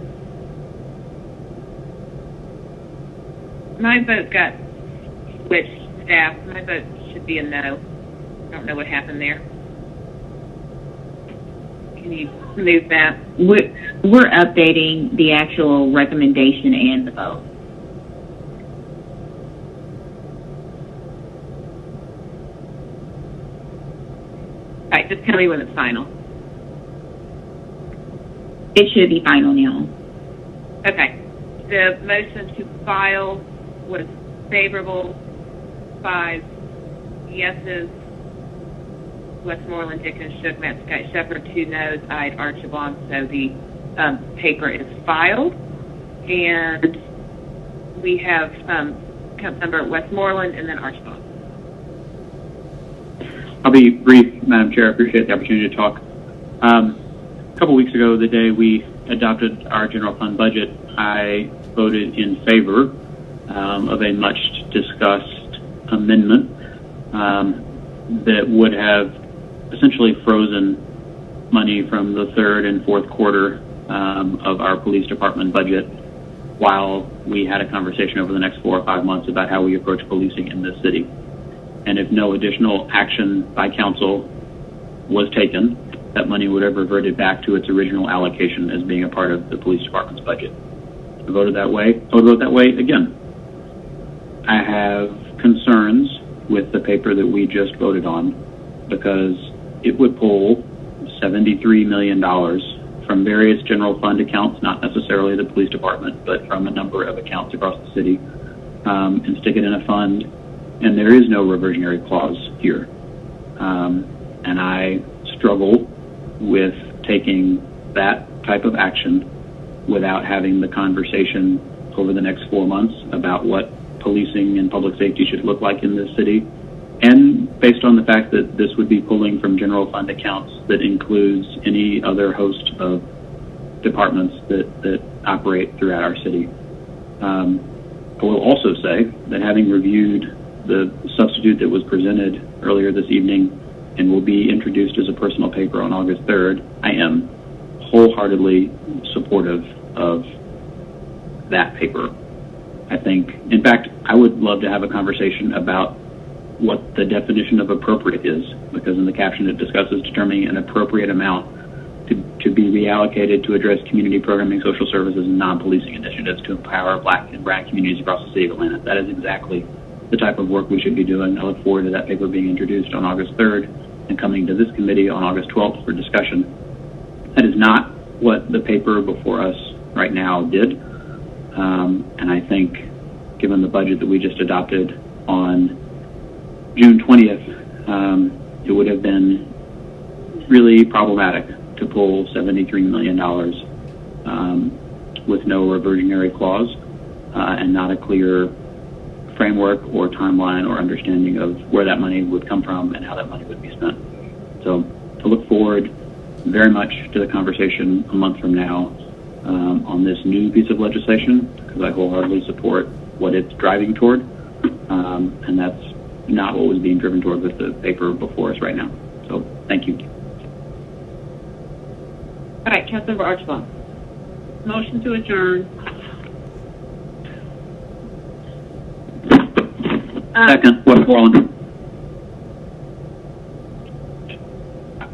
My vote got switched, staff. My vote should be a no. I don't know what happened there. Can you move that? We're updating the actual recommendation and the vote. All right, just tell me when it's final. It should be final now. Okay. The motion to file was favorable, 5 yeses. Westmoreland, Dickens, Shook, Matt, Scott, Shepherd, 2 noes, ayed, Archibald. So the paper is filed. And we have Councilmember Westmoreland and then Archibald. I'll be brief, Madam Chair. I appreciate the opportunity to talk. A couple weeks ago, the day we adopted our general fund budget, I voted in favor of a much discussed amendment that would have essentially frozen money from the third and fourth quarter of our police department budget while we had a conversation over the next 4 or 5 months about how we approach policing in this city. And if no additional action by council was taken, that money would have reverted back to its original allocation as being a part of the police department's budget. I voted that way. I would vote that way again. I have concerns with the paper that we just voted on because it would pull $73 million from various general fund accounts, not necessarily the police department, but from a number of accounts across the city, and stick it in a fund. And there is no reversionary clause here. And I struggle with taking that type of action without having the conversation over the next 4 months about what policing and public safety should look like in this city. And based on the fact that this would be pulling from general fund accounts that includes any other host of departments that operate throughout our city. I will also say that having reviewed the substitute that was presented earlier this evening and will be introduced as a personal paper on August 3rd, I am wholeheartedly supportive of that paper. I think, in fact, I would love to have a conversation about what the definition of appropriate is, because in the caption it discusses determining an appropriate amount to be reallocated to address community programming, social services, and non-policing initiatives to empower Black and brown communities across the city of Atlanta. That is exactly the type of work we should be doing. I look forward to that paper being introduced on August 3rd and coming to this committee on August 12th for discussion. That is not what the paper before us right now did. And I think, given the budget that we just adopted on June 20th, it would have been really problematic to pull $73 million with no reversionary clause and not a clear framework or timeline or understanding of where that money would come from and how that money would be spent. So I look forward very much to the conversation a month from now on this new piece of legislation, because I wholeheartedly support what it's driving toward, and that's not what was being driven toward with the paper before us right now. So thank you. All right, Councilmember Archibald. Motion to adjourn. Second, Westmoreland.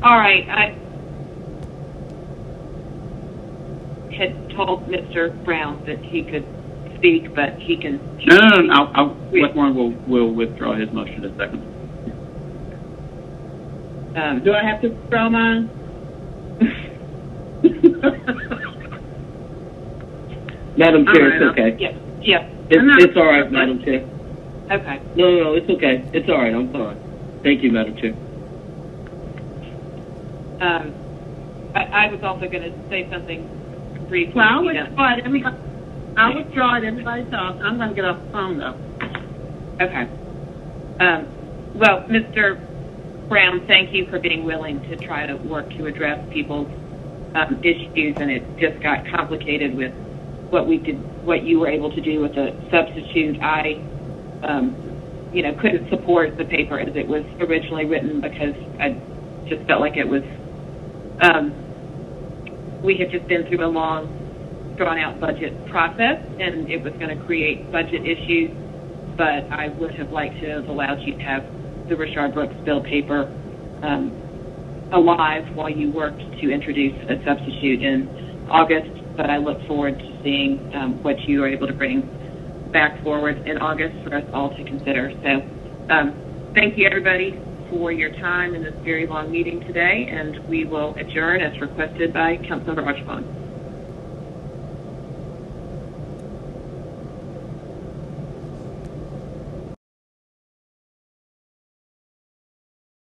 All right, I had told Mr. Brown that he could speak, but he can... No. Westmoreland will withdraw his motion in a second. Do I have to withdraw mine? Madam Chair, it's okay. Yes. It's all right, Madam Chair. Okay. No, it's okay. It's all right. I'm fine. Thank you, Madam Chair. I was also going to say something briefly. Well, I'll withdraw it. Everybody talks. I'm going to get off the phone, though. Okay. Well, Mr. Brown, thank you for being willing to try to work to address people's issues, and it just got complicated with what you were able to do with the substitute. I couldn't support the paper as it was originally written because I just felt like it was, we had just been through a long, drawn-out budget process, and it was going to create budget issues, but I would have liked to have allowed you to have the Rashard Brooks bill paper alive while you worked to introduce a substitute in August, but I look forward to seeing what you are able to bring back forward in August for us all to consider. So thank you, everybody, for your time in this very long meeting today, and we will adjourn as requested by Councilmember Archibald.